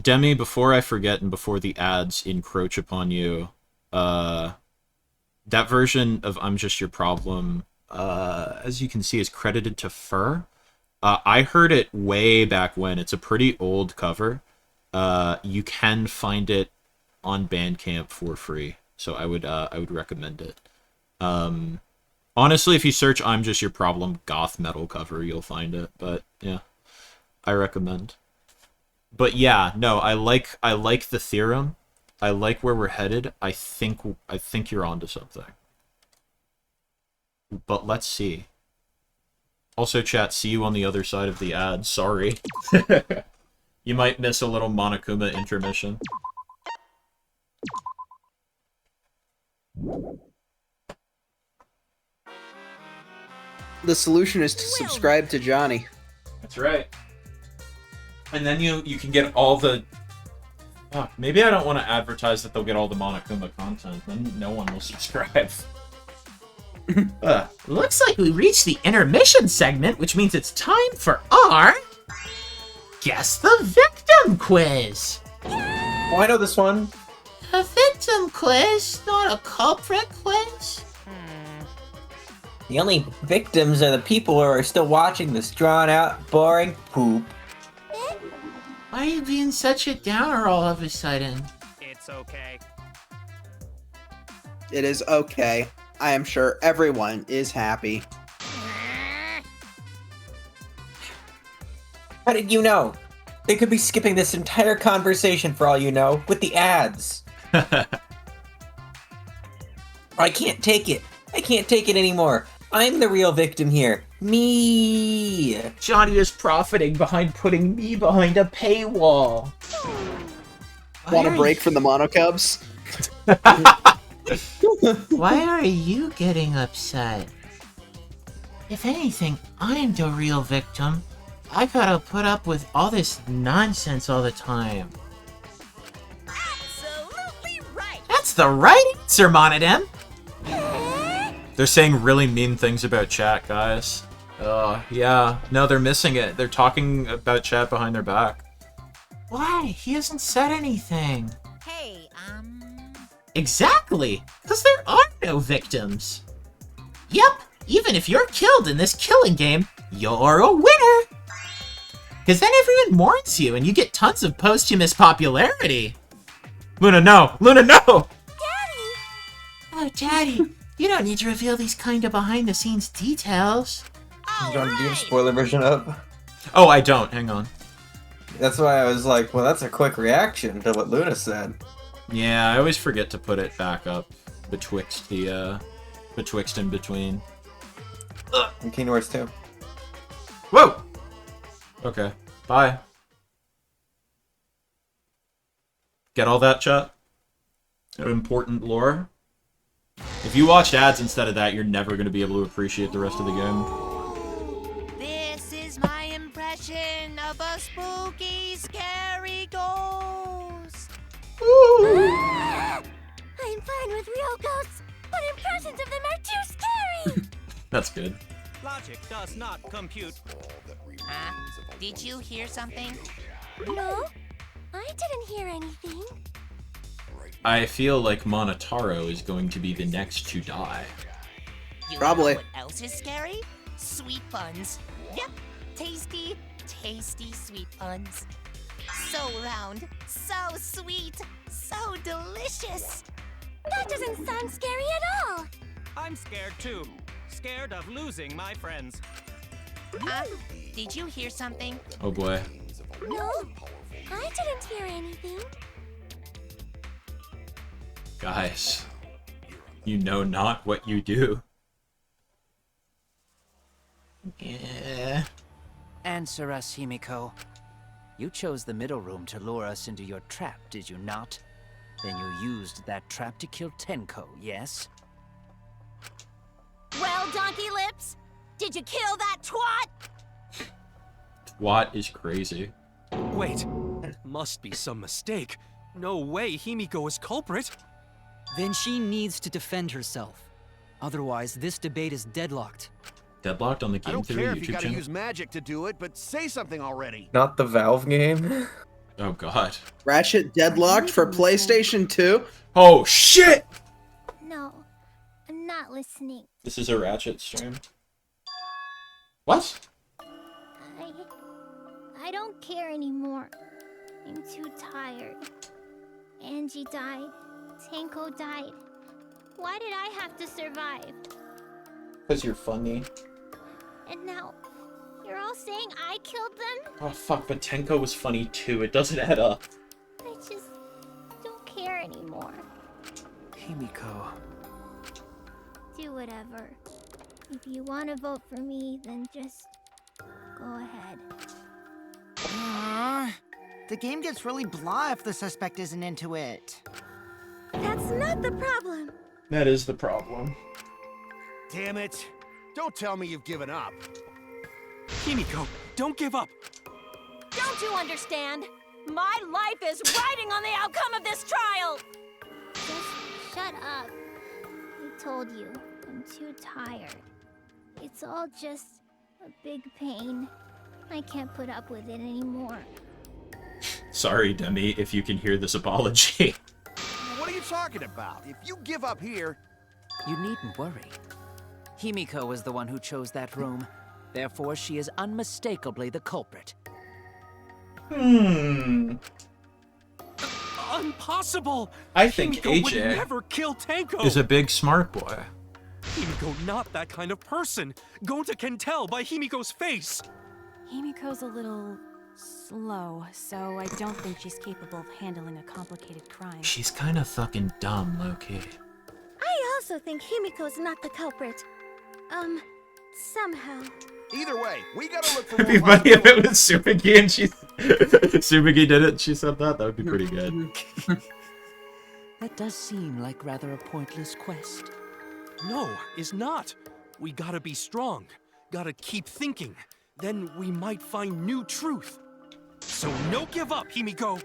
Demi, before I forget and before the ads encroach upon you, that version of I'm Just Your Problem, as you can see, is credited to Fur. I heard it way back when. It's a pretty old cover. You can find it on Bandcamp for free, so I would recommend it. Honestly, if you search I'm Just Your Problem goth metal cover, you'll find it. But yeah, I recommend. But yeah, no, I like the theorem. I like where we're headed. I think you're onto something. But let's see. Also, chat, see you on the other side of the ad. Sorry. You might miss a little Monokuma intermission. The solution is to subscribe to Johnny. That's right. And then you can get all the... Oh, maybe I don't want to advertise that they'll get all the Monokuma content. Then no one will subscribe. Looks like we reached the intermission segment, which means it's time for our Guess the Victim quiz. Oh, I know this one. A victim quiz, not a culprit quiz. The only victims are the people who are still watching this drawn-out, boring poop. Why are you being such a downer all of a sudden? It's okay. It is okay. I am sure everyone is happy. How did you know? They could be skipping this entire conversation for all you know, with the ads. I can't take it. I can't take it anymore. I'm the real victim here. Me. Johnny is profiting behind putting me behind a paywall. Want a break from the Monocubs? Why are you getting upset? If anything, I'm the real victim. I gotta put up with all this nonsense all the time. Absolutely That's the right answer, Monodem! They're saying really mean things about chat, guys. Yeah. No, they're missing it. They're talking about chat behind their back. Why? He hasn't said anything. Hey, Exactly! Because there are no victims. Yep, even if you're killed in this killing game, you're a winner! Because then everyone mourns you and you get tons of posthumous popularity. Luna, no! Luna, no! Daddy! Oh, Daddy, you don't need to reveal these kind of behind-the-scenes details. John, do you have spoiler version up? Oh, I don't. Hang on. That's why I was like, well, that's a quick reaction to what Luna said. Yeah, I always forget to put it back up betwixt the, betwixt and between. And Kingdom Hearts 2. Whoa! Okay. Bye. Get all that, chat? Important lore? If you watched ads instead of that, you're never going to be able to appreciate the rest of the game. this is my impression of a spooky, scary ghost. I'm fine with real ghosts, but impressions of them are too scary. That's good. Logic does not compute. Did you hear something? No, I didn't hear anything. I feel like Monotaro is going to be the next to die. You Probably. know what else is scary? Sweet buns. Yep, tasty, tasty sweet buns. So round, so sweet, so delicious. That doesn't sound scary at all. I'm scared too. Scared of losing my friends. Did you hear something? Oh boy. No, I didn't hear anything. Guys, you know not what you do. Yeah. Answer us, Himiko. You chose the middle room to lure us into your trap, did you not? Then you used that trap to kill Tenko, yes? Well, Donkey Lips, did you kill that twat? Twat is crazy. Wait, must be some mistake. No way Himiko is culprit. Then she needs to defend herself. Otherwise, this debate is deadlocked. Deadlocked on the I Game don't Theory care if you YouTube gotta channel? use magic to do it, but say something already. Not the Valve game. Oh god. Ratchet deadlocked for PlayStation 2. Oh shit! No, I'm not listening. This is a Ratchet stream. What? I don't care anymore. I'm too tired. Angie died. Tanko died. Why did I have to survive? Because you're funny. And now, you're all saying I killed them? Oh fuck, but Tenko was funny too. It doesn't add up. I just don't care anymore. Himiko. Do whatever. If you want to vote for me, then just go ahead. The game gets really blah if the suspect isn't into it. That's not the problem. That is the problem. Damn it. Don't tell me you've given up. Himiko, don't give up. Don't you understand? My life is riding on the outcome of this trial. Just shut up. I told you, I'm too tired. It's all just a big pain. I can't put up with it anymore. Sorry, Demi, if you can hear this apology. What are you talking about? If you give up here... You needn't worry. Himiko was the one who chose that room. Therefore, she is unmistakably the culprit. Impossible! I think Himiko would AJ never kill Tenko! is a big smart boy. Himiko not that kind of person. Gonta can tell by Himiko's face. Himiko's a little slow, so I don't think she's capable of handling a complicated crime. She's kind of fucking dumb, low-key. I also think Himiko's not the culprit. Somehow. Either way, we gotta look for It'd be funny if it was Tsubaki and Tsubaki did it and she said that. That would be pretty good. That does seem like rather a pointless quest. No, is not. We gotta be strong. Gotta keep thinking. Then we might find new truth. So no give up, Himiko!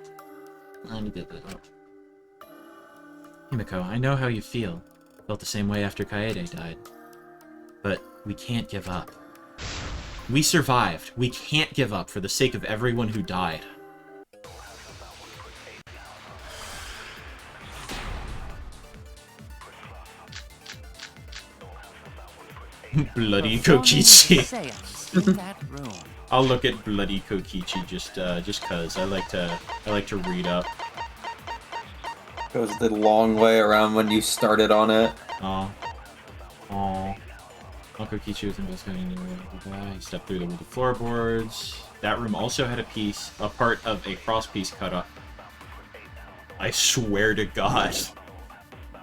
I need to get that up. Himiko, I know how you feel. Felt the same way after Kaede died. But we can't give up. We survived. We can't give up for the sake of everyone who died. Bloody Kokichi. In that room. I'll look at Bloody Kokichi just cause I like to read up. Goes the long way around when you started on it. Oh. Kokichi was investigating the guy. He stepped through the floorboards. That room also had a part of a cross piece cut off. I swear to God.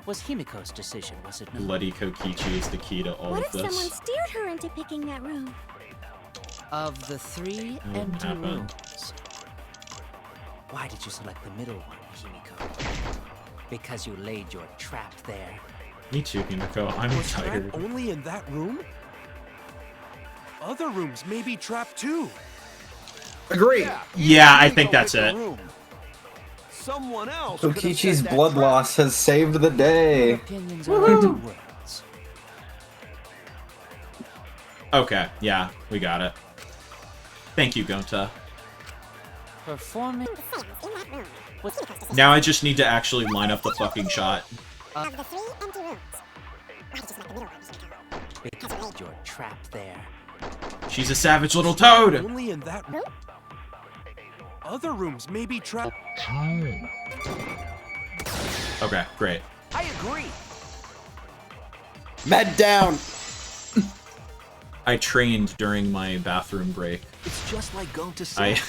Was Himiko's decision, was it not? Bloody Kokichi is the key to all What of if this. someone steered her into picking that room? Of the 3 That wouldn't empty happen. rooms, why did you select the middle one, Himiko? Because you laid your trap there. Me too, Himiko. I'm Was tired. Trap only in that room? Other rooms may be trapped too. Agree. Yeah, I think that's it. Someone else. Kokichi's blood loss has saved the day. Opinions are empty words. Okay, yeah, we got it. Thank you, Gonta. Performance. Now I just need to actually line up the fucking shot. Of the 3 empty rooms. Why did you select the middle one, Himiko? Because you're trapped there. She's a savage little toad! Only in that room? Other rooms may be trapped. Okay, great. I agree. Med down. I trained during my bathroom break. It's just like Gonta said.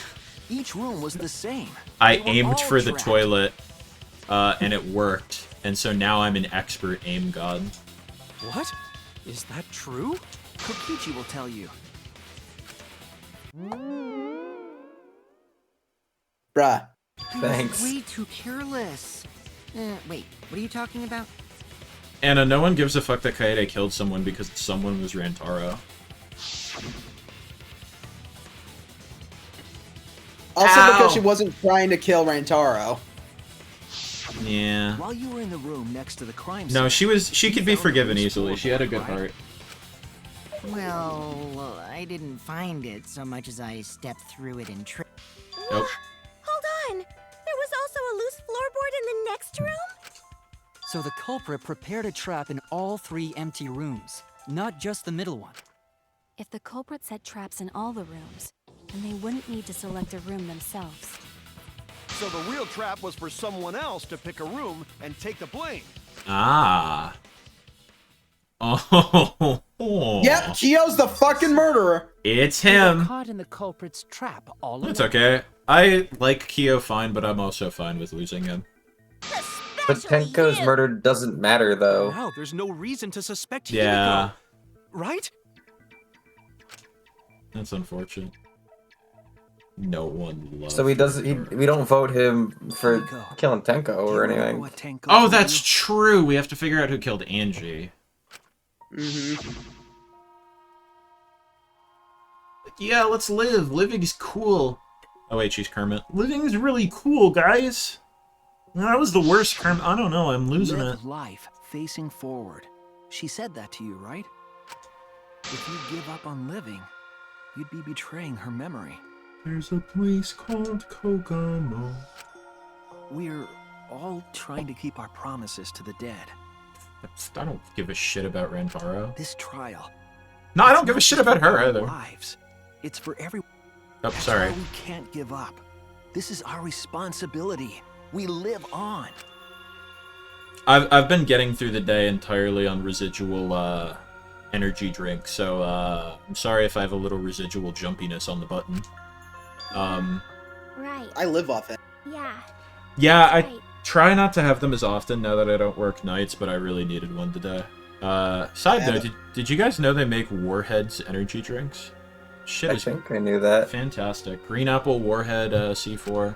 Each room was the same. I They were aimed all for the trapped. toilet, and it worked. And so now I'm an expert aim god. What? Is that true? Kokichi will tell you. Bruh. Thanks. Way too careless. Wait, what are you talking about? Anna, no one gives a fuck that Kaede killed someone because someone was Rantaro. Also Ow. because she wasn't trying to kill Rantaro. Yeah. While you were in the room next to the crime No, scene, she could be forgiven easily. She had a good heart. Well, I didn't find it so much as I stepped through it and tripped. Nope. Hold on! There was also a loose floorboard in the next room? So the culprit prepared a trap in all 3 empty rooms, not just the middle one. If the culprit set traps in all the rooms, then they wouldn't need to select a room themselves. So the real trap was for someone else to pick a room and take the blame. Ah. Oh. Yep, Kyo's the fucking murderer. It's You were him. caught in the culprit's trap all It's along. okay. I like Kyo fine, but I'm also fine with losing him. But Tenko's murder doesn't matter, though. Now there's no reason to suspect Yeah. Himiko. Right? That's unfortunate. No one loves So he doesn't. We don't vote him for killing Tenko or anything. Oh, that's true. We have to figure out who killed Angie. Mm-hmm. Yeah, let's live. Living's cool. Oh wait, she's Kermit. Living's really cool, guys. That was the worst Kermit. I don't know. I'm losing Live it. life facing forward. She said that to you, right? If you give up on living, you'd be betraying her memory. There's a place called Kokomo. We're all trying to keep our promises to the dead. I don't give a shit about Rantaro. This trial. No, I don't give a shit about her either. Lives. It's for everyone. Oh, That's sorry. why we can't give up. This is our responsibility. We live on. I've been getting through the day entirely on residual energy drink, so I'm sorry if I have a little residual jumpiness on the button. Right. I live off it. Yeah. Yeah, I Right. try not to have them as often now that I don't work nights, but I really needed one today. Side note, did you guys know they make Warheads energy drinks? Shit I is think I knew that. fantastic. Green Apple Warhead C4.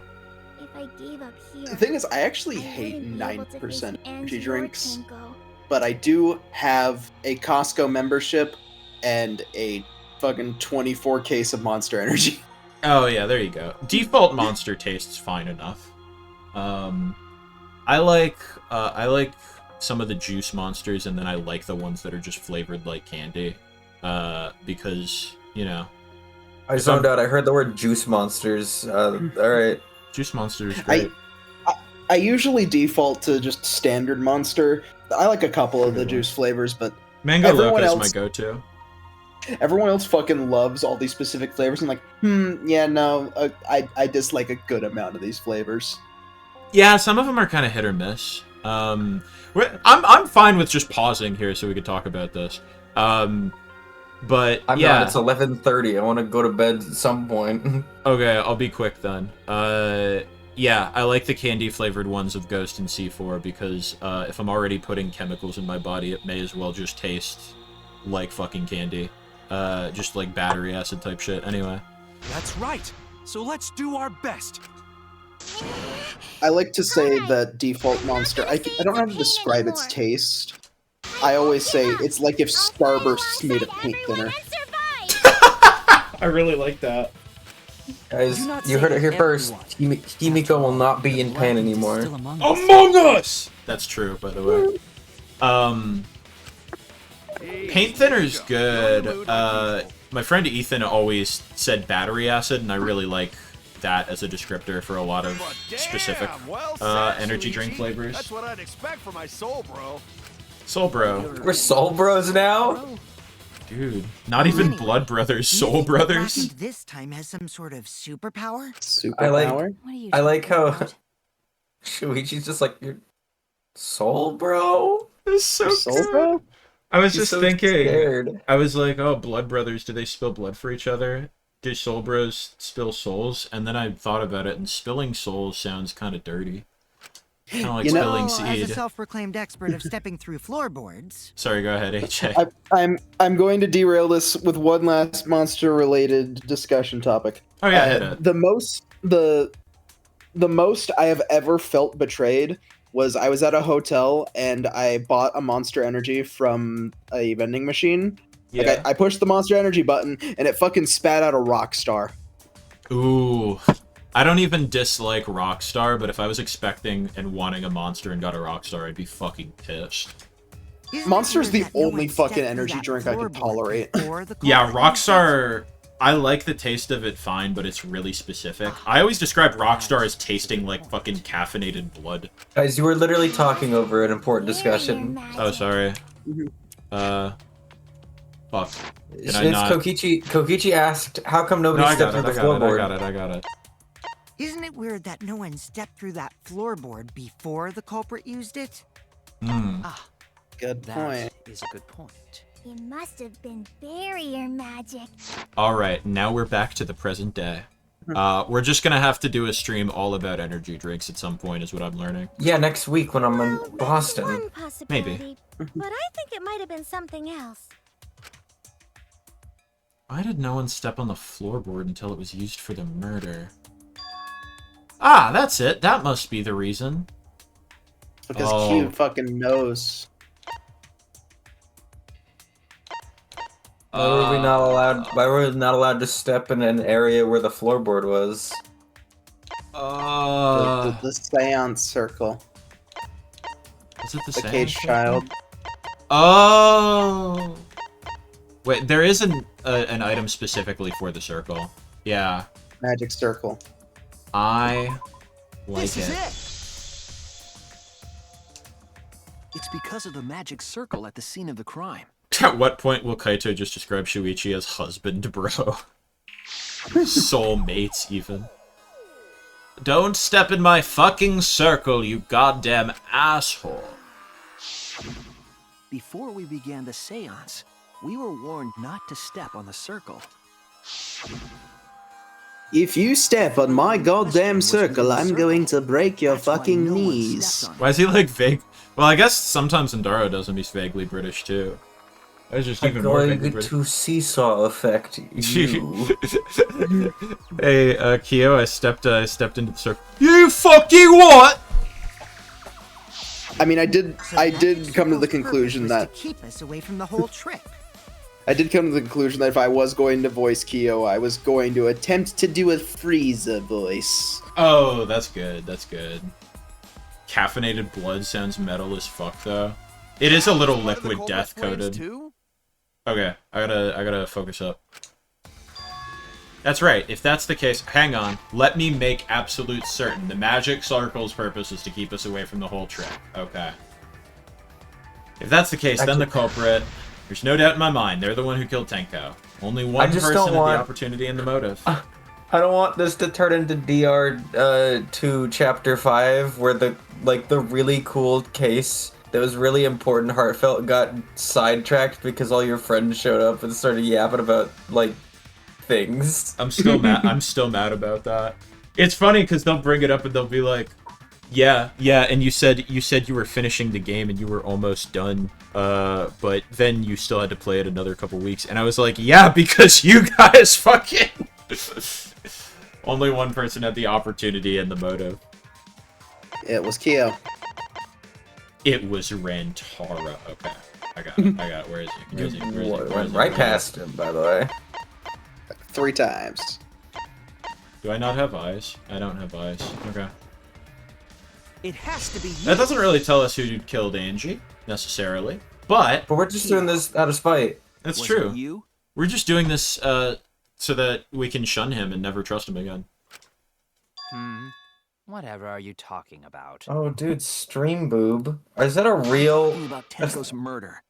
If I gave up here, The thing is, I actually hate wouldn't be able to 9% face energy Angie or drinks, Tenko. but I do have a Costco membership and a fucking 24 case of Monster Energy. Oh yeah, there you go. Default Monster tastes fine enough. I like some of the juice monsters, and then I like the ones that are just flavored like candy, because you know. I zoned out. I heard the word juice monsters. All right. Juice monsters, great. I usually default to just standard monster. I like a couple of the juice flavors, but Mango everyone Loco is else, my go-to. Everyone else fucking loves all these specific flavors. I'm like, yeah, no, I dislike a good amount of these flavors. Yeah, some of them are kind of hit or miss. I'm fine with just pausing here so we could talk about this. But I'm yeah, not. It's 11:30. I want to go to bed at some point. Okay, I'll be quick then. Yeah, I like the candy flavored ones of Ghost and C4 because if I'm already putting chemicals in my body, it may as well just taste like fucking candy. Just like battery acid type shit. Anyway. That's right. So let's do our best. I like to say that default monster. I don't know how to describe its taste. I always say it's like if Starburst made a paint thinner. I really like that. Guys, you heard it here first. Himiko will not be in pain anymore. Among Us! That's true, by the way. Paint thinner's good. My friend Ethan always said battery acid, and I really like that as a descriptor for a lot of specific energy drink flavors. That's what I'd expect for my soul bro. Soul Bro. We're Soul Bros now? Dude, not even Blood Brothers, Soul Brothers. This time has some sort of superpower. I like how Shuichi's just like, you're Soul Bro? It's so Soul Bro? I was He's just so thinking, scared. I was like, oh, Blood Brothers, do they spill blood for each other? Do Soul Bros spill souls? And then I thought about it, and spilling souls sounds kind of dirty. Kind of like spilling As a seed. self-proclaimed expert of stepping through floorboards. Sorry, go ahead, AJ. I'm going to derail this with one last monster-related discussion topic. Oh yeah, hit it. The most I have ever felt betrayed was I was at a hotel and I bought a Monster Energy from a vending machine. Yeah. Like I pushed the Monster Energy button and it fucking spat out a Rockstar. Ooh. I don't even dislike Rockstar, but if I was expecting and wanting a Monster and got a Rockstar, I'd be fucking pissed. Monster's the only fucking energy drink I can tolerate. Yeah, Rockstar, I like the taste of it fine, but it's really specific. I always describe Rockstar as tasting like fucking caffeinated blood. Guys, you were literally talking over an important discussion. Oh, sorry. Fuck. It's Kokichi. Kokichi asked, how come nobody stepped through the floorboard? I got it. Isn't it weird that no one stepped through that floorboard before the culprit used it? Good point. That is a good point. It must have been barrier magic. Alright, now we're back to the present day. We're just gonna have to do a stream all about energy drinks at some point, is what I'm learning. Yeah, next week when I'm in Boston. One possibility, Maybe. but I think it might have been something else. Why did no one step on the floorboard until it was used for the murder? Ah, that's it. That must be the reason. Because Q fucking knows. Why were we not allowed? Why were we not allowed to step in an area where the floorboard was? The seance circle. Is it the The cage circle? child. Oh. Wait, there is an item specifically for the circle. Yeah. Magic circle. I like This is it. It's because of the magic circle at the scene of the crime. At what point will Kaito just describe Shuichi as husband, bro? Soulmates, even. Don't step in my fucking circle, you goddamn asshole. Before we began the seance, we were warned not to step on the circle. If you step on my goddamn circle, I'm going to break your fucking knees. Why is he like vague? Well, I guess sometimes Indaro does him, he's vaguely British too. That's just even more vaguely British. To seesaw affect you. Hey, Kyo, I stepped into the circle. You fucking what? I mean, I did come to the conclusion that Keep us away from the whole trick. I did come to the conclusion that if I was going to voice Kyo, I was going to attempt to do a Frieza voice. Oh, that's good. That's good. caffeinated blood sounds metal as fuck, though. It is a little Part of the liquid culprit death flames coated. too? Okay, I gotta focus up. That's right, if that's the case, hang on. Let me make absolute certain. The magic circle's purpose is to keep us away from the whole trick. Okay. If that's the case, then the culprit, there's no doubt in my mind, they're the one who killed Tenko. Only one person had the opportunity and the motive. I don't want this to turn into DR2 Chapter 5, where the really cool case that was really important, heartfelt, got sidetracked because all your friends showed up and started yapping about, like, things. I'm still mad. I'm still mad about that. It's funny because they'll bring it up and they'll be like, "Yeah, and you said you were finishing the game and you were almost done, but then you still had to play it another couple weeks." And I was like, "Yeah, because you guys fucking." Only one person had the opportunity and the motive. It was Kyo. It was Rantara. Okay, I got it. Where is he? Where is he? Went right past him, by the way. 3 times. Do I not have eyes? I don't have eyes. Okay. It has to be you. That doesn't really tell us who killed Angie, necessarily. But we're just doing this out of spite. That's Was true. it you? We're just doing this so that we can shun him and never trust him again. Whatever are you talking about? Oh, dude, stream boob. Is that a real... About Tenko's murder.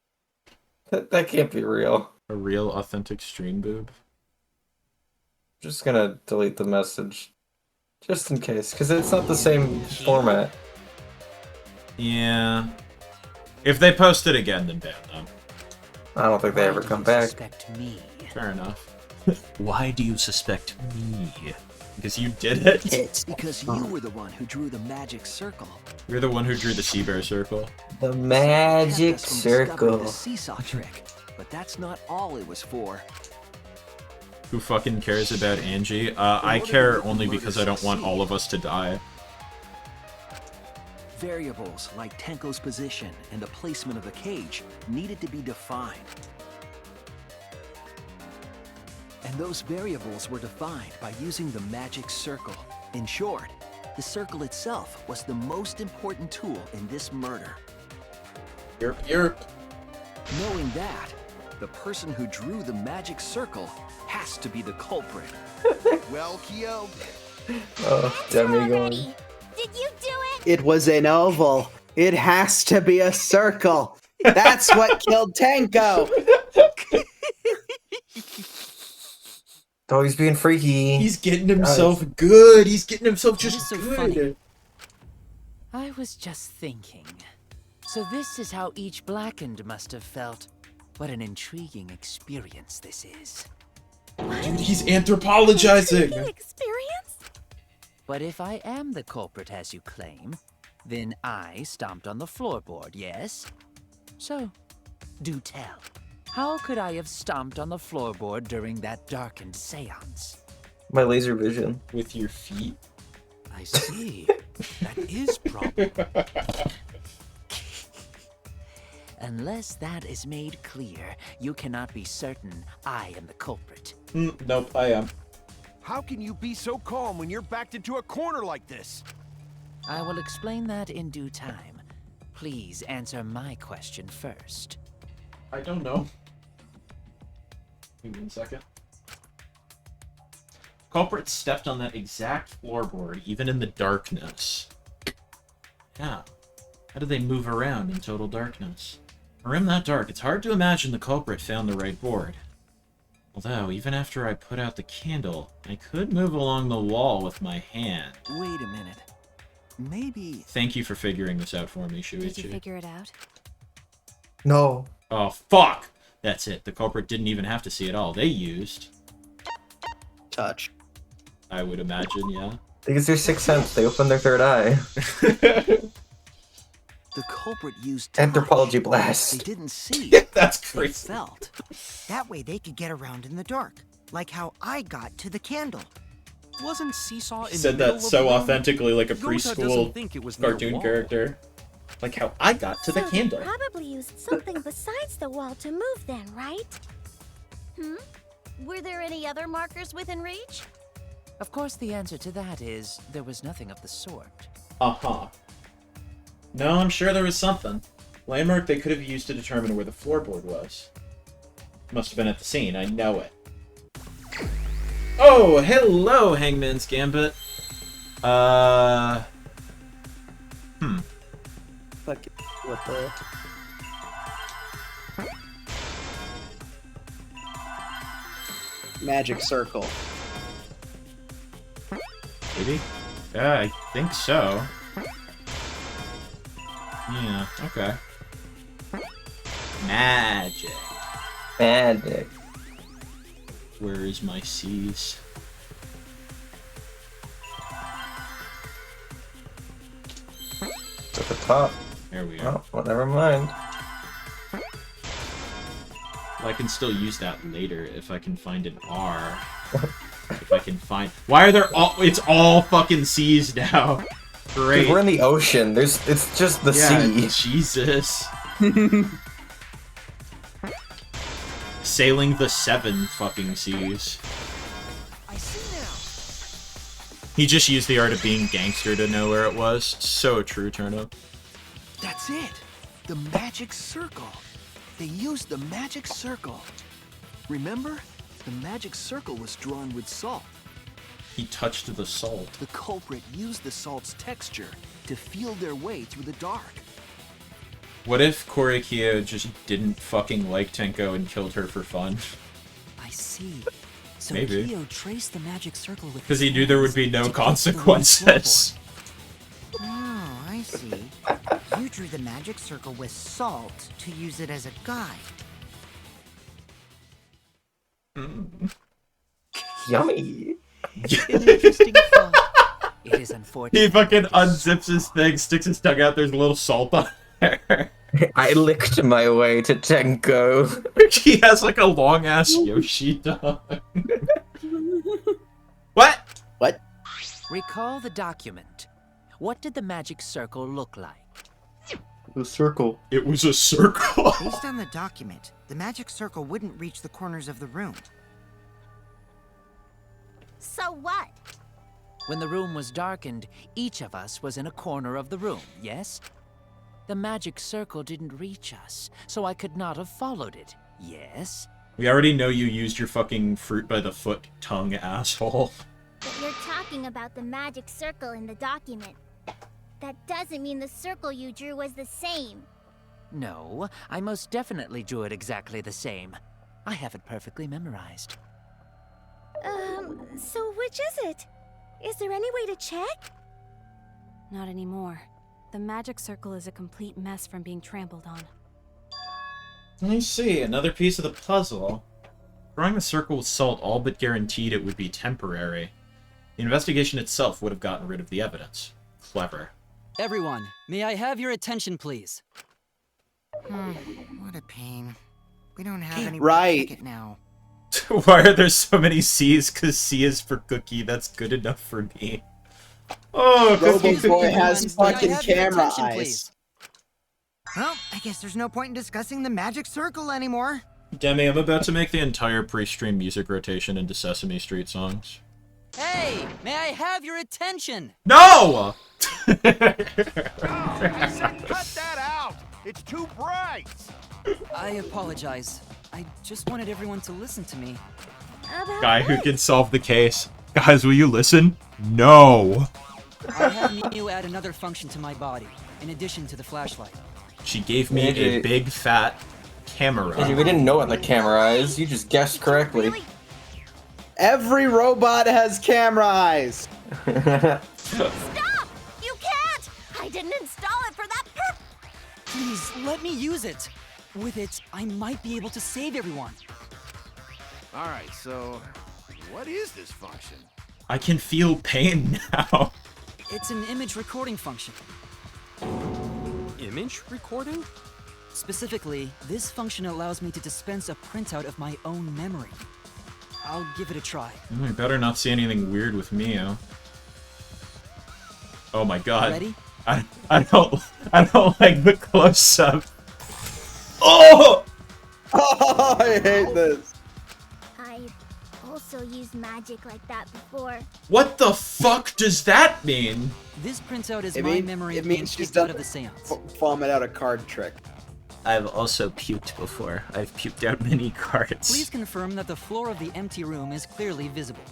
That can't be real. A real, authentic stream boob? Just gonna delete the message. Just in case, because it's not the same format. Yeah. If they post it again, then ban them. I don't think they ever come back. Me? Fair enough. Why do you suspect me? Because you did it? It's because you were the one who drew the magic circle. You're the one who drew the sea bear circle. The magic Kept us from discovering circle. The seesaw trick, but that's not all it was for. Who fucking cares about Angie? I care only because I don't want all of us to die. Variables like Tenko's position and the placement of the cage needed to be defined. And those variables were defined by using the magic circle. In short, the circle itself was the most important tool in this murder. Yerp. Knowing that, the person who drew the magic circle has to be the culprit. Well, Kyo. Oh, Demigon. Did you do it? It was an oval. It has to be a circle. That's what killed Tenko. Oh, he's being freaky. He's getting himself good. He's getting himself That is just so good. funny. I was just thinking. So this is how each blackened must have felt. What an intriguing experience this is. Dude, he's anthropologizing. Experience? But if I am the culprit as you claim, then I stomped on the floorboard, yes? So, do tell. How could I have stomped on the floorboard during that darkened seance? My laser vision. With your feet? I see. That is problem. Unless that is made clear, you cannot be certain I am the culprit. Nope, I am. How can you be so calm when you're backed into a corner like this? I will explain that in due time. Please answer my question first. I don't know. Give me 1 second. Culprit stepped on that exact floorboard, even in the darkness. Yeah. How did they move around in total darkness? A room that dark, it's hard to imagine the culprit found the right board. Although, even after I put out the candle, I could move along the wall with my hand. Wait a minute. Maybe... Thank you for figuring this out for me, Shuichi. Did you figure it out? No. Oh, fuck! That's it. The culprit didn't even have to see it all. They used... Touch. I would imagine, yeah. They use their sixth sense. They open their third eye. The culprit used Anthropology They blast. didn't see. That's They crazy. felt. That way they could get around in the dark, like how I got to the candle. Wasn't Seesaw in He said the middle that of so the room? authentically, like a Yota preschool doesn't think it was near cartoon wall. character. Like how I got to the So candle. They probably used something besides the wall to move then, right? Were there any other markers within reach? Of course, the answer to that is there was nothing of the sort. Uh-huh. No, I'm sure there was something. Landmark they could have used to determine where the floorboard was. Must have been at the scene, I know it. Oh, hello, Hangman's Gambit. Fuck it. What the? Magic circle. Maybe? Yeah, I think so. Yeah, okay. Magic. Magic. Where is my C's? It's at the top. There we are. Oh, well, never mind. Well, I can still use that later if I can find an R. If I can find... Why are there all... It's all fucking C's now. Great. Dude, we're in the ocean. It's just the sea. Jesus. Sailing the 7 fucking seas. I see now. He just used the art of being gangster to know where it was. So true, Turnip. That's it. The magic circle. They used the magic circle. Remember? The magic circle was drawn with salt. He touched the salt. The culprit used the salt's texture to feel their way through the dark. What if Korekiyo just didn't fucking like Tenko and killed her for fun? I see. So Maybe. Kyo traced the magic circle with Because his he knew there would hands be no to get to the consequences. Oh, I see. You drew the magic circle with salt to use it as a guide. Yummy. An interesting thought. It is unfortunate. He fucking unzips his thing, sticks his tongue out, there's a little salt on there. I licked my way to Tenko. He has like a long ass Yoshi tongue. What? What? Recall the document. What did the magic circle look like? The circle. It was a circle. Based on the document, the magic circle wouldn't reach the corners of the room. So what? When the room was darkened, each of us was in a corner of the room, yes? The magic circle didn't reach us, so I could not have followed it, yes? We already know you used your fucking fruit by the foot tongue, asshole. But you're talking about the magic circle in the document. That doesn't mean the circle you drew was the same. No, I most definitely drew it exactly the same. I have it perfectly memorized. So which is it? Is there any way to check? Not anymore. The magic circle is a complete mess from being trampled on. I see, another piece of the puzzle. Drawing the circle with salt all but guaranteed it would be temporary. The investigation itself would have gotten rid of the evidence. Clever. Everyone, may I have your attention, please? What a pain. We don't have any Right. way to check it now. Why are there so many C's? Because C is for cookie. That's good enough for me. Oh, cookie, Robo Boy has May I fucking have your camera attention, eyes. please? Well, I guess there's no point in discussing the magic circle anymore. Demi, I'm about to make the entire pre-stream music rotation into Sesame Street songs. Hey, may I have your attention? No! I said cut that out! It's too bright! I apologize. I just wanted everyone to listen to me. Guy who can solve the case. Guys, will you listen? No! I have Miu add another function to my body, in addition to the flashlight. She gave me a big fat camera. Angie, we didn't know what the camera is. You just guessed correctly. Every robot has camera eyes. Stop! You can't! I didn't install it for that purpose! Please, let me use it. With it, I might be able to save everyone. Alright, so what is this function? I can feel pain now. It's an image recording function. Image recording? Specifically, this function allows me to dispense a printout of my own memory. I'll give it a try. You better not see anything weird with Mio. Oh my god. Ready? I don't like the close up. Oh! Oh, I hate this. I also also used magic like that before. What the fuck does that mean? This printout is It my mean- memory it of being means she's kicked done out of the seance. Vomit out a card trick. I've also puked before. I've puked out many cards. Please confirm that the floor of the empty room is clearly visible.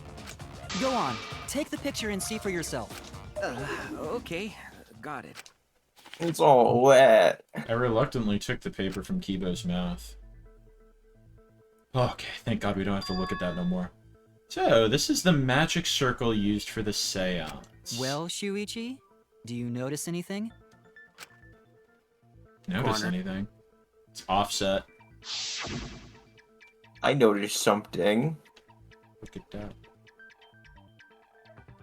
Go on, take the picture and see for yourself. Okay, got it. It's all wet. I reluctantly took the paper from Kibo's mouth. Okay, thank God we don't have to look at that no more. So, this is the magic circle used for the seance. Well, Shuichi, do you notice anything? Notice Corner. anything? It's offset. I noticed something. Look at that.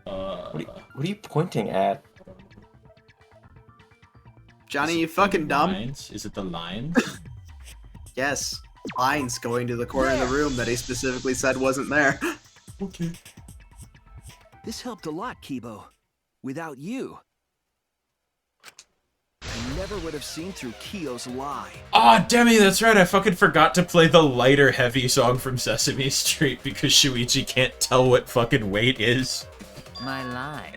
What are you pointing at? Johnny, you fucking dumb. Lines? Is it the lines? Yes. Lines going to the corner of the room that he specifically said wasn't there. Okay. This helped a lot, Kibo. Without you, I never would have seen through Kyo's lie. Aw, Demi, that's right. I fucking forgot to play the lighter heavy song from Sesame Street because Shuichi can't tell what fucking weight is. My lie.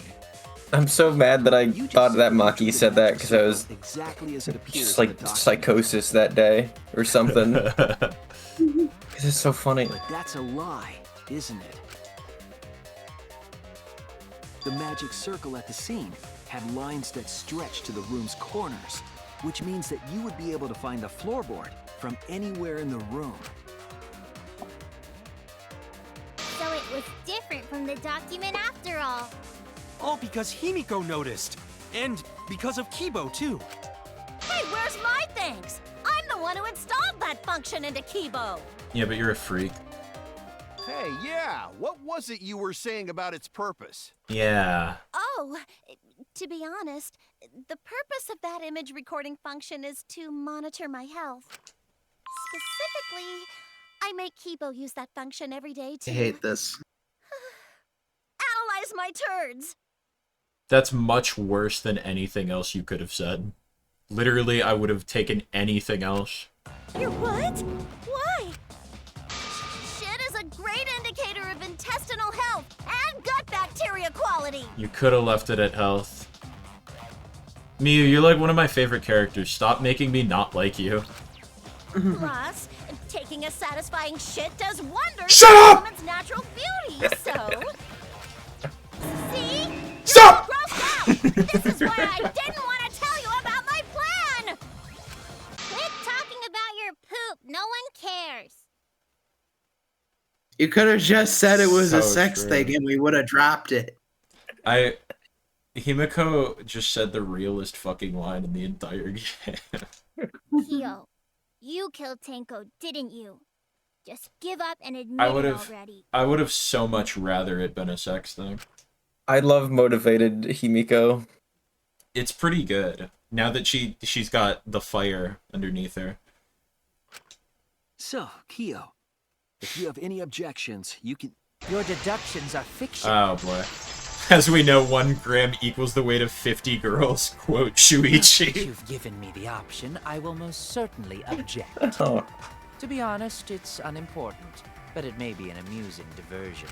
I'm so mad that I thought that Maki said that because I was Exactly as it appears just in like the document. psychosis that day or something. Because it's so funny. But that's a lie, isn't it? The magic circle at the scene had lines that stretched to the room's corners, which means that you would be able to find the floorboard from anywhere in the room. So it was different from the document after all. All because Himiko noticed. And because of Kibo, too. Hey, where's my thanks? I'm the one who installed that function into Kibo. Yeah, but you're a freak. Hey, yeah, what was it you were saying about its purpose? Yeah. Oh, to be honest, the purpose of that image recording function is to monitor my health. Specifically, I make Kibo use that function every day to I hate this. analyze my turds. That's much worse than anything else you could have said. Literally, I would have taken anything else. You're what? Why? Shit is a great indicator of intestinal health and gut bacteria quality. You could have left it at health. Miyu, you're like one of my favorite characters. Stop making me not like you. Plus, taking a satisfying shit does wonders Shut for up! a woman's natural beauty, so... See? Stop! You're grossed out! This is why I didn't want to tell you about my plan! Quit talking about your poop. No one cares. You could have just said it was a So sex true. thing and we would have dropped it. Himiko just said the realest fucking line in the entire game. Kyo, you killed Tenko, didn't you? Just give up and admit I it would have already. I would have so much rather it been a sex thing. I love motivated Himiko. It's pretty good. Now that she's got the fire underneath her. So, Kyo, if you have any objections, you can... Your deductions are fiction. Oh boy. As we know, 1 gram equals the weight of 50 girls, quote Shuichi. You've given me the option, I will most certainly object. Oh. To be honest, it's unimportant, but it may be an amusing diversion.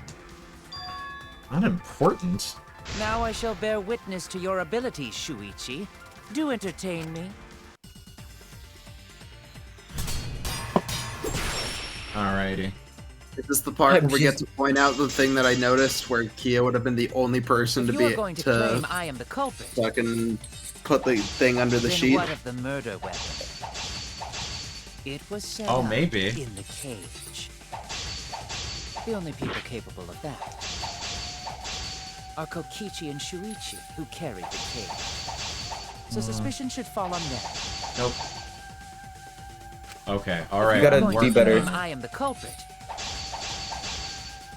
Unimportant? Now I shall bear witness to your abilities, Shuichi. Do entertain me. Alrighty. Is this the part where we get to point out the thing that I noticed where Kia would have been the only person to If be you're going to claim I am the culprit, fucking put the thing under the then sheet? what of the murder weapon? It was set Oh, up maybe. in the cage. The only people capable of that are Kokichi and Shuichi, who carried the cage. So suspicion should fall on them. Nope. Okay, You alright. gotta I'm be working better. on it. I am the culprit.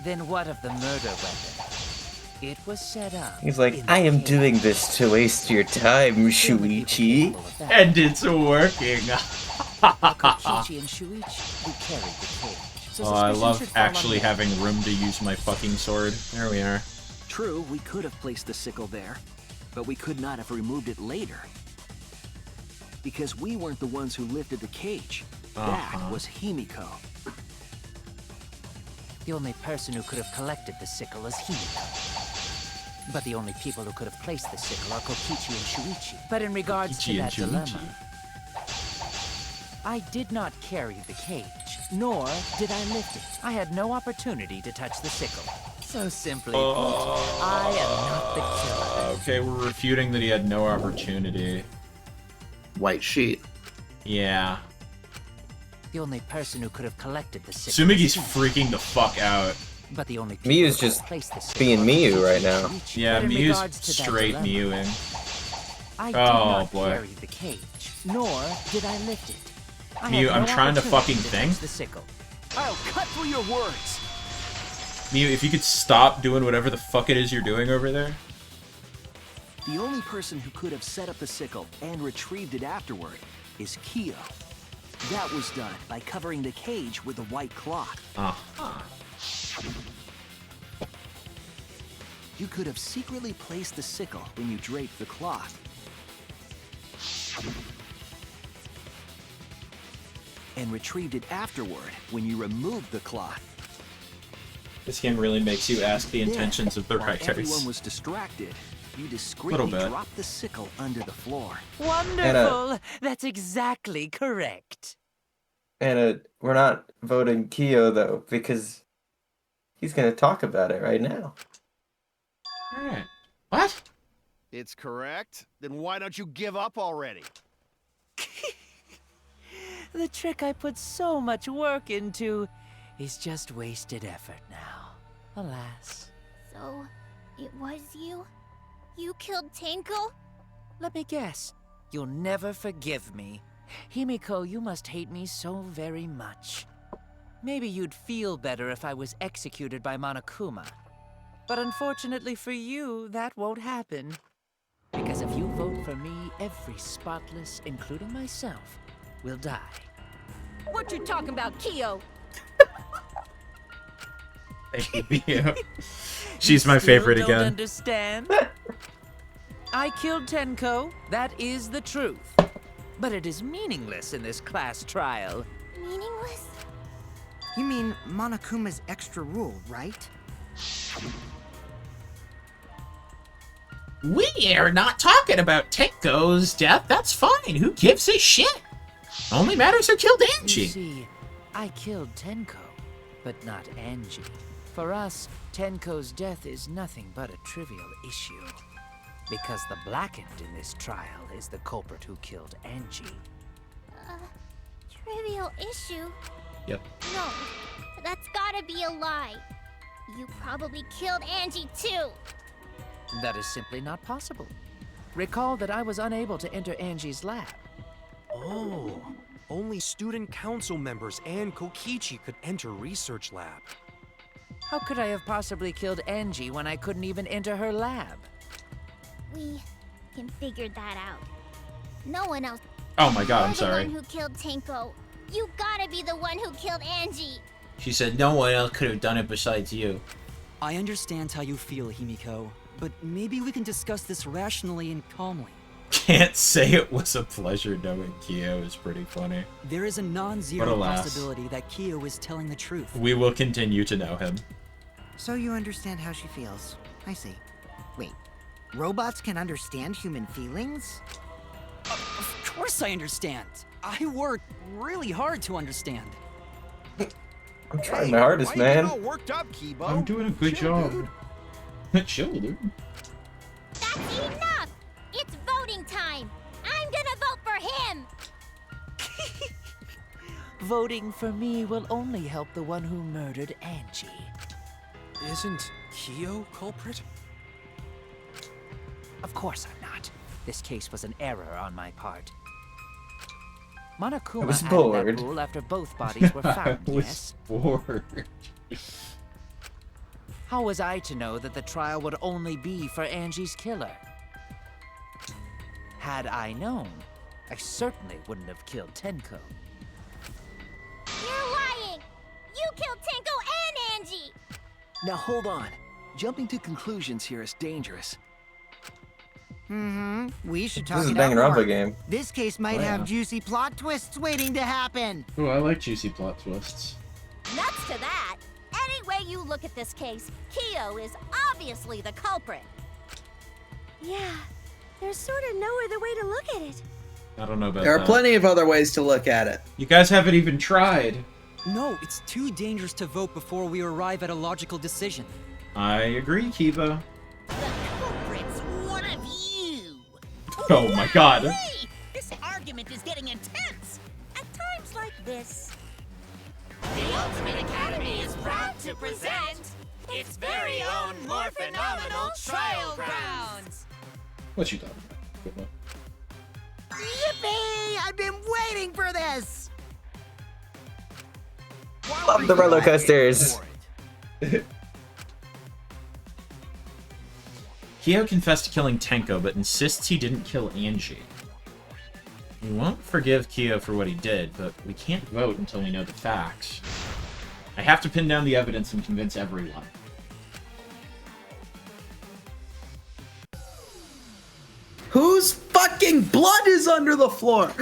Then what of the murder weapon? It was set up. He's like, I am doing this to waste your time, Shuichi. And it's working. Kokichi and Shuichi, who carried the cage. So Oh, I suspicion love should fall on actually them. having room to use my fucking sword. There we are. True, we could have placed the sickle there, but we could not have removed it later. Because we weren't the ones who lifted the cage. That was Himiko. The only person who could have collected the sickle is Himiko. But the only people who could have placed the sickle are Kokichi and Shuichi. But in regards to that dilemma, I did not carry the cage, nor did I lift it. I had no opportunity to touch the sickle. So simply put, I am not the killer. Okay, we're refuting that he had no opportunity. White sheet. Yeah. The only person who could have collected the sickle. Sumigi's freaking the fuck out. But the only Miyu's just being Miyu right now. Yeah, Miyu's straight Miyuing. Oh boy. Carry the cage, nor did I lift it. Miyu, I'm trying to fucking think. The sickle. I'll cut through your words. Miyu, if you could stop doing whatever the fuck it is you're doing over there. The only person who could have set up the sickle and retrieved it afterward is Kyo. That was done by covering the cage with a white cloth. You could have secretly placed the sickle when you draped the cloth. And retrieved it afterward when you removed the cloth. This game really makes you ask the intentions of the While writers. everyone was distracted, you discreetly bit. dropped the sickle under the floor. Wonderful! That's exactly correct. And we're not voting Kyo though, because he's gonna talk about it right now. Alright. What? It's correct. Then why don't you give up already? The trick I put so much work into is just wasted effort now. Alas. So, it was you? You killed Tenko? Let me guess. You'll never forgive me. Himiko, you must hate me so very much. Maybe you'd feel better if I was executed by Monokuma. But unfortunately for you, that won't happen. Because if you vote for me, every spotless, including myself, will die. What you talking about, Kyo? Thank you. She's my You still favorite don't again. Understand? I killed Tenko. That is the truth. But it is meaningless in this class trial. Meaningless? You mean Monokuma's extra rule, right? We are not talking about Tenko's death. That's fine. Who gives a shit? Only matters who killed You Angie. see, I killed Tenko, but not Angie. For us, Tenko's death is nothing but a trivial issue. Because the Blackened in this trial is the culprit who killed Angie. Trivial issue? Yep. No, that's gotta be a lie. You probably killed Angie too. That is simply not possible. Recall that I was unable to enter Angie's lab. Oh, only student council members and Kokichi could enter research lab. How could I have possibly killed Angie when I couldn't even enter her lab? We can figure that out. No one else. Oh my god, I'm You're sorry. the one who killed Tenko. You gotta be the one who killed Angie. She said no one else could have done it besides you. I understand how you feel, Himiko, but maybe we can discuss this rationally and calmly. Can't say it was a pleasure knowing Kyo is pretty funny. There is a But non-zero alas. possibility that Kyo is telling the truth. We will continue to know him. So you understand how she feels. I see. Wait, robots can understand human feelings? Of course I understand. I worked really hard to understand. I'm trying my hardest, man. All worked up, Kibo. I'm doing a good Chill, job. dude. Chill, dude. That's enough! It's voting time! I'm gonna vote for him! Voting for me will only help the one who murdered Angie. Isn't Kyo culprit? Of course I'm not. This case was an error on my part. Monokuma I was added bored. that rule after both bodies were found, I was yes? bored. How was I to know that the trial would only be for Angie's killer? Had I known, I certainly wouldn't have killed Tenko. You're lying! You killed Tenko and Angie! Now hold on. Jumping to conclusions here is dangerous. We should talk This is a it out Danganronpa more. game. This case might Oh, yeah. have juicy plot twists waiting to happen. Oh, I like juicy plot twists. Nuts to that. Any way you look at this case, Kyo is obviously the culprit. Yeah, there's sort of no other way to look at it. I don't know about There that. are plenty of other ways to look at it. You guys haven't even tried. No, it's too dangerous to vote before we arrive at a logical decision. I agree, Kiba. Culprit's one of you. Oh my god. Hey, this argument is getting intense. At times like this, the Ultimate Academy is proud to present its very own more phenomenal trial grounds. What you talking about? Yippee! I've been waiting for this! Love the roller coasters. Kyo confessed to killing Tenko, but insists he didn't kill Angie. We won't forgive Kyo for what he did, but we can't vote until we know the facts. I have to pin down the evidence and convince everyone. Whose fucking blood is under the floor?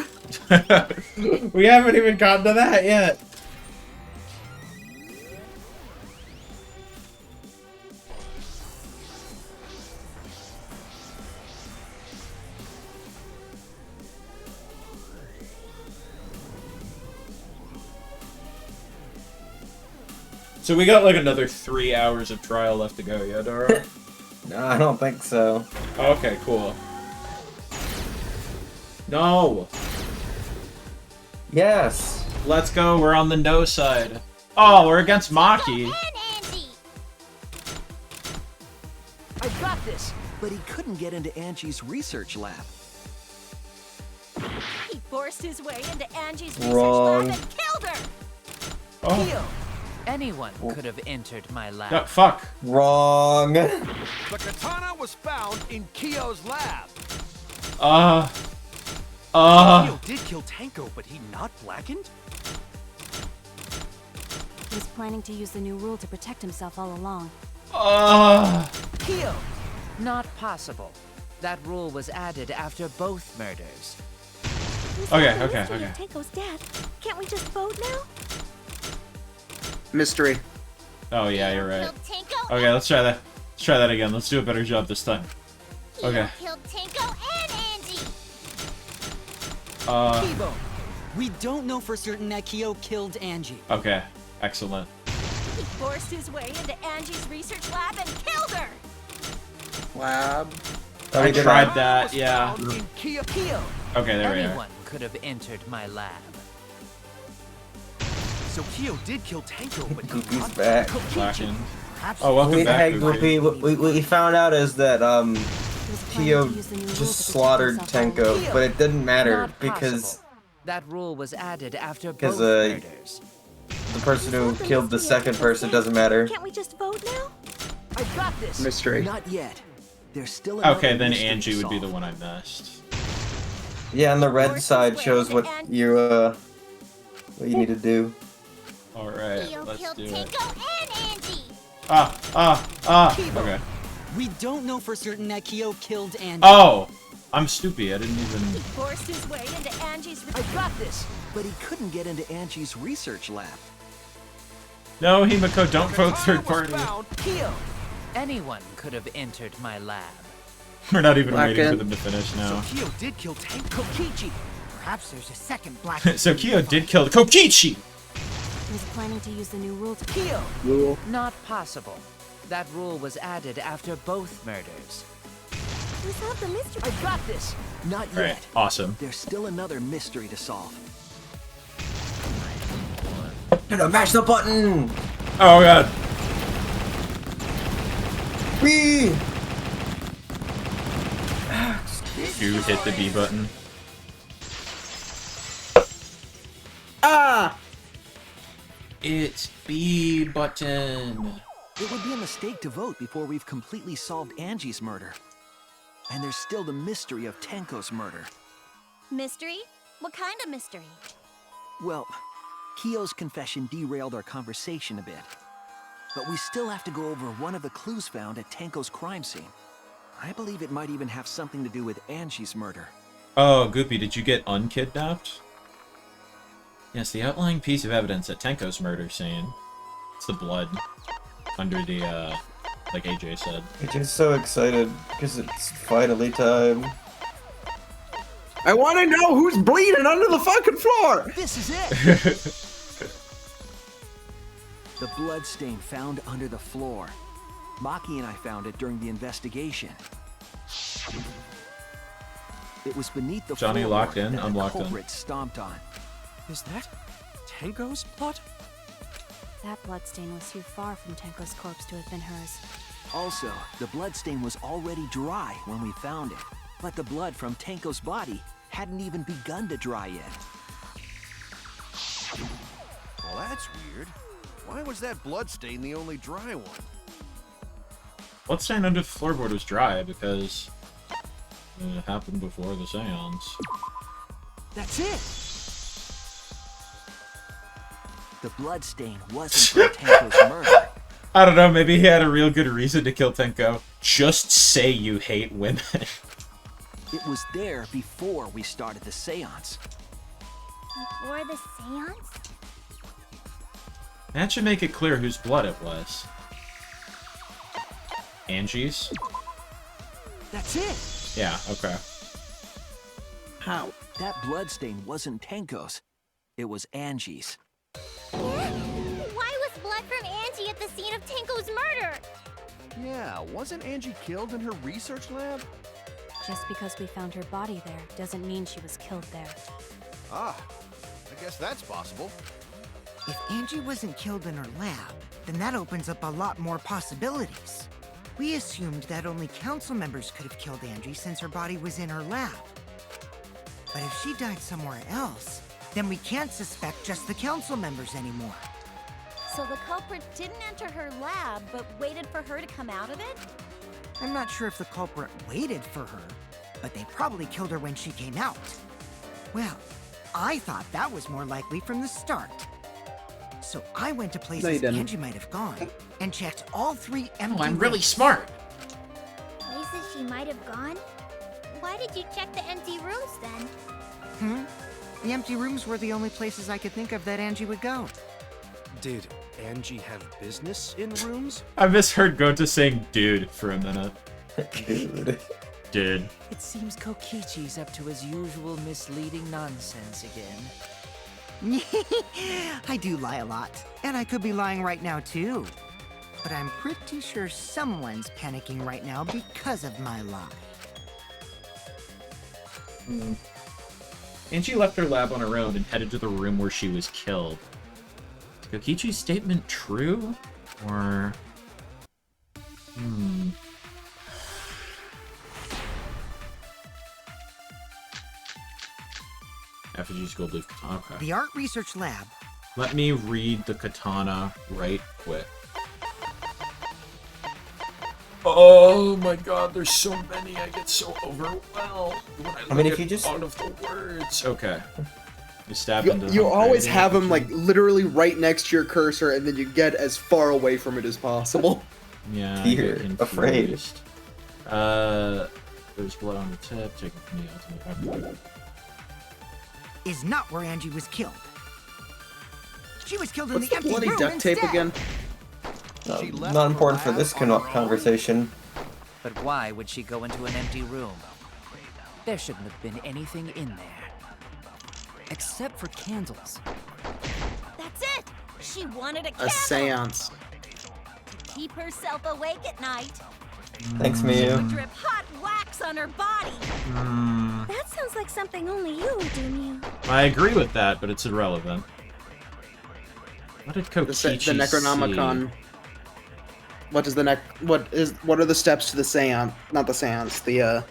We haven't even gotten to that yet. So we got like another 3 hours of trial left to go, yeah, Dara? No, I don't think so. Okay, cool. No! Yes! Let's go, we're on the no side. Oh, we're against Maki. I got this! But he couldn't get into Angie's research lab. He forced his way into Angie's Wrong. research lab and killed her! Oh. Kyo! Anyone could have entered my lab. No, fuck. Wrong. The katana was found in Kyo's lab. Kyo did kill Tenko, but he not blackened? He was planning to use the new rule to protect himself all along. Kyo! Not possible. That rule was added after both murders. Okay. Tenko's dead. Can't we just vote now? Mystery. Oh yeah, you're right. Okay, let's try that. Let's try that again. Let's do a better job this time. Okay. Killed Tenko and Angie! Kibo, we don't know for certain that Kyo killed Angie. Okay. Excellent. He forced his way into Angie's research lab and killed her! Lab. I tried that, yeah. Kyo! Okay, there we are. Anyone could have entered my lab. So Kyo did kill Tenko, but he Goopy's not back. Blackened. Oh, welcome back, Hey, Goopy. Goopy. What we found out is that, Kyo just slaughtered Tenko, but it didn't matter Not because possible. That rule was added after Because, both murders. the person who killed the second person doesn't matter. Can't we just vote now? I got this! Mystery. Not yet. There's still another Okay, then mystery to Angie would be solve. the one I missed. Yeah, and the red side shows what you, what you need to do. Alright, Kyo let's killed do it. Tenko and Angie! Okay. We don't know for certain that Kyo killed Angie. Oh! I'm stupid, I didn't He even... forced his way into Angie's I got this! But he couldn't get into Angie's research lab. No, Himiko, don't vote third party. Kyo! Anyone could have entered my lab. We're not even waiting for Blackened. them to finish now. So Kyo did kill Tenko. Kokichi! Perhaps there's a second black. So Kyo did kill Kokichi! He was planning to use the new rule to Kyo! Rule. Not possible. That rule was added after both murders. We solved the mystery. I got this! Not yet. Alright, awesome. There's still another mystery to solve. Mash the button! Oh god. Whee! You hit the B button. Ah! It's B button. It would be a mistake to vote before we've completely solved Angie's murder. And there's still the mystery of Tenko's murder. Mystery? What kind of mystery? Well, Kyo's confession derailed our conversation a bit. But we still have to go over one of the clues found at Tenko's crime scene. I believe it might even have something to do with Angie's murder. Oh, Goopy, did you get unkidnapped? Yes, the outlying piece of evidence at Tenko's murder scene. It's the blood under the, like AJ said. AJ's so excited because it's finally time. I want to know who's bleeding under the fucking floor! This is it! The blood stain found under the floor. Maki and I found it during the investigation. It was beneath the Johnny floor locked in, that I'm the locked in. culprit stomped on. Is that Tenko's blood? That bloodstain was too far from Tenko's corpse to have been hers. Also, the blood stain was already dry when we found it, but the blood from Tenko's body hadn't even begun to dry yet. Well, that's weird. Why was that bloodstain the only dry one? Bloodstain under the floorboard was dry because it happened before the seance. That's it! The blood stain wasn't from Tenko's murder. I don't know, maybe he had a real good reason to kill Tenko. Just say you hate women. It was there before we started the seance. Before the seance? That should make it clear whose blood it was. Angie's? That's it! Yeah, okay. How? That bloodstain wasn't Tenko's. It was Angie's. Why was blood from Angie at the scene of Tenko's murder? Yeah, wasn't Angie killed in her research lab? Just because we found her body there doesn't mean she was killed there. Ah, I guess that's possible. If Angie wasn't killed in her lab, then that opens up a lot more possibilities. We assumed that only council members could have killed Angie since her body was in her lab. But if she died somewhere else, then we can't suspect just the council members anymore. So the culprit didn't enter her lab, but waited for her to come out of it? I'm not sure if the culprit waited for her, but they probably killed her when she came out. Well, I thought that was more likely from the start. So I went to No, you places didn't. Angie might have gone and checked all 3 empty Oh, I'm really rooms. smart. Places she might have gone? Why did you check the empty rooms then? The empty rooms were the only places I could think of that Angie would go. Did Angie have business in rooms? I misheard Gota saying dude for a minute. Dude. Dude. It seems Kokichi's up to his usual misleading nonsense again. I do lie a lot, and I could be lying right now too. But I'm pretty sure someone's panicking right now because of my lie. Angie left her lab on her own and headed to the room where she was killed. Is Kokichi's statement true? Or... Effigy's gold leaf katana. Okay. The art research lab. Let me read the katana right quick. Oh my god, there's so many. I get so overwhelmed when I mean, if you just... all of the words. Okay. You stab You, into the you always Hungarian have them effigy. like literally right next to your cursor, and then you get as far away from it as possible. Yeah, Fear, I get afraid. confused. There's blood on the tip. Taken from the ultimate weapon. Is not where Angie was killed. She was killed in What's the the empty bloody room duct tape instead. again? Not important for this conversation. But why would she go into an empty room? There shouldn't have been anything in there. Except for candles. That's it! She wanted a A candle seance. to keep herself awake at night. Thanks, She would Miyu. drip hot wax on her body. That sounds like something only you would do, Miyu. I agree with that, but it's irrelevant. What did Kokichi The Necronomicon. see? What is the what are the steps to the seance? Not the seance. The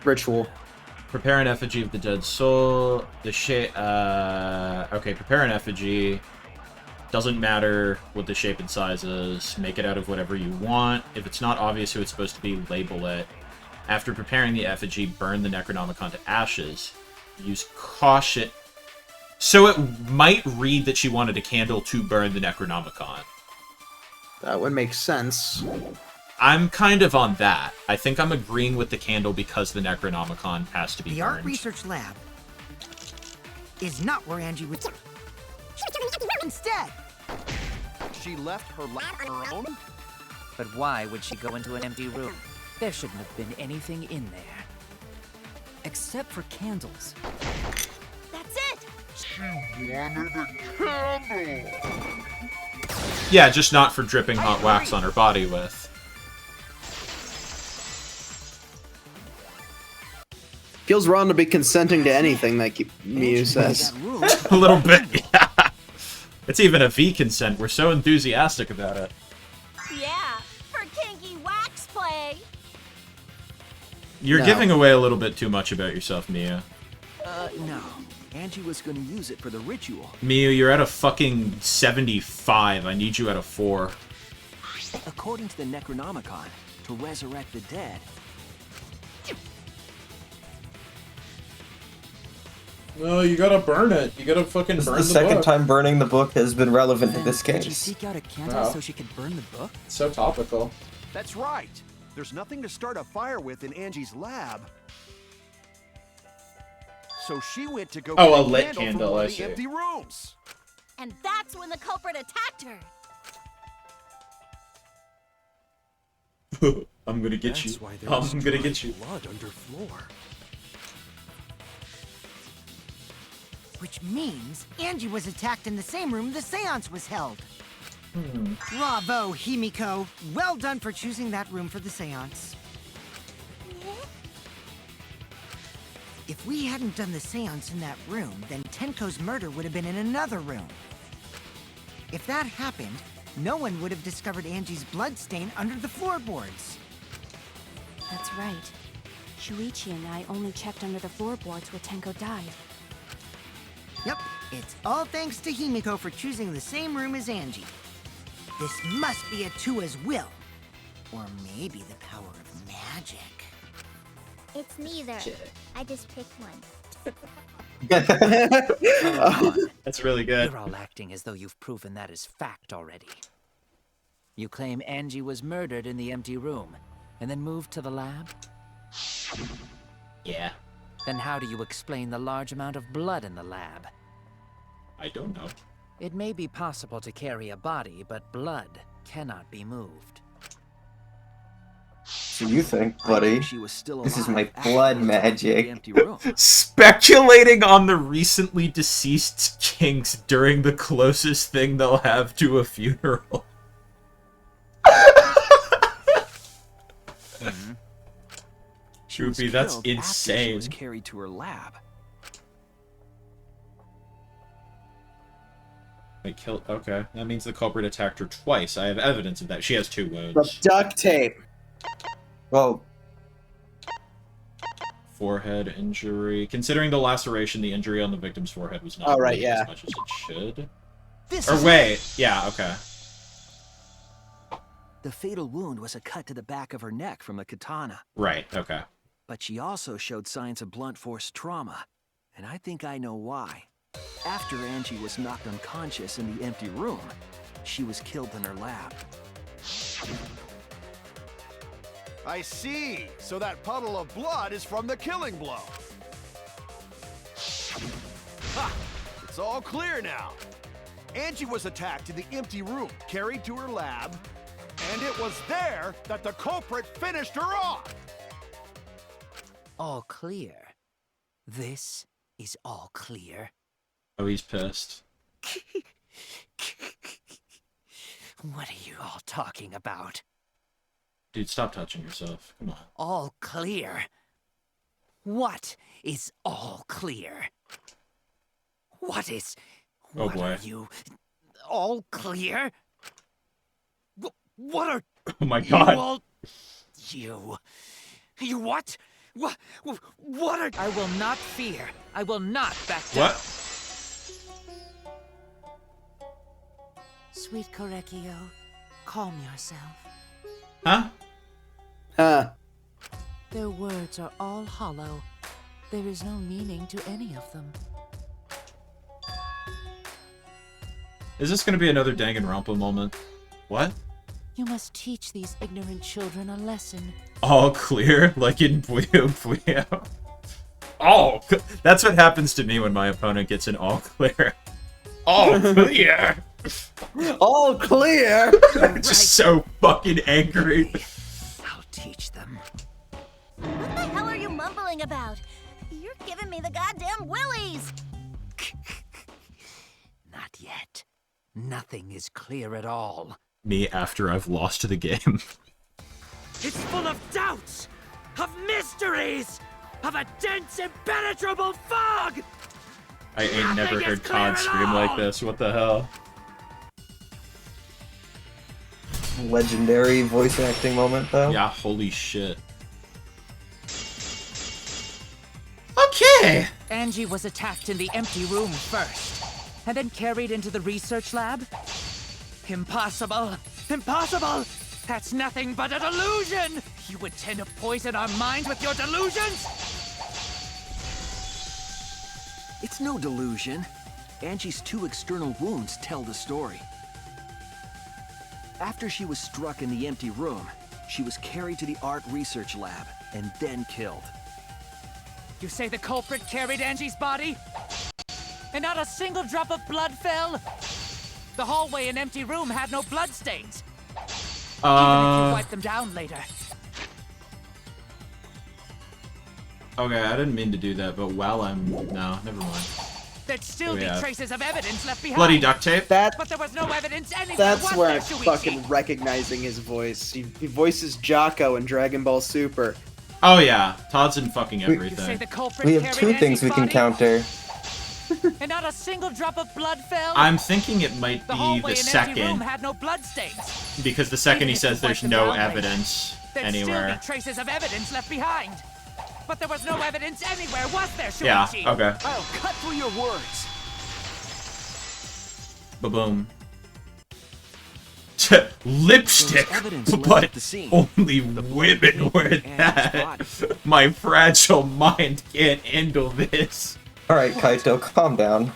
ritual. Prepare an effigy of the dead soul. The okay, prepare an effigy. Doesn't matter what the shape and size is. Make it out of whatever you want. If it's not obvious who it's supposed to be, label it. After preparing the effigy, burn the Necronomicon to ashes. Use caution. So it might read that she wanted a candle to burn the Necronomicon. That would make sense. I'm kind of on that. I think I'm agreeing with the candle because the Necronomicon has to be The burned. art research lab is not where Angie was. instead. She left her lab on her own? But why would she go into an empty room? There shouldn't have been anything in there. Except for candles. That's it! She wanted a candle! Yeah, just not for dripping hot wax on her body with. Feels wrong to be consenting to anything that Miu says. A little bit, yeah. It's even a V consent. We're so enthusiastic about it. Yeah, for kinky wax play. You're No. giving away a little bit too much about yourself, Mia. No. Angie was gonna use it for the ritual. Mia, you're at a fucking 75. I need you at a 4. According to the Necronomicon, to resurrect the dead. No, you gotta burn it. You gotta fucking This is burn the the second book. time burning the book has been relevant to this Did she case. seek out a candle Wow. so she could burn the book? So topical. That's right. There's nothing to start a fire with in Angie's lab. So she went to go Oh, get a lit from candle, one I of the see. empty rooms. And that's when the culprit attacked her. I'm gonna get That's you. why there I'm was gonna get you. blood underfloor. Which means Angie was attacked in the same room the seance was held. Bravo, Himiko. Well done for choosing that room for the seance. If we hadn't done the seance in that room, then Tenko's murder would have been in another room. If that happened, no one would have discovered Angie's bloodstain under the floorboards. That's right. Shuichi and I only checked under the floorboards where Tenko died. Yep, it's all thanks to Himiko for choosing the same room as Angie. This must be a Tua's will. Or maybe the power of magic. It's neither. I just picked one. That's really good. You're all acting as though you've proven that as fact already. You claim Angie was murdered in the empty room, and then moved to the lab? Yeah. Then how do you explain the large amount of blood in the lab? I don't know. It may be possible to carry a body, but blood cannot be moved. So you think, buddy? She was still This is my alive after blood the attack in the magic. empty room. Speculating on the recently deceased kinks during the closest thing they'll have to a funeral. She was Droopy, that's killed after she was insane. carried to her lab. Wait, kill. Okay, that means the culprit attacked her twice. I have evidence of that. She has 2 wounds. The duct tape. Well, Forehead injury. Considering the laceration, the injury on the victim's forehead was not Oh, right, bleeding yeah. as much as it should. This Or is wait, yeah, okay. The fatal wound was a cut to the back of her neck from a katana. Right, okay. But she also showed signs of blunt force trauma. And I think I know why. After Angie was knocked unconscious in the empty room, she was killed in her lab. I see. So that puddle of blood is from the killing blow. Ha! It's all clear now. Angie was attacked in the empty room, carried to her lab, and it was there that the culprit finished her off. All clear. This is all clear. Oh, he's pissed. What are you all talking about? Dude, stop touching yourself. Come on. All clear? What is all clear? What is... Oh, what boy. are you... all clear? What are... Oh my god. You all... You what? What are... I will not fear. I will not back down. What? Sweet Korekio, calm yourself. Huh? Huh. Their words are all hollow. There is no meaning to any of them. Is this gonna be another Danganronpa moment? What? You must teach these ignorant children a lesson. All clear? Like in Puyo Puyo? That's what happens to me when my opponent gets an all clear. All clear. All clear. Just so fucking angry. I'll teach them. What the hell are you mumbling about? You're giving me the goddamn willies! Not yet. Nothing is clear at all. Me after I've lost the game. It's full of doubts, of mysteries, of a dense, impenetrable fog! I ain't never Nothing is heard clear Todd at scream like all! this. What the hell? Legendary voice acting moment, though. Yeah, holy shit. Okay. Angie was attacked in the empty room first, and then carried into the research lab? Impossible! Impossible! That's nothing but a delusion! You intend to poison our minds with your delusions? It's no delusion. Angie's 2 external wounds tell the story. After she was struck in the empty room, she was carried to the art research lab and then killed. You say the culprit carried Angie's body? And not a single drop of blood fell? The hallway and empty room had no bloodstains. Even if you wipe them down later. Okay, I didn't mean to do that, but while I'm... No, never mind. There'd still be Yeah. traces of evidence left behind. Bloody duct tape? But there was no evidence anywhere. That's was where there, I'm Shuichi? fucking recognizing his voice. He voices Jocko in Dragon Ball Super. Oh yeah, Todd's in fucking You say everything. the culprit We have carried 2 things we Angie's can body? counter. And not a single drop of blood fell? I'm thinking it might The be hallway the and empty room second, had no bloodstains. because the second Even he if says you there's wipe them no down later, evidence There'd anywhere. still be traces of evidence left behind. But there was no evidence anywhere, was there, Yeah, Shuichi? okay. I'll cut through your words. Ba-boom. Lipstick, evidence left but at the scene. only women wear that. My fragile mind can't handle this. Alright, Kaito, calm down.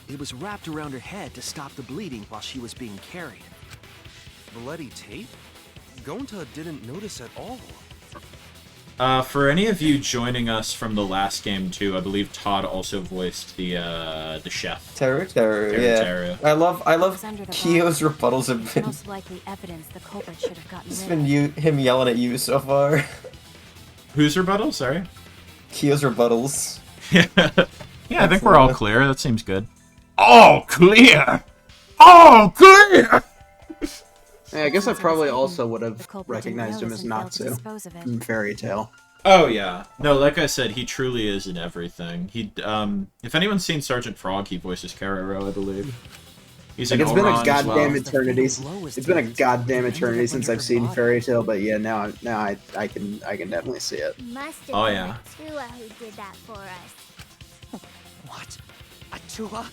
It was wrapped around her head to stop the bleeding while she was being carried. Bloody tape? Gonta didn't notice at all. For any of you joining us from the last game too, I believe Todd also voiced the chef. Teru, yeah. Teru. I love under the Kyo's rebuttals have been... Most likely evidence the culprit should have gotten It's rid been of. him yelling at you so far. Whose rebuttal? Sorry. Kyo's rebuttals. Yeah, I think we're all clear. That seems good. All clear! All clear! Yeah, I guess I probably also would have culprit recognized him didn't as notice and failed to Natsu dispose of it. in Fairy Tail. Oh yeah. No, like I said, he truly is in everything. He if anyone's seen Sergeant Frog, he voices Kararo, I believe. He's Like, in it's been a Oran as goddamn well. eternity. It's been a goddamn eternity since I've seen Fairy Tail, but yeah, now I can definitely see it. Must have Oh, been yeah. Atua who did that for us. What? Atua?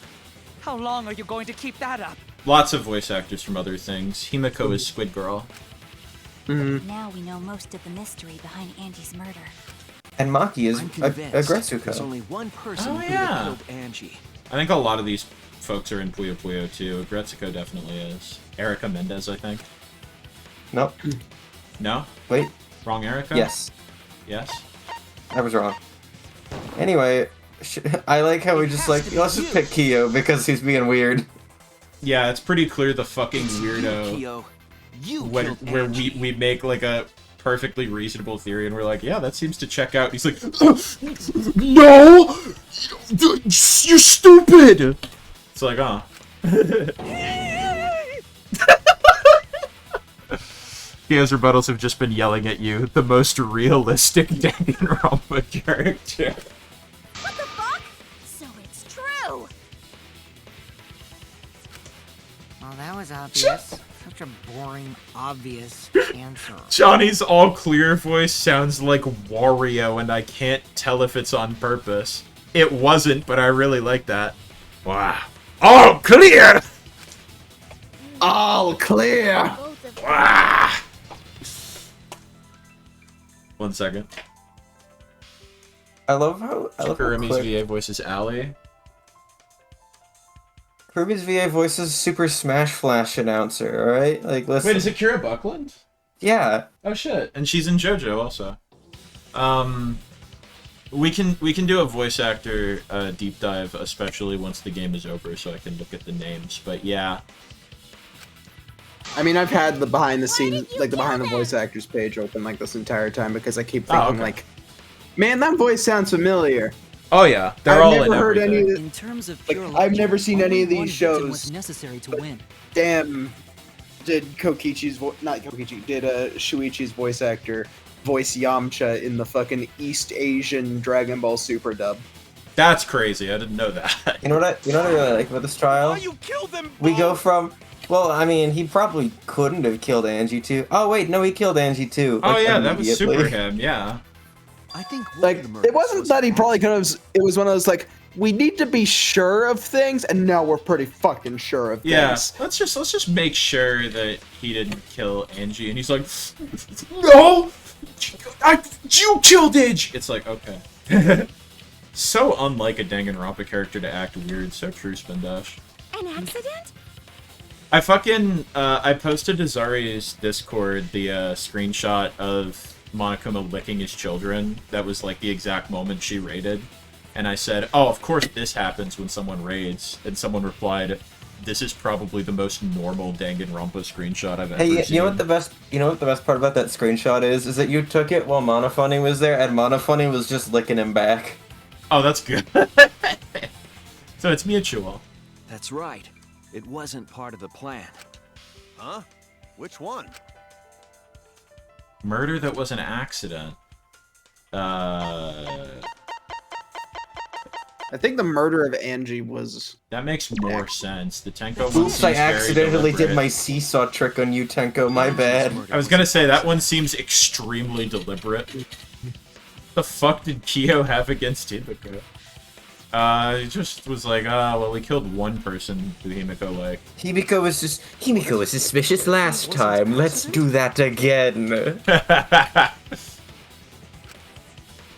How long are you going to keep that up? Lots of voice actors from other things. Himiko is Squid Girl. Now we know most of the mystery behind Angie's murder. And Maki is I'm a convinced there's Agretsuko. only one person Oh, who yeah. could have killed Angie. I think a lot of these folks are in Puyo Puyo too. Gretsuko definitely is. Erica Mendez, I think. Nope. No? Wait. Wrong Erica? Yes. Yes? I was wrong. Anyway, I like how we just like, let's just pick Kyo because he's being weird. Yeah, it's pretty clear the fucking weirdo. Kyo, you Where killed we make like a perfectly reasonable theory and we're like, yeah, that seems to check out. And he's like, no! You're stupid! It's like, oh. Kyo's rebuttals have just been yelling at you, the most realistic Danganronpa character. What the fuck? So it's true! Well, that was obvious. Such a boring, obvious answer. Johnny's all clear voice sounds like Wario, and I can't tell if it's on purpose. It wasn't, but I really like that. Wow. All clear! All clear! Wow. 1 second. I love how Kurumi's quick- VA voice is Allie. Kirby's VA voices Super Smash Flash announcer, alright? Like, listen. Wait, is it Kira Buckland? Yeah. Oh shit. And she's in JoJo also. We can do a voice actor deep dive, especially once the game is over, so I can look at the names. But yeah. I mean, I've had the behind the scenes, like the behind the voice actors page open like this entire time because I keep thinking like, man, that voice sounds familiar. Oh yeah, they're all in everything. In terms of like, pure I've logic, never seen any of only these one victim shows. was necessary to win. Damn, did Kokichi's not Kokichi, did Shuichi's voice actor voice Yamcha in the fucking East Asian Dragon Ball Super dub? That's crazy. I didn't know that. You know what I really like about this trial? You killed them. We go from, well, I mean, he probably couldn't have killed Angie too. Oh wait, no, he killed Angie too. Oh like, yeah, that was immediately. super him. Yeah. I think Like, it wasn't that he probably could have. It was one of those like, we need to be sure of things, and now we're pretty fucking sure of Yeah. things. Let's just make sure that he didn't kill Angie, and he's like, no, you killed Angie. It's like, okay. So unlike a Danganronpa character to act weird. So true, Spin Dash. An accident? I fucking I posted to Zari's Discord the screenshot of Monokuma licking his children. That was like the exact moment she raided, and I said, "Oh, of course this happens when someone raids." And someone replied, "This is probably the most normal Danganronpa screenshot I've ever Hey, seen." you know what the best part about that screenshot is that you took it while Monofunny was there, and Monofunny was just licking him back. Oh, that's good. So it's mutual. That's right. It wasn't part of the plan. Huh? Which one? Murder that was an accident. I think the murder of Angie was. That makes more sense. The Tenko one Oops, seems I very accidentally did deliberate. my seesaw trick on you, Tenko. My bad. I was gonna say, that one seems extremely deliberate. The fuck did Kyo have against Himiko? He just was like, well, we killed one person who Himiko liked. Himiko was suspicious last time. Let's do that again.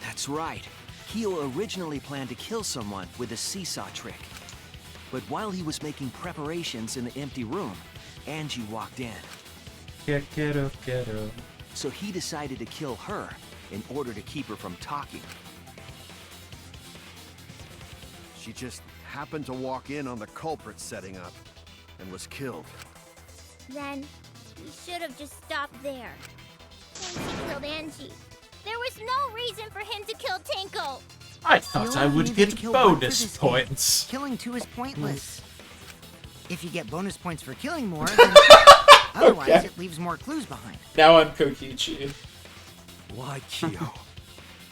That's right. Kyo originally planned to kill someone with a seesaw trick. But while he was making preparations in the empty room, Angie walked in. Kero. So he decided to kill her in order to keep her from talking. She just happened to walk in on the culprit setting up and was killed. Then, he should have just stopped there. Once he killed Angie, there was no reason for him to kill Tenko. I thought I would get bonus points. Killing 2 is pointless. If you get bonus points for killing more, then otherwise it leaves more clues behind. Now I'm Kokichi. Why, Kyo?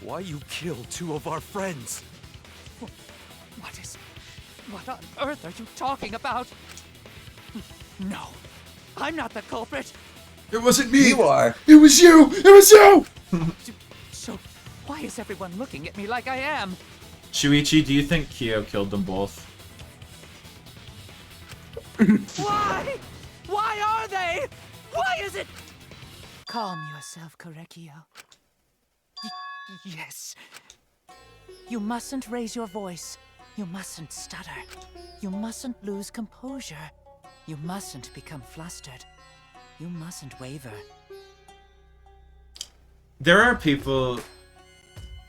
Why you killed 2 of our friends? What on earth are you talking about? No, I'm not the culprit. It wasn't me. You are. It was you. It was you. So, why is everyone looking at me like I am? Shuichi, do you think Kyo killed them both? Why? Why are they? Why is it? Calm yourself, Korekio. Yes. You mustn't raise your voice. You mustn't stutter. You mustn't lose composure. You mustn't become flustered. You mustn't waver. There are people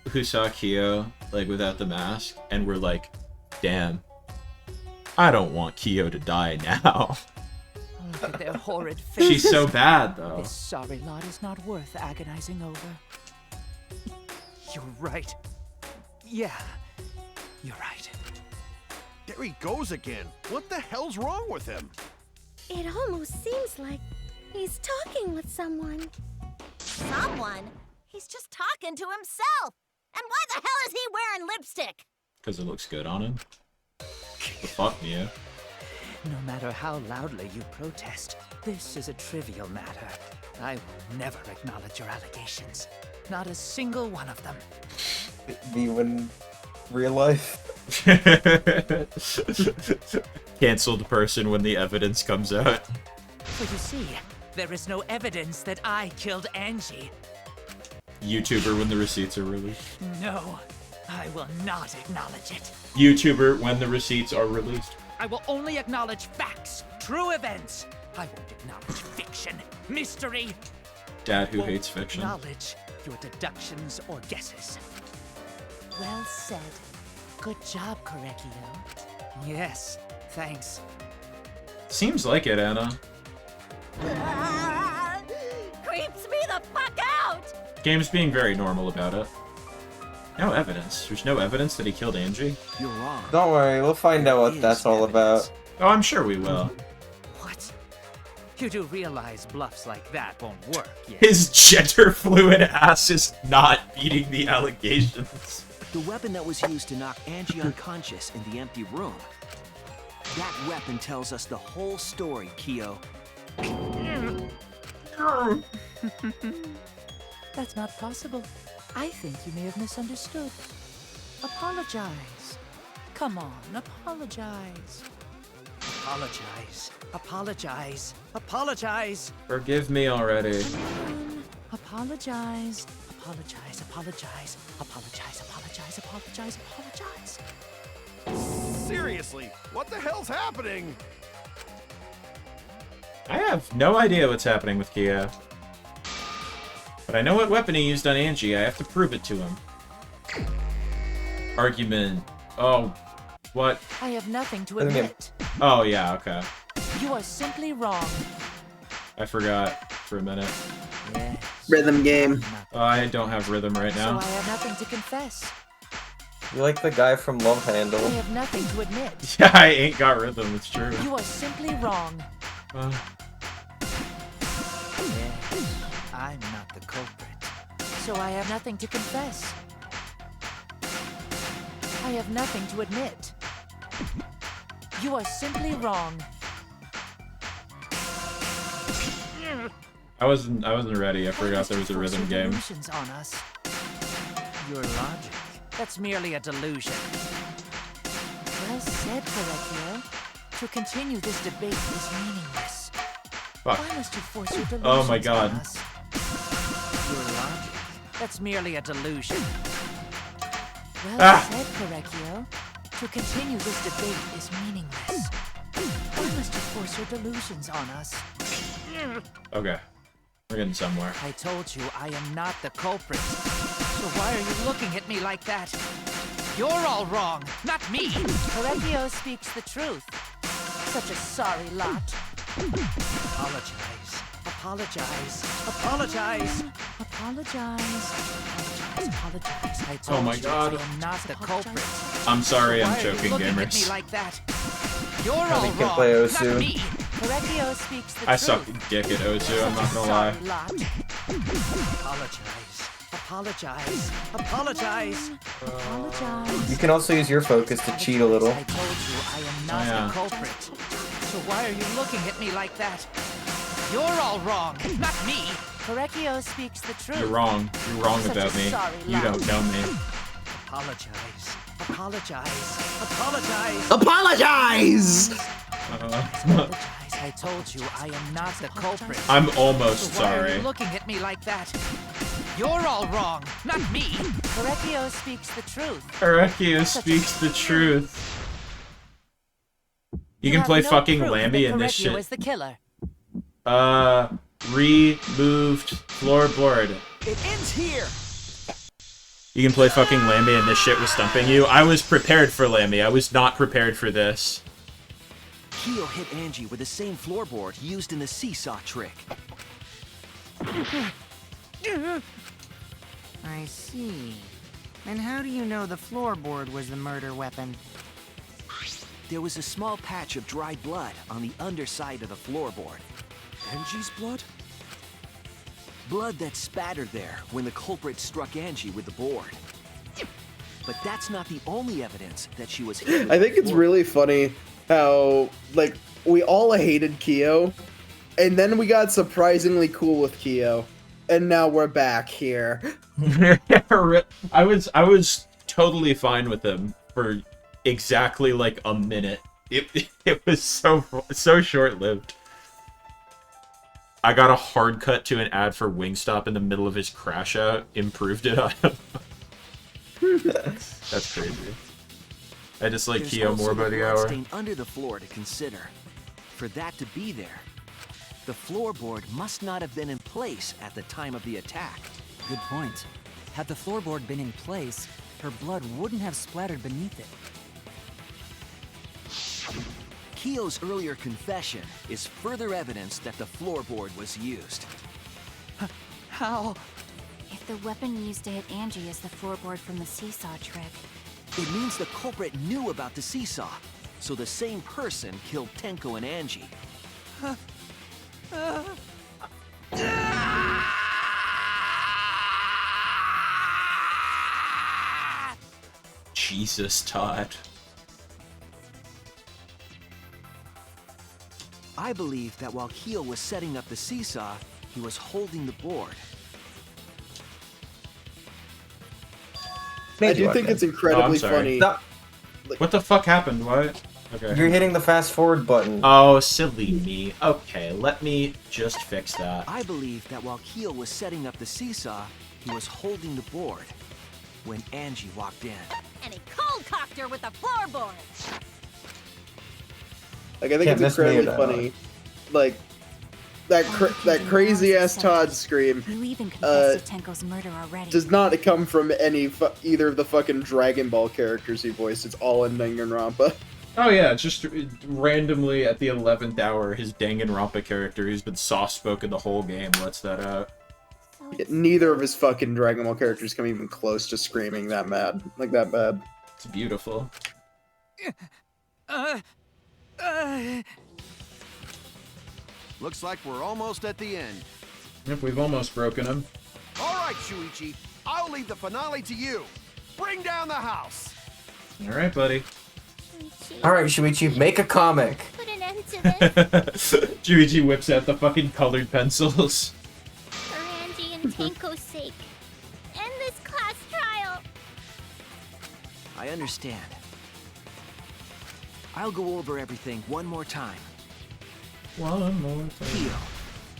who saw Kyo, like, without the mask, and were like, damn, I don't want Kyo to die now. Look at their horrid faces. She's so bad, though. This sorry lot is not worth agonizing over. You're right. Yeah, you're right. There he goes again. What the hell's wrong with him? It almost seems like he's talking with someone. Someone? He's just talking to himself. And why the hell is he wearing lipstick? Because it looks good on him. Fuck you. No matter how loudly you protest, this is a trivial matter. I will never acknowledge your allegations. Not a single one of them. You in real life? Cancelled person when the evidence comes out. So you see, there is no evidence that I killed Angie. YouTuber when the receipts are released. No, I will not acknowledge it. YouTuber when the receipts are released. I will only acknowledge facts, true events. I won't acknowledge fiction, mystery. Dad who Won't hates fiction. Acknowledge your deductions or guesses. Well said. Good job, Korekio. Yes, thanks. Seems like it, Anna. Creeps me the fuck out! Game's being very normal about it. No evidence. There's no evidence that he killed Angie? You're wrong. Don't worry, we'll find out what that's all about. Oh, I'm sure we will. What? You do realize bluffs like that won't work, yeah? His gender fluid ass is not beating the allegations. The weapon that was used to knock Angie unconscious in the empty room. That weapon tells us the whole story, Kyo. That's not possible. I think you may have misunderstood. Apologize. Come on, apologize. Apologize. Apologize. Apologize. Forgive me already. Apologize. Apologize, apologize, apologize, apologize, apologize, apologize. Seriously, what the hell's happening? I have no idea what's happening with Kia. But I know what weapon he used on Angie. I have to prove it to him. Argument. Oh, what? I have nothing to admit. Oh, yeah, okay. You are simply wrong. I forgot for a minute. Yes. Rhythm game. I don't have rhythm right So now. I have nothing to confess. You like the guy from Love Handle. I have nothing to admit. Yeah, I ain't got rhythm, it's true. You are simply wrong. Yes, I'm not the culprit. So I have nothing to confess. I have nothing to admit. You are simply wrong. I wasn't ready. I forgot there was a rhythm game. Delusions on us. Your logic. That's merely a delusion. Well said, Korekio. To continue this debate is meaningless. Fuck. Why must you force your delusions Oh my god. on us? Your logic. That's merely a delusion. Well Ah. said, Korekio. To continue this debate is meaningless. Why must you force your delusions on us? Okay. We're getting somewhere. I told you I am not the culprit. So why are you looking at me like that? You're all wrong, not me. Korekio speaks the truth. Such a sorry lot. Apologize. Apologize. Apologize. Apologize. Apologize. I told Oh my you god. I am not the culprit. I'm sorry, So I'm why are you choking, looking at me gamers. like that? You're all Honey can wrong, play not Osu. me. Korekio speaks the I truth. suck dick at Ozu, I'm not gonna lie. Sorry lot. Apologize. Apologize. Apologize. Apologize. You can also use your focus to cheat a little. I told you I am not Yeah. the culprit. So why are you looking at me like that? You're all wrong, not me. Korekio speaks the truth. You're wrong. You're wrong Such a about me. sorry You lot. don't know me. Apologize. Apologize. Apologize. Apologize! Apologize. I told you I am not the culprit. I'm almost So why are sorry. you looking at me like that? You're all wrong, not me. Korekio speaks the truth. Arekio speaks the truth. You can have play no fucking proof Lammy that in this Korekio shit. is the killer. Removed floorboard. It ends here. You can play fucking Lammy and this shit was stumping you. I was prepared for Lammy. I was not prepared for this. Kyo hit Angie with the same floorboard used in the seesaw trick. I see. And how do you know the floorboard was the murder weapon? There was a small patch of dried blood on the underside of the floorboard. Angie's blood? Blood that spattered there when the culprit struck Angie with the board. But that's not the only evidence that she was hit with I think the it's board. really funny how, like, we all hated Kyo, and then we got surprisingly cool with Kyo, and now we're back here. I was totally fine with him for exactly like a minute. It was so short-lived. I got a hard cut to an ad for Wingstop in the middle of his crash out, improved it on him. That's crazy. I just like There's Kyo also more by the hour. bloodstain under the floor to consider. For that to be there, the floorboard must not have been in place at the time of the attack. Good point. Had the floorboard been in place, her blood wouldn't have splattered beneath it. Kyo's earlier confession is further evidence that the floorboard was used. How? If the weapon used to hit Angie is the floorboard from the seesaw trick, It means the culprit knew about the seesaw, so the same person killed Tenko and Angie. Jesus, Todd. I believe that while Kyo was setting up the seesaw, he was holding the board. I do think it's incredibly funny. Stop. What the fuck happened? What? Okay. You're hitting the fast forward button. Oh, silly me. Okay, let me just fix that. I believe that while Kyo was setting up the seesaw, he was holding the board when Angie walked in. And he cold-cocked her with the floorboard. Like, I think Can't it's miss me incredibly funny. Like, that crazy ass Todd scream you even confessed to Tenko's murder already. does not come from either of the fucking Dragon Ball characters he voiced. It's all in Danganronpa. Oh yeah, just randomly at the 11th hour, his Danganronpa character, who's been soft-spoken the whole game, lets that out. Neither of his fucking Dragon Ball characters come even close to screaming that mad, like that bad. It's beautiful. Looks like we're almost at the end. Yep, we've almost broken him. All right, Shuichi, I'll leave the finale to you. Bring down the house. Alright, buddy. Alright, Shuichi, make a comic. Put an end to this. Juichi whips out the fucking colored pencils. For Angie and Tenko's sake. End this class trial. I understand. I'll go over everything one more time. One more time. Kyo,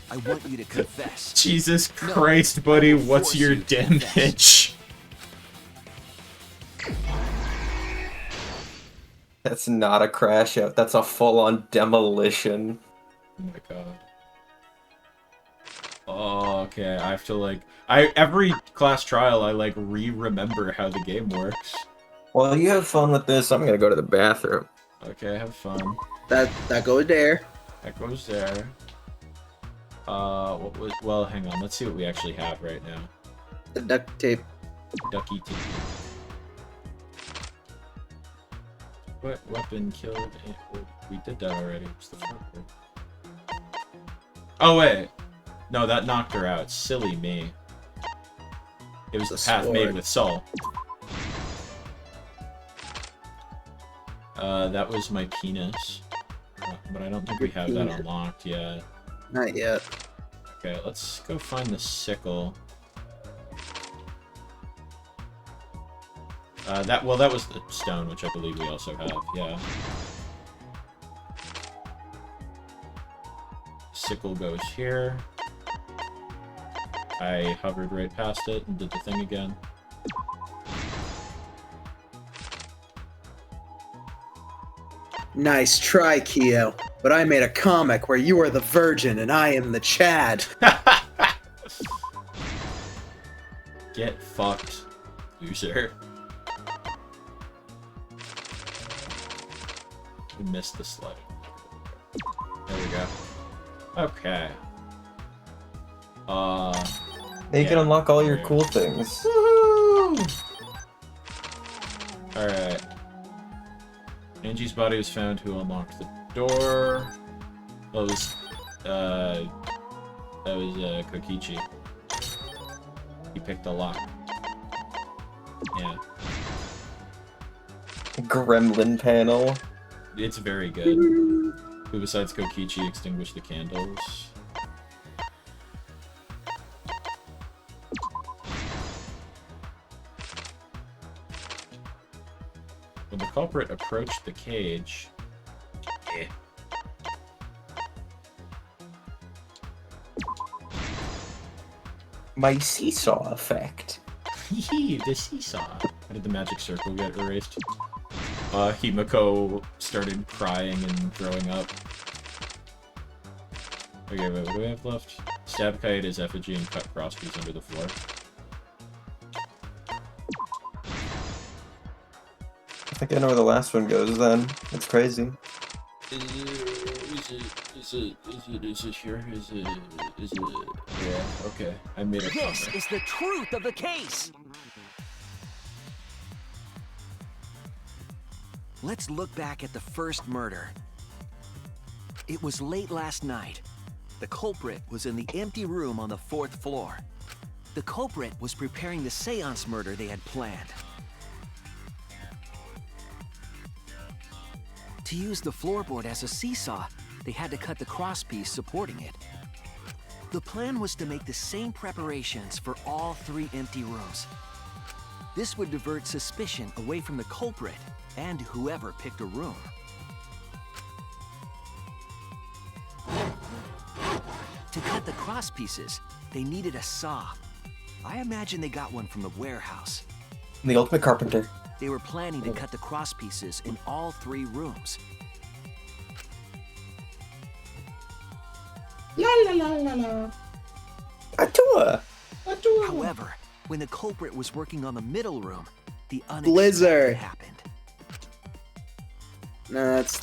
I want you to confess. Jesus Christ, buddy, what's your damage? That's not a crash out. That's a full-on demolition. Oh my god. Oh, okay. I have to like every class trial I like remember how the game works. Well, you have fun with this. I'm gonna go to the bathroom. Okay, have fun. That goes there. That goes there. What was? Well, hang on. Let's see what we actually have right now. The duct tape. Ducky tape. What weapon killed? We did that already. What's the fuck? Oh wait, no, that knocked her out. Silly me. It was the path made with Soul. That was my penis. But I don't think we have that unlocked yet. Not yet. Okay, let's go find the sickle. That was the stone, which I believe we also have, yeah. Sickle goes here. I hovered right past it and did the thing again. Nice try, Kyo. But I made a comic where you are the virgin and I am the Chad. Get fucked, loser. We missed the slide. There we go. Okay. Now you can unlock all your cool things. Alright. Angie's body was found. Who unlocked the door? Well, it was, that was, Kokichi. He picked the lock. Yeah. Gremlin panel. It's very good. Who besides Kokichi extinguished the candles? When the culprit approached the cage... My seesaw effect. The seesaw. How did the magic circle get erased? Himiko started crying and throwing up. Okay, wait, what do we have left? Stab Kaeda's effigy and cut crosspiece under the floor. think I know where the last one goes then. It's crazy. Is it here? Is it? Yeah, okay. I made it. This is the truth of the case! Let's look back at the first murder. It was late last night. The culprit was in the empty room on the 4th floor. The culprit was preparing the seance murder they had planned. To use the floorboard as a seesaw, they had to cut the crosspiece supporting it. The plan was to make the same preparations for all 3 empty rooms. This would divert suspicion away from the culprit and whoever picked a room. To cut the crosspieces, they needed a saw. I imagine they got one from the warehouse. The ultimate carpenter. They were planning to cut the crosspieces in all 3 rooms. La la la la la. Atua! However, when the culprit was working on the middle room, the Blizzard unexpected happened. No, that's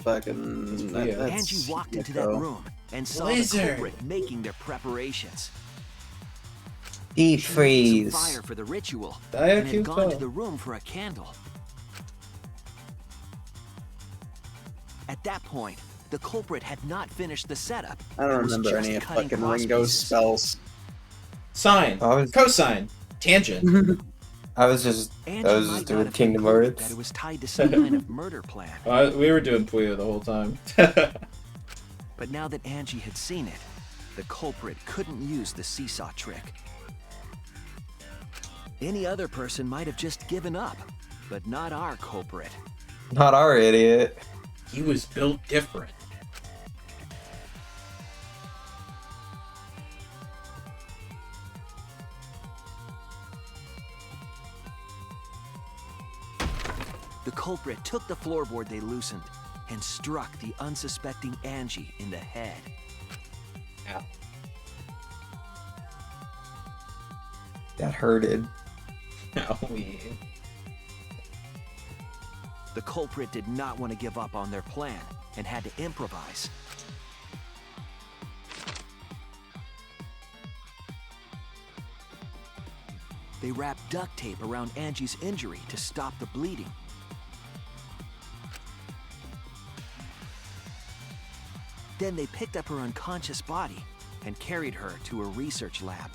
fucking. That's Angie walked into that Nico. room and saw Blizzard. the culprit making their preparations. Deep She lit freeze. some fire for the ritual Diet and had gone to Cuba. the room for a candle. At that point, the culprit had not finished the setup. I don't and was remember just any of cutting fucking cross Ringo's pieces. spells. Sine. Cosine. Tangent. I was just Angie I was might just not doing have Kingdom concluded that Hearts. it was tied to some kind of murder plan. We were doing Puyo the whole time. But now that Angie had seen it, the culprit couldn't use the seesaw trick. Any other person might have just given up, but not our culprit. Not our idiot. He was built different. The culprit took the floorboard they loosened and struck the unsuspecting Angie in the head. Ow. That hurted. Owie. The culprit did not want to give up on their plan and had to improvise. They wrapped duct tape around Angie's injury to stop the bleeding. Then they picked up her unconscious body and carried her to a research lab.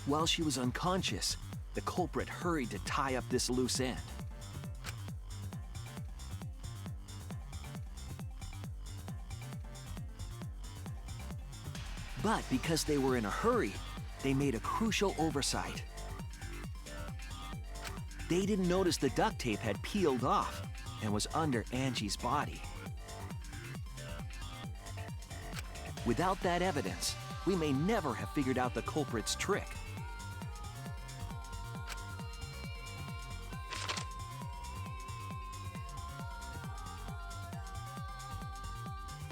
While she was unconscious, the culprit hurried to tie up this loose end. But because they were in a hurry, they made a crucial oversight. They didn't notice the duct tape had peeled off and was under Angie's body. Without that evidence, we may never have figured out the culprit's trick.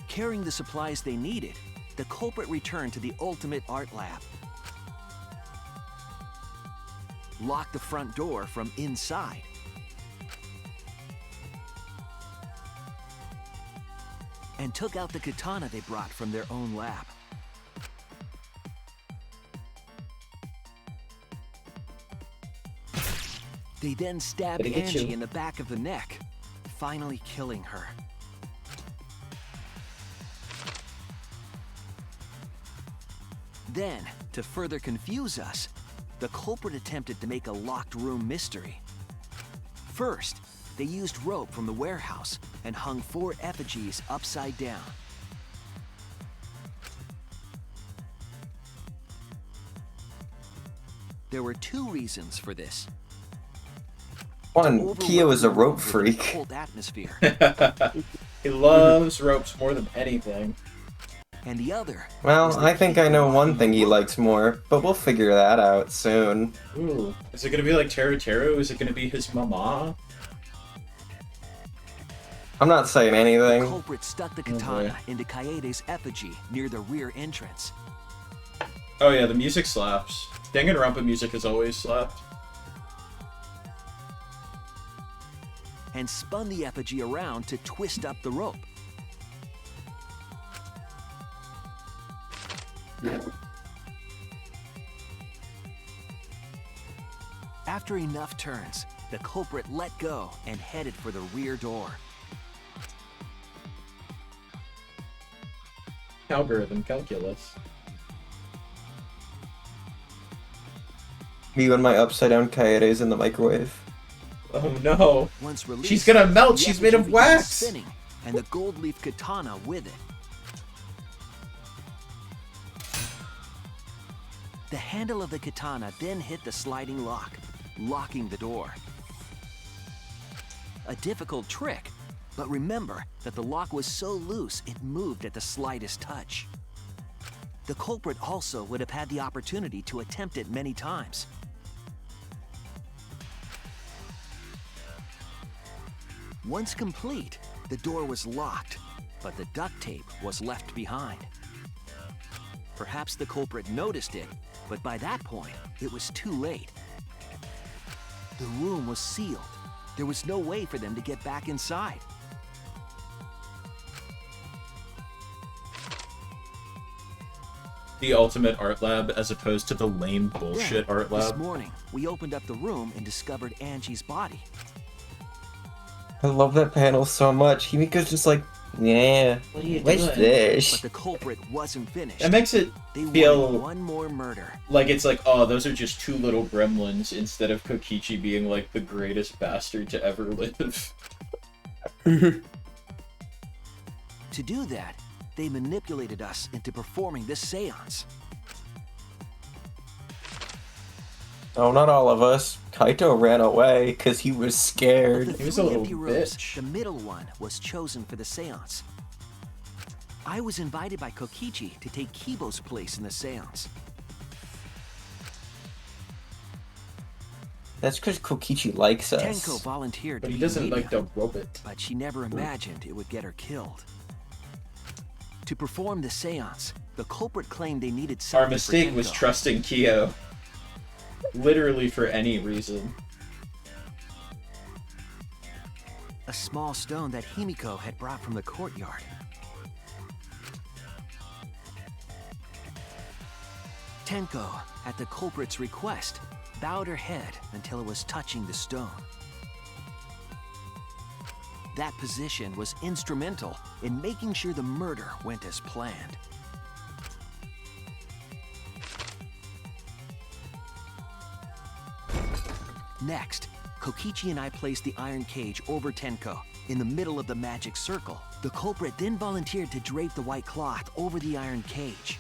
Carrying the supplies they needed, the culprit returned to the ultimate art lab. Locked the front door from inside. And took out the katana they brought from their own lab. They then stabbed Did it get Angie you? in the back of the neck, finally killing her. Then, to further confuse us, the culprit attempted to make a locked room mystery. First, they used rope from the warehouse and hung 4 effigies upside down. There were 2 reasons for this. One, Kia was a rope freak. Cold atmosphere. He loves ropes more than anything. And the other. Well, I think I know one thing he likes more, but we'll figure that out soon. Ooh. Is it gonna be like Teru Teru? Is it gonna be his mama? I'm not saying The anything. culprit stuck the katana into Kaede's effigy near the rear entrance. Oh yeah, the music slaps. Danganronpa music has always slapped. And spun the effigy around to twist up the rope. After enough turns, the culprit let go and headed for the rear door. Algorithm calculus. Me and my upside down Kaede's in the microwave. Oh no. Once released, She's gonna melt, the she's made of effigy began wax! spinning, and the gold leaf katana with it. The handle of the katana then hit the sliding lock, locking the door. A difficult trick, but remember that the lock was so loose it moved at the slightest touch. The culprit also would have had the opportunity to attempt it many times. Once complete, the door was locked, but the duct tape was left behind. Perhaps the culprit noticed it, but by that point, it was too late. The room was sealed. There was no way for them to get back inside. The ultimate art lab as opposed to the lame bullshit Then, art lab. This morning, we opened up the room and discovered Angie's body. I love that panel so much. Himiko's just like, yeah, what's this? But the culprit wasn't finished. That makes it They feel wanted one more murder. like it's like, oh, those are just two little gremlins instead of Kokichi being like the greatest bastard to ever live. To do that, they manipulated us into performing this seance. Oh, not all of us. Kaito ran away because he was scared. Of the three empty rooms, the middle one was chosen for the seance. I was invited by Kokichi to take Kibo's place in the seance. That's because Kokichi likes us. Tenko volunteered But to he be doesn't like medium, the robot. but she never imagined it would get her killed. To perform the seance, the culprit claimed they needed something Our mistake for was Tenko. trusting Kyo. Literally for any reason. A small stone that Himiko had brought from the courtyard. Tenko, at the culprit's request, bowed her head until it was touching the stone. That position was instrumental in making sure the murder went as planned. Next, Kokichi and I placed the iron cage over Tenko in the middle of the magic circle. The culprit then volunteered to drape the white cloth over the iron cage.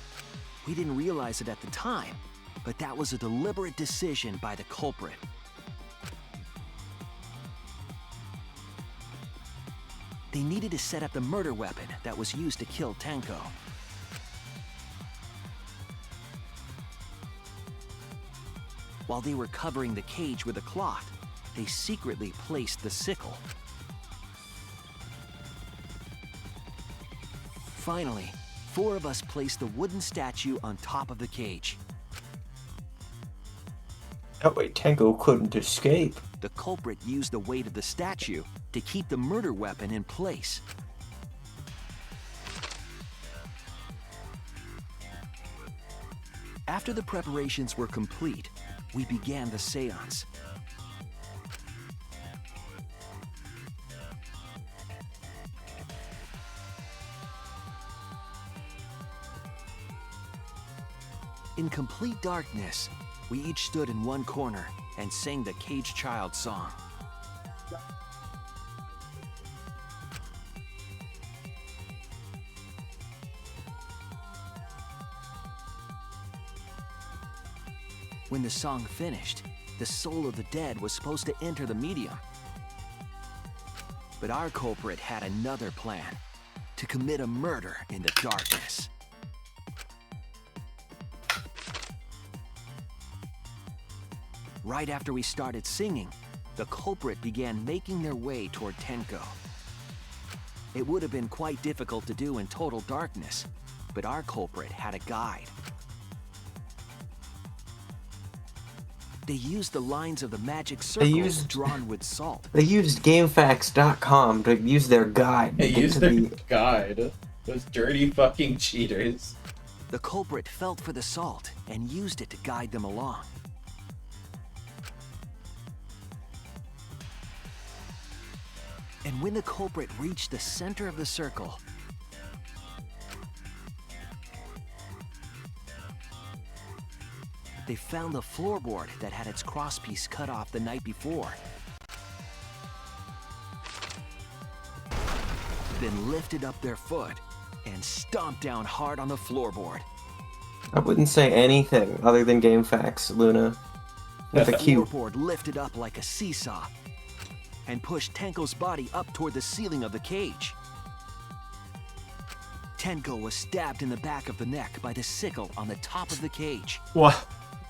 We didn't realize it at the time, but that was a deliberate decision by the culprit. They needed to set up the murder weapon that was used to kill Tenko. While they were covering the cage with a cloth, they secretly placed the sickle. Finally, 4 of us placed the wooden statue on top of the cage. That way Tenko couldn't escape. The culprit used the weight of the statue to keep the murder weapon in place. After the preparations were complete, we began the seance. In complete darkness, we each stood in one corner and sang the Caged Child song. When the song finished, the soul of the dead was supposed to enter the medium. But our culprit had another plan: to commit a murder in the darkness. Right after we started singing, the culprit began making their way toward Tenko. It would have been quite difficult to do in total darkness, but our culprit had a guide. They used the lines of the magic circles drawn with salt. They used GameFAQs.com to use their guide. They used their guide. Those dirty fucking cheaters. The culprit felt for the salt and used it to guide them along. And when the culprit reached the center of the circle, they found the floorboard that had its crosspiece cut off the night before. Then lifted up their foot and stomped down hard on the floorboard. I wouldn't say anything other than GameFAQs, Luna. With a The Q. floorboard lifted up like a seesaw and pushed Tenko's body up toward the ceiling of the cage. Tenko was stabbed in the back of the neck by the sickle on the top of the cage.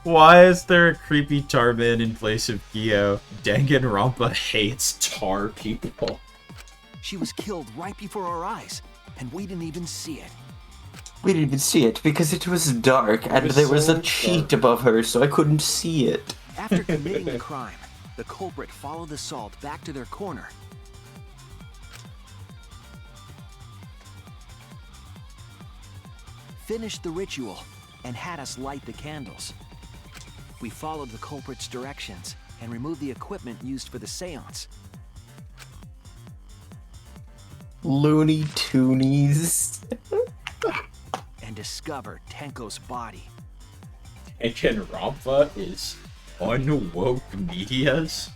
Why is there a creepy tar man in place of Gyo? Danganronpa hates tar people. She was killed right before our eyes, and we didn't even see it. We didn't even see it because it was dark and there was a sheet above her, so I couldn't see it. After committing the crime, the culprit followed the salt back to their corner. Finished the ritual and had us light the candles. We followed the culprit's directions and removed the equipment used for the seance. Looney Toonies. And discovered Tenko's body. Danganronpa is unwoke medias?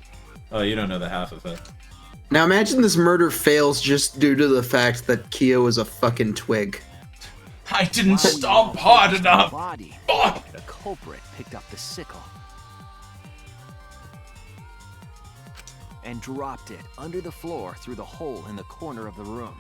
Oh, you don't know the half of it. Now imagine this murder fails just due to the fact that Kyo is a fucking twig. I didn't stomp hard enough! Body, Fuck! the culprit picked up the sickle and dropped it under the floor through the hole in the corner of the room.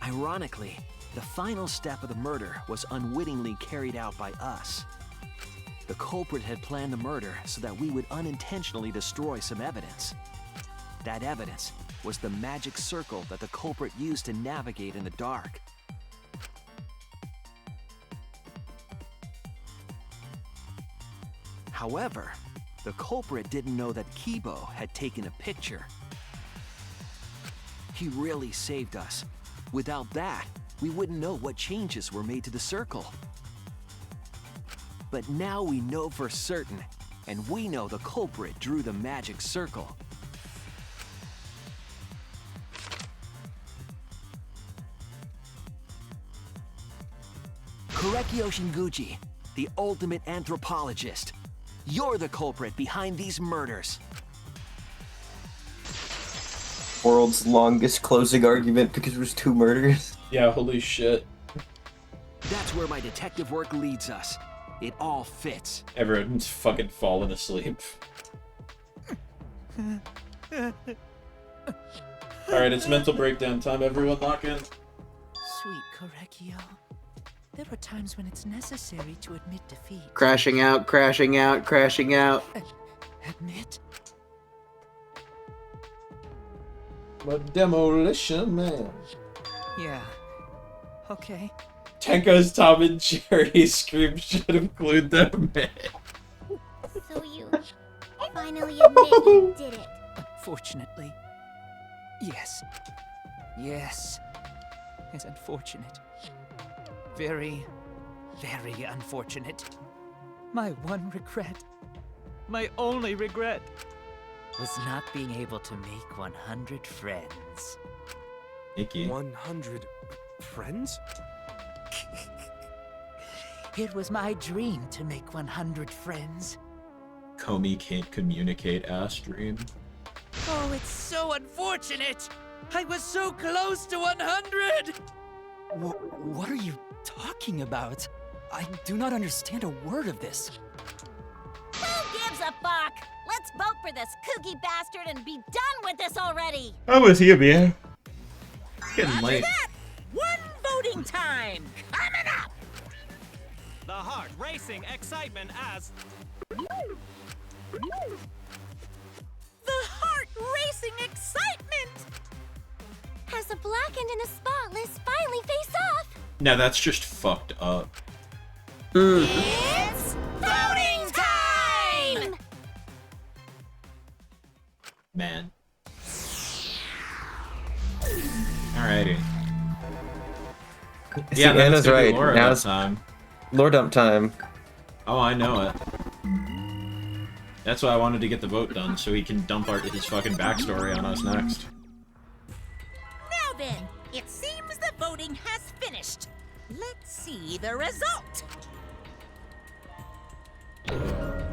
Ironically, the final step of the murder was unwittingly carried out by us. The culprit had planned the murder so that we would unintentionally destroy some evidence. That evidence was the magic circle that the culprit used to navigate in the dark. However, the culprit didn't know that Kibo had taken a picture. He really saved us. Without that, we wouldn't know what changes were made to the circle. But now we know for certain, and we know the culprit drew the magic circle. Korekio Shinguchi, the ultimate anthropologist. You're the culprit behind these murders. World's longest closing argument because there was 2 murders. Yeah, holy shit. That's where my detective work leads us. It all fits. Everyone's fucking falling asleep. Alright, it's mental breakdown time. Everyone lock in. Sweet Korekio. There are times when it's necessary to admit defeat. Crashing out, crashing out, crashing out. Admit? I'm a demolition man. Yeah. Okay. Tenko's Tom and Jerry scream should include them, man. So you finally admit you did it. Unfortunately. Yes. Yes. It's unfortunate. Very, very unfortunate. My one regret, my only regret, was not being able to make 100 friends. Icky. 100 friends? It was my dream to make 100 friends. Comey can't communicate ass dream. Oh, it's so unfortunate! I was so close to 100! What are you talking about? I do not understand a word of this. Who gives a fuck? Let's vote for this kooky bastard and be done with this already! I'm with you, man. Getting After late. that, one voting time coming up! The heart racing excitement as The heart-racing excitement! Has the blackened and the spotless finally face off? Now that's just fucked up. It's voting time! Man. Alrighty. See, Yeah, Anna's that's right. Laura Now that it's time. lore dump time. Oh, I know it. That's why I wanted to get the vote done, so he can dump his fucking backstory on us next. Now then, it seems the voting has finished. Let's see the result.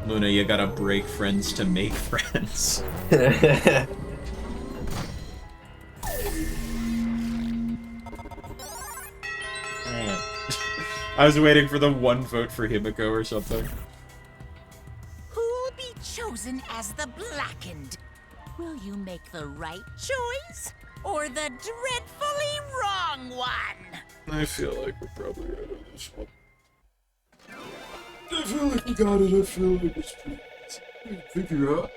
Luna, you gotta break friends to make friends. I was waiting for the one vote for Himiko or something. Who'll be chosen as the blackened? Will you make the right choice or the dreadfully wrong one? I feel like we're probably right on this one. I feel like we got it. I feel like it's pretty easy to figure out.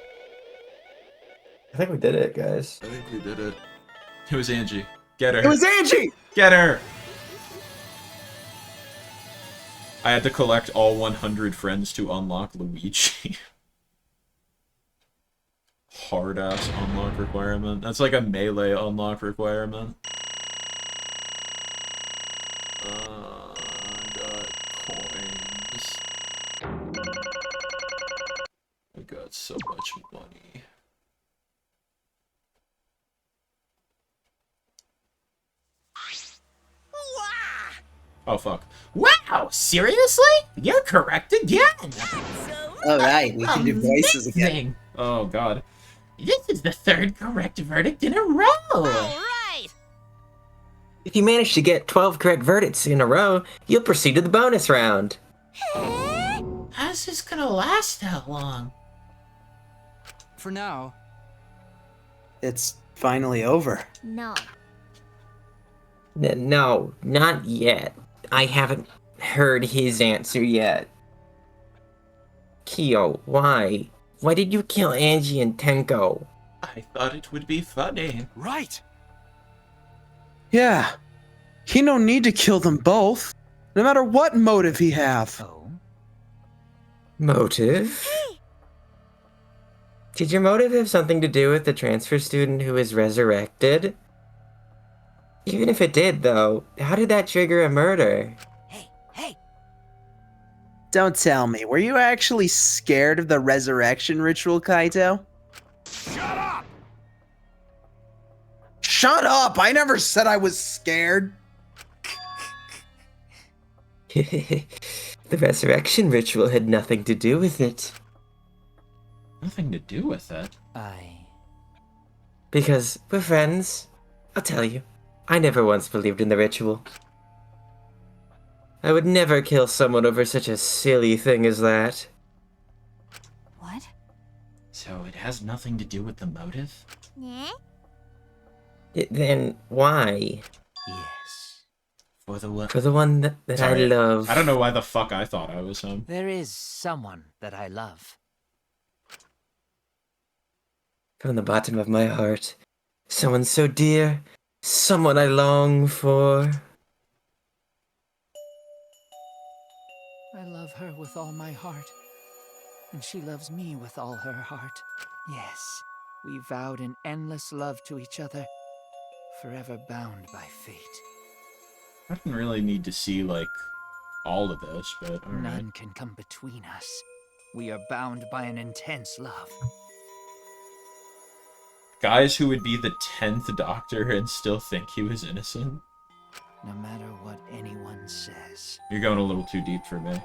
I think we did it, guys. I think we did it. It was Angie. Get her. It was Angie! Get her! I had to collect all 100 friends to unlock Luigi. Hard-ass unlock requirement. That's like a melee unlock requirement. I got coins. I got so much money. Oh, fuck. Wow, seriously? You're correct again! Alright, we can do voices again. Amazing. Oh, God. This is the third correct verdict in a row! Right. If you manage to get 12 correct verdicts in a row, you'll proceed to the bonus round. How's this gonna last that long? For now. It's finally over. No. No, not yet. I haven't heard his answer yet. Kyo, why? Why did you kill Angie and Tenko? I thought it would be funny. Right. Yeah. He no need to kill them both, no matter what motive he have. Oh? Motive? Did your motive have something to do with the transfer student who was resurrected? Even if it did, though, how did that trigger a murder? Don't tell me, were you actually scared of the resurrection ritual, Kaito? Shut up! Shut up! I never said I was scared. The resurrection ritual had nothing to do with it. Nothing to do with it. Because we're friends. I'll tell you. I never once believed in the ritual. I would never kill someone over such a silly thing as that. What? So it has nothing to do with the motive? Yeah? Then why? Yes. For the one. For the one that I love. I don't know why the fuck I thought I was him. There is someone that I love. From the bottom of my heart. Someone so dear. Someone I long for. I love her with all my heart. And she loves me with all her heart. Yes, we vowed an endless love to each other, forever bound by fate. I didn't really need to see, like, all of this, but alright. None can come between us. We are bound by an intense love. Guys who would be the 10th Doctor and still think he was innocent? No matter what anyone says. You're going a little too deep for me.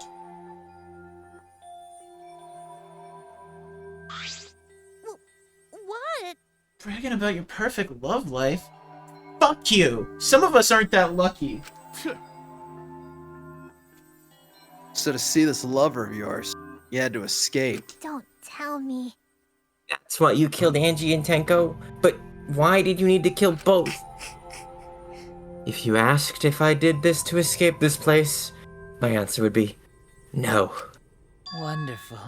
What? Bragging about your perfect love life? Fuck you! Some of us aren't that lucky. So to see this lover of yours, you had to escape. Don't tell me. That's why you killed Angie and Tenko? But why did you need to kill both? If you asked if I did this to escape this place, my answer would be no. Wonderful.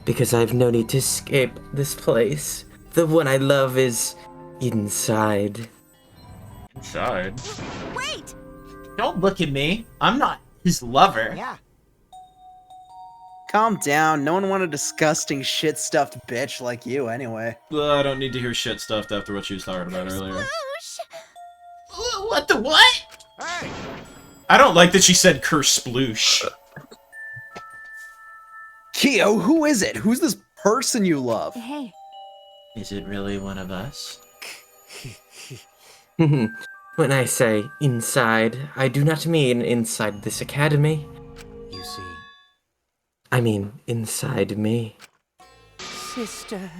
because I have no need to escape this place. The one I love is inside. Inside? Wait! Don't look at me. I'm not his lover. Yeah. Calm down. No one wanted a disgusting shit-stuffed bitch like you anyway. I don't need to hear shit stuffed after what she was talking about earlier. What the what? Hey! I don't like that she said curse sploosh. Kyo, who is it? Who's this person you love? Hey. Is it really one of us? When I say inside, I do not mean inside this academy. You see. I mean inside me. Sister.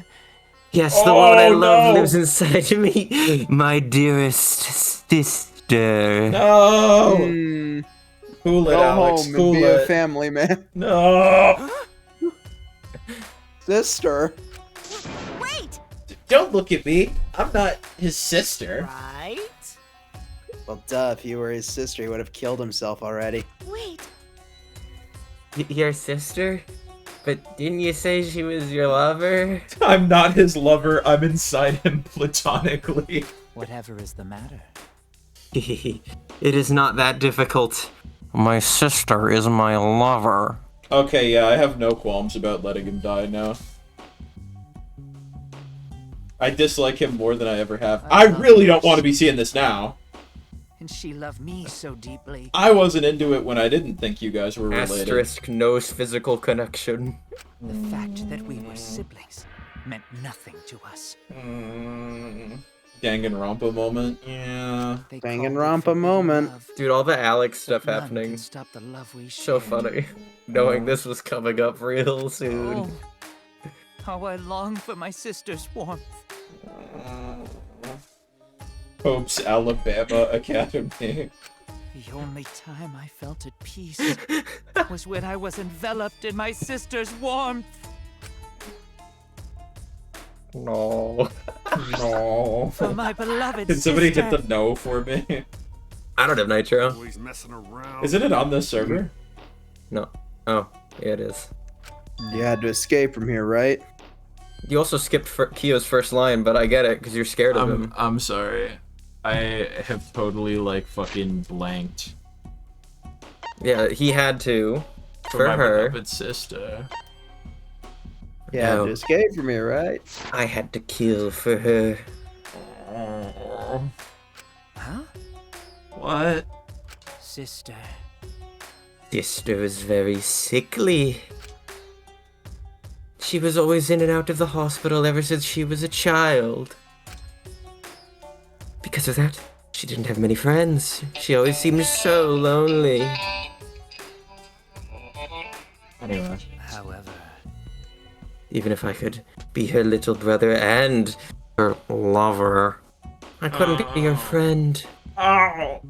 Yes, the one I love lives inside me. My dearest sister. No! Cool it, Go Alex. home and Cool be a it. family man. No! Sister. Wait! Don't look at me. I'm not his sister. Right? Well, duh, if you were his sister, he would have killed himself already. Wait. Your sister? But didn't you say she was your lover? I'm not his lover. I'm inside him platonically. Whatever is the matter? It is not that difficult. My sister is my lover. Okay, yeah, I have no qualms about letting him die now. I dislike him more than I ever have. I really don't want to be seeing this now. And she loved me so deeply. I wasn't into it when I didn't think you guys were related. Asterisk, no physical connection. The fact that we were siblings meant nothing to us. Danganronpa moment? Yeah. Danganronpa moment. Dude, all the Alex stuff None happening. can stop the love we So shared. funny. Knowing this was coming up real soon. Oh, how I long for my sister's warmth. Hope's Alabama Academy. The only time I felt at peace was when I was enveloped in my sister's warmth. No. No. For my beloved Can somebody sister. hit the no for me? I don't have Nitro. Always messing around. Isn't it on this server? No. Oh, yeah, it is. You had to escape from here, right? You also skipped Kyo's first line, but I get it, because you're scared of him. I'm sorry. I have totally, like, fucking blanked. Yeah, he had to. For my her. beloved sister. You had No. to escape from here, right? I had to kill for her. Huh? What? Sister. Sister was very sickly. She was always in and out of the hospital ever since she was a child. Because of that, she didn't have many friends. She always seemed so lonely. Anyway. However, Even if I could be her little brother and her lover, I couldn't be her friend. Ow!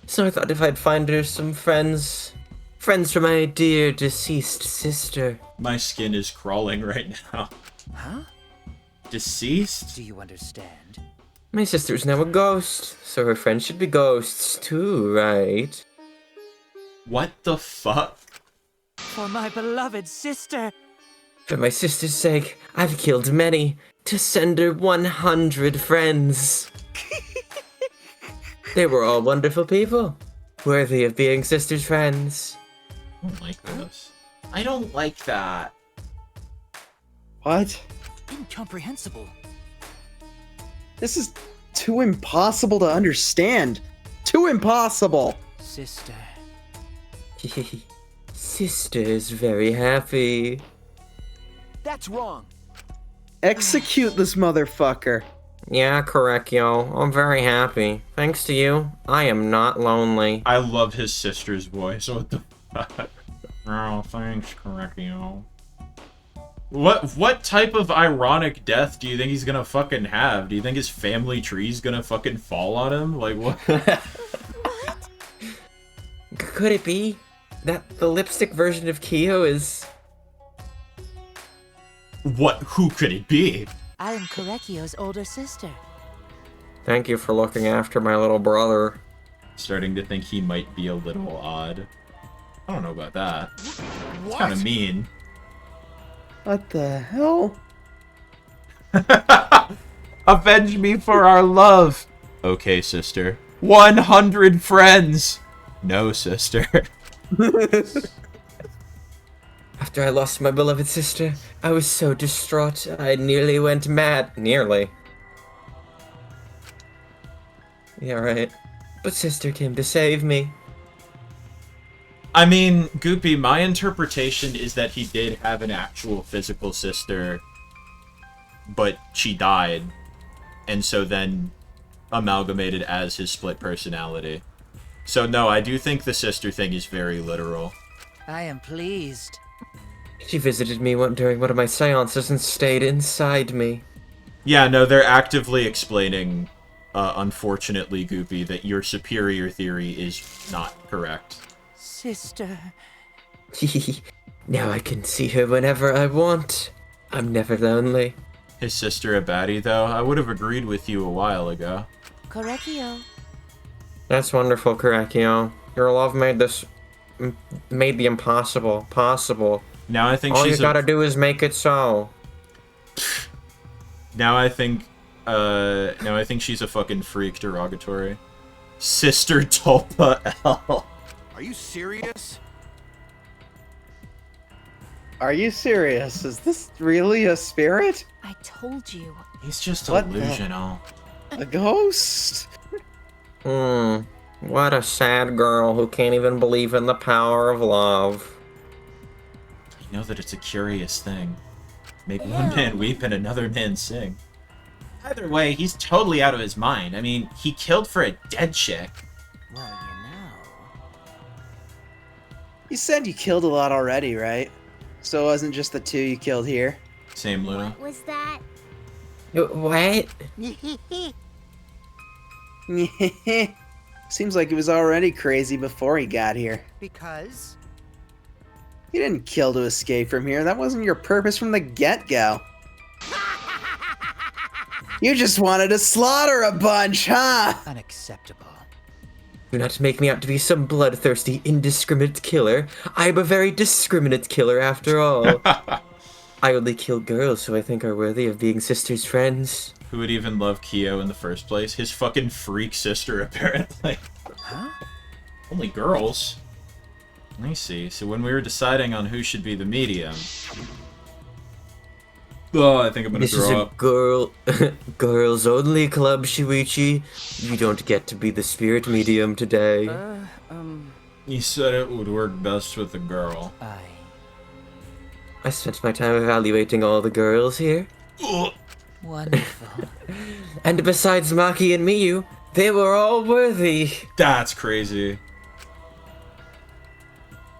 So I thought if I'd find her some friends. Friends for my dear deceased sister. My skin is crawling right now. huh? Deceased? Do you understand? My sister's now a ghost, so her friends should be ghosts too, right? What the fuck? For my beloved sister. For my sister's sake, I've killed many to send her 100 friends. They were all wonderful people, worthy of being sister's friends. I don't like this. I don't like that. What? Incomprehensible. This is too impossible to understand. Too impossible. Sister. Sister's very happy. That's wrong. Execute this motherfucker. Yeah, correct, yo. I'm very happy. Thanks to you, I am not lonely. I love his sister's voice. What the fuck? Oh, thanks, Correcchio. What type of ironic death do you think he's gonna fucking have? Do you think his family tree's gonna fucking fall on him? Like, what? Could it be that the lipstick version of Kyo is... What? Who could it be? I am Korekkyo's older sister. Thank you for looking after my little brother. Starting to think he might be a little odd. I don't know about that. It's What? kind of mean. What the hell? Avenge me for our love. Okay, sister. 100 friends. No, sister. After I lost my beloved sister, I was so distraught I nearly went mad. Nearly. Yeah, right. But sister came to save me. I mean, Goopy, my interpretation is that he did have an actual physical sister, but she died, and so then amalgamated as his split personality. So no, I do think the sister thing is very literal. I am pleased. She visited me during one of my seances and stayed inside me. Yeah, no, they're actively explaining, unfortunately, Goopy, that your superior theory is not correct. Sister. Now I can see her whenever I want. I'm never lonely. His sister a baddie, though? I would have agreed with you a while ago. Correcchio. That's wonderful, Correcchio. Your love made the impossible possible. Now I think all she's you gotta do is make it so. Now I think she's a fucking freak derogatory. Sister Tulpa L. Are you serious? Are you serious? Is this really a spirit? I told you. He's just What the- delusional. A ghost? What a sad girl who can't even believe in the power of love. You know that it's a curious thing. Make one man weep and another man sing. Either way, he's totally out of his mind. I mean, he killed for a dead chick. Well, you know. You said you killed a lot already, right? So it wasn't just the two you killed here? Same, Luna. What was that? What? Seems like he was already crazy before he got here. Because? You didn't kill to escape from here. That wasn't your purpose from the get-go. You just wanted to slaughter a bunch, huh? Unacceptable. Do not make me out to be some bloodthirsty, indiscriminate killer. I am a very discriminate killer, after all. I only kill girls who I think are worthy of being sisters' friends. Who would even love Kyo in the first place? His fucking freak sister, apparently. Huh? Only girls? Let me see. So when we were deciding on who should be the medium... Oh, I think I'm gonna This is throw a up. girls only club, Shuichi. You don't get to be the spirit medium today. He said it would work best with a girl. I spent my time evaluating all the girls here. Wonderful. And besides Maki and Miyu, they were all worthy. That's crazy.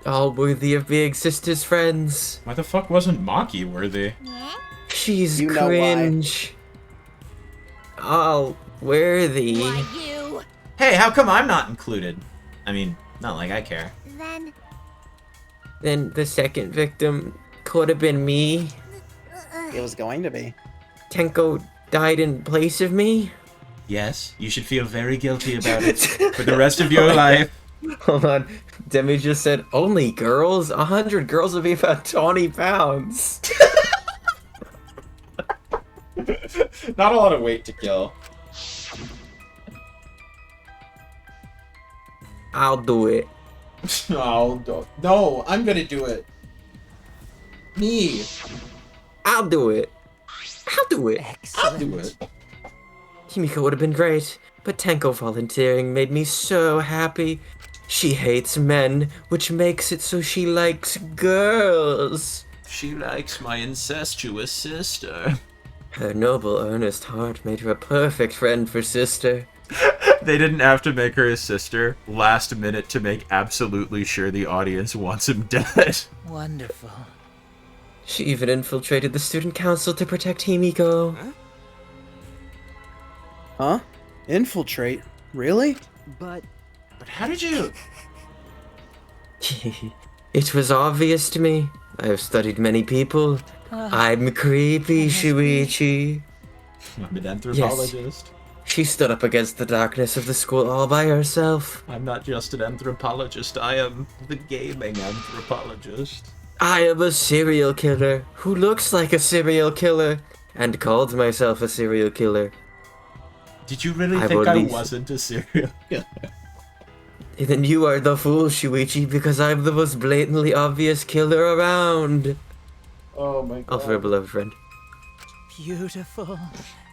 All worthy of being sisters' friends. Why the fuck wasn't Maki worthy? She's You know why. cringe. All worthy. Hey, how come I'm not included? I mean, not like I care. Then the second victim could have been me. It was going to be. Tenko died in place of me. Yes, you should feel very guilty about it for the rest of your life. Hold on. Demi just said, only girls? 100 girls would be about 20 pounds. Not a lot of weight to kill. I'll do it. No, I'm gonna do it. Me. I'll do it. I'll do it. I'll do it. Himiko would have been great, but Tenko volunteering made me so happy. She hates men, which makes it so she likes girls. She likes my incestuous sister. Her noble, earnest heart made her a perfect friend for sister. They didn't have to make her his sister last minute to make absolutely sure the audience wants him dead. Wonderful. She even infiltrated the student council to protect Himiko. Huh? Infiltrate? Really? But how did you... It was obvious to me. I have studied many people. I'm creepy, Shuichi. I'm an anthropologist. She stood up against the darkness of the school all by herself. I'm not just an anthropologist, I am the gaming anthropologist. I am a serial killer who looks like a serial killer and called myself a serial killer. Did you really I've think I only- wasn't a serial killer? Then you are the fool, Shuichi, because I'm the most blatantly obvious killer around. Oh my god. All for a beloved friend. Beautiful.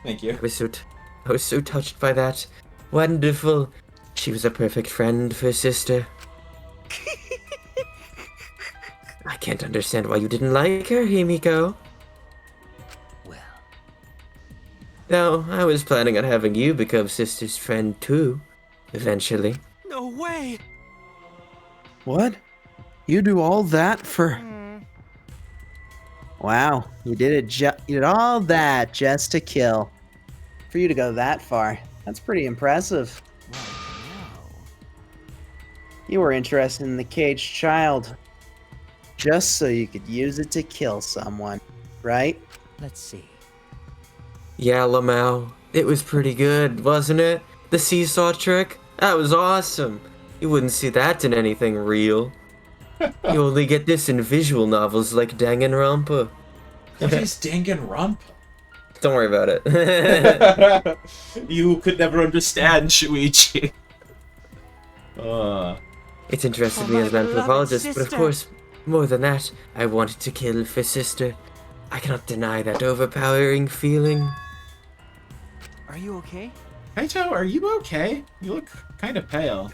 Thank you. I was so touched by that. Wonderful. She was a perfect friend for sister. I can't understand why you didn't like her, Himiko. Well. No, I was planning on having you become sister's friend too, eventually. No way! What? You do all that for? Wow, you did it. You did all that just to kill. For you to go that far, that's pretty impressive. You were interested in the caged child, just so you could use it to kill someone, right? Let's see. Yeah, Lamau. It was pretty good, wasn't it? The seesaw trick? That was awesome. You wouldn't see that in anything real. You only get this in visual novels like Danganronpa. What is Danganronpa? Don't worry about it. You could never understand, Shuichi. It interested me my as an beloved anthropologist, but of sister. course, more than that, I wanted to kill for sister. I cannot deny that overpowering feeling. Are you okay? Kaito, are you okay? You look kind of pale.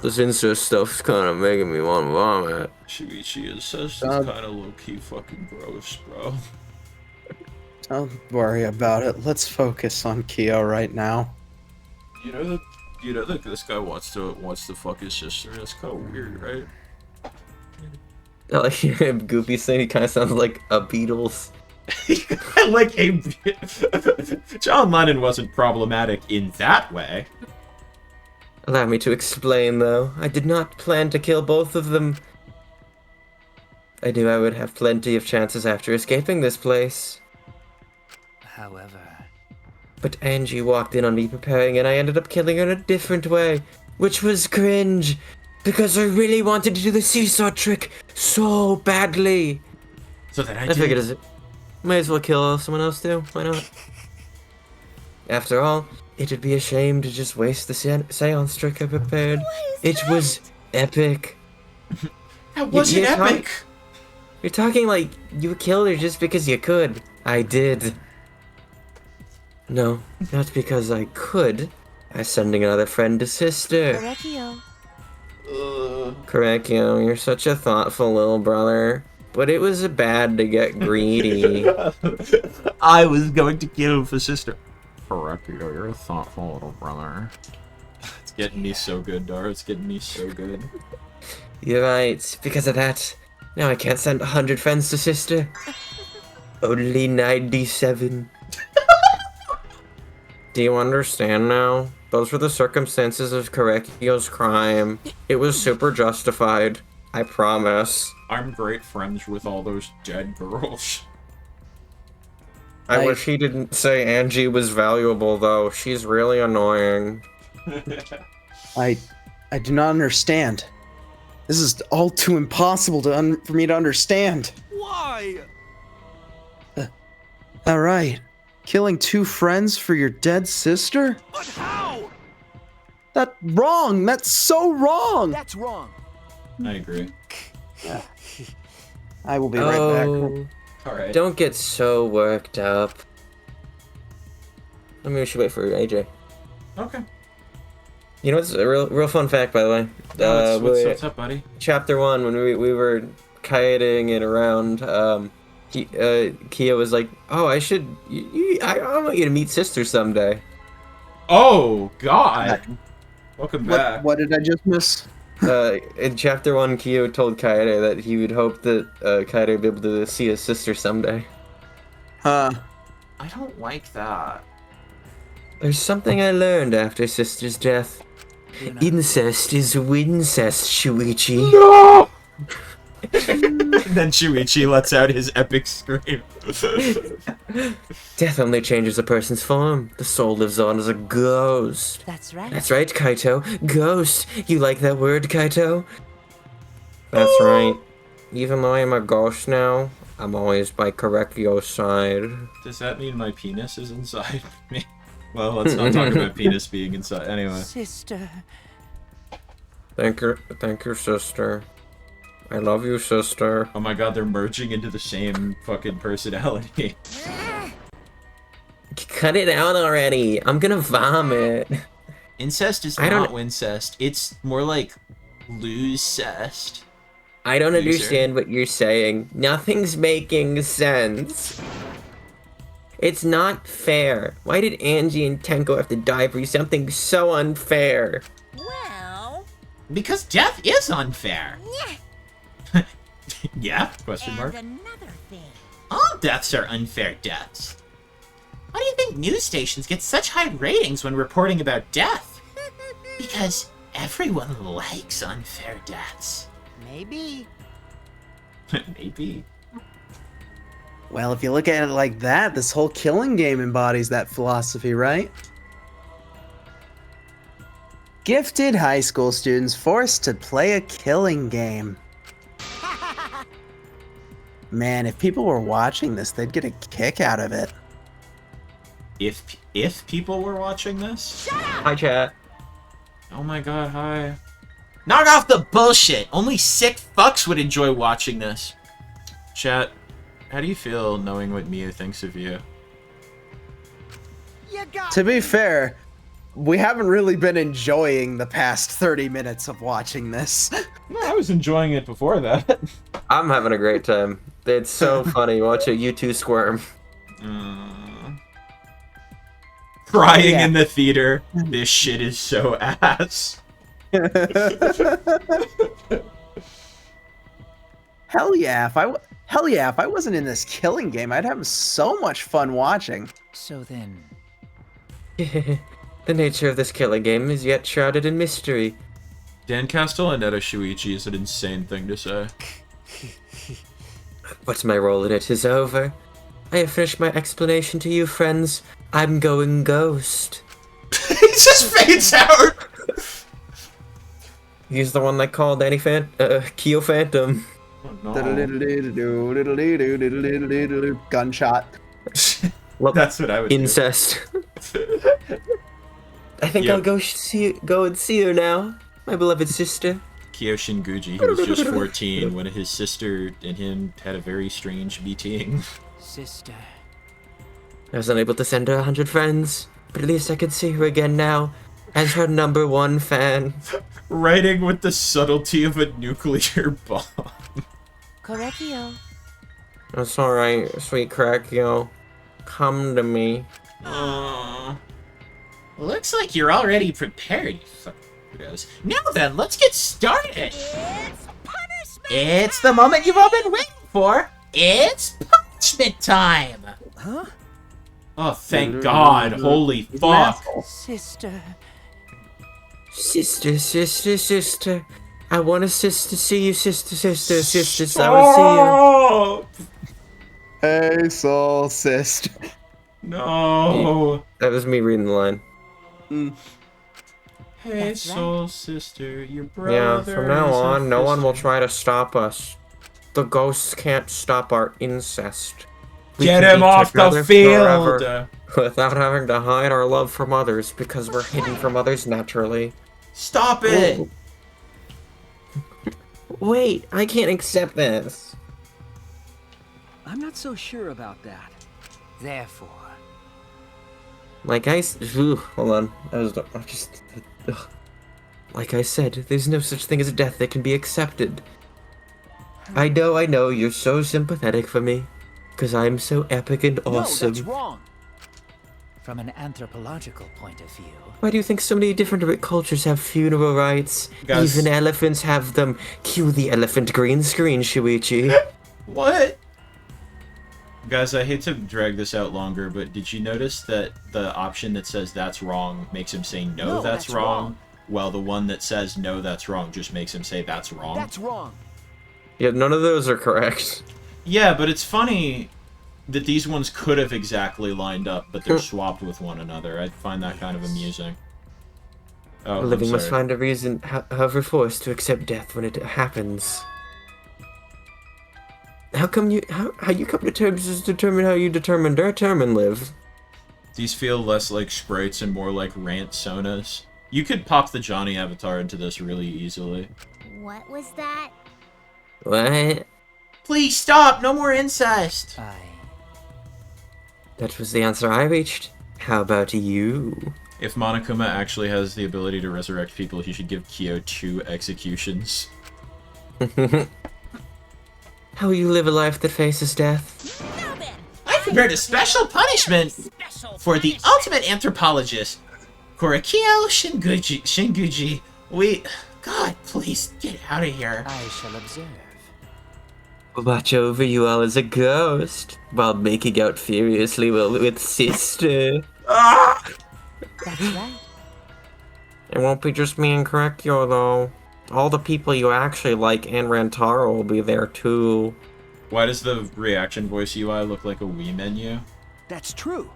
This incest stuff's kind of making me want to vomit. Shuichi is just kind of low-key fucking gross, bro. Don't worry about it. Let's focus on Kyo right now. You know that this guy wants to fuck his sister. That's kind of weird, right? I like Goofy saying he kind of sounds like a Beatles. Like John Lennon wasn't problematic in that way. Allow me to explain, though. I did not plan to kill both of them. I knew I would have plenty of chances after escaping this place. However... But Angie walked in on me preparing, and I ended up killing her in a different way, which was cringe, because I really wanted to do the seesaw trick so badly. So then I figured as it might as well kill someone else too. Why not? After all, it would be a shame to just waste the seance trick I prepared. It was epic. That wasn't epic. You're talking like you killed her just because you could. I did. No, not because I could. I was sending another friend to sister. Correcchio. Correcchio, you're such a thoughtful little brother. But it was bad to get greedy. I was going to kill for sister. Correcchio, you're a thoughtful little brother. It's getting me so good, Dara. It's getting me so good. You're right. Because of that, now I can't send 100 friends to sister. Only 97. Do you understand now? Those were the circumstances of Correcchio's crime. It was super justified. I promise. I'm great friends with all those dead girls. I wish he didn't say Angie was valuable, though. She's really annoying. I do not understand. This is all too impossible for me to understand. Why? All right. Killing 2 friends for your dead sister? But how? That's wrong. That's so wrong. That's wrong. I agree. Yeah. I will be right back. Alright. Don't get so worked up. I mean, we should wait for AJ. Okay. You know what's a real fun fact, by the way? What's up, buddy? Chapter 1, when we were kiting it around, Kia was like, "Oh, I want you to meet sister someday." Oh God! Welcome back. What did I just miss? In Chapter 1, Kyo told Kaede that he would hope that Kaede would be able to see his sister someday. I don't like that. There's something I learned after sister's death. Incest is wincest, Shuichi. No! Then Shuichi lets out his epic scream. Death only changes a person's form. The soul lives on as a ghost. That's right. That's right, Kaito. Ghost. You like that word, Kaito? That's right. Even though I'm a ghost now, I'm always by Korekio's side. Does that mean my penis is inside me? Well, let's not talk about penis being inside. Anyway. Sister. Thank you, sister. I love you, sister. Oh my god, they're merging into the same fucking personality. Cut it out already. I'm gonna vomit. Incest is not wincest. It's more like lose-cest. I don't understand what you're saying. Nothing's making sense. It's not fair. Why did Angie and Tenko have to die for something so unfair? Well... Because death is unfair. Yeah. Yeah? Question mark? And another thing. All deaths are unfair deaths. Why do you think news stations get such high ratings when reporting about death? Because everyone likes unfair deaths. Maybe. Maybe. Well, if you look at it like that, this whole killing game embodies that philosophy, right? Gifted high school students forced to play a killing game. Man, if people were watching this, they'd get a kick out of it. If people were watching this? Hi, chat. Oh my god, hi. Knock off the bullshit! Only sick fucks would enjoy watching this. Chat, how do you feel knowing what Mia thinks of you? To be fair, we haven't really been enjoying the past 30 minutes of watching this. No, I was enjoying it before that. I'm having a great time. It's so funny watching you two squirm. Crying in the theater. This shit is so ass. Hell yeah, if I wasn't in this killing game, I'd have so much fun watching. So then... The nature of this killing game is yet shrouded in mystery. Dan Castellaneta Shuichi is an insane thing to say. What's my role in it is over. I have finished my explanation to you, friends. I'm going ghost. He just fades out! He's the one that called Kyo Phantom. Oh, no. Gunshot. Well, that's what I would incest. I think I'll go and see her now, my beloved sister. Kyoshin Guji, he was just 14 when his sister and him had a very strange meeting. Sister. I was unable to send her 100 friends, but at least I can see her again now, as her #1 fan. Writing with the subtlety of a nuclear bomb. Korekio. That's alright, sweet Korekio. Come to me. Looks like you're already prepared, you fucking weirdos. Now then, let's get started! It's punishment! It's the moment you've all been waiting for! It's punishment time! Huh? Oh, thank God. Holy fuck. Sister. Sister. I want a sister see you, sisters. I want to see you. Hey, soul sister. No. That was me reading the line. Hey, That's soul sister, your brother. Yeah, from now is a on, no one will fister. try to stop us. The ghosts can't stop our incest. We Get can him eat off the together field! forever without having to hide our love from others, because we're hidden from others naturally. Stop it! Oh. Wait, I can't accept this. I'm not so sure about that. Therefore. Like hold on. Like I said, there's no such thing as a death that can be accepted. I know, you're so sympathetic for me. Because I'm so epic and awesome. No, that's wrong. From an anthropological point of view. Why do you think so many different cultures have funeral rites? Guys. Even elephants have them. Cue the elephant green screen, Shuichi. What? Guys, I hate to drag this out longer, but did you notice that the option that says that's wrong makes him say no, that's wrong, while the one that says no, that's wrong just makes him say that's wrong? That's wrong. Yeah, none of those are correct. Yeah, but it's funny that these ones could have exactly lined up, but they're swapped with one another. I find that kind of amusing. Oh, The living I'm must sorry. find a reason, however forced, to accept death when it happens. How you come to terms is determine how you determine live. These feel less like sprites and more like rant sonas. You could pop the Johnny avatar into this really easily. What was that? What? Please stop! No more incest! That was the answer I reached. How about you? If Monokuma actually has the ability to resurrect people, he should give Kyo 2 executions. How will you live a life that faces death? I prepared a special punishment for the ultimate anthropologist, Korakio Shinguji. God, please get out of here. I shall observe. Watch over you all as a ghost, while making out furiously with sister. That's right. It won't be just me and Korakio, though. All the people you actually like and Rantaro will be there, too. Why does the reaction voice UI look like a Wii menu? That's true.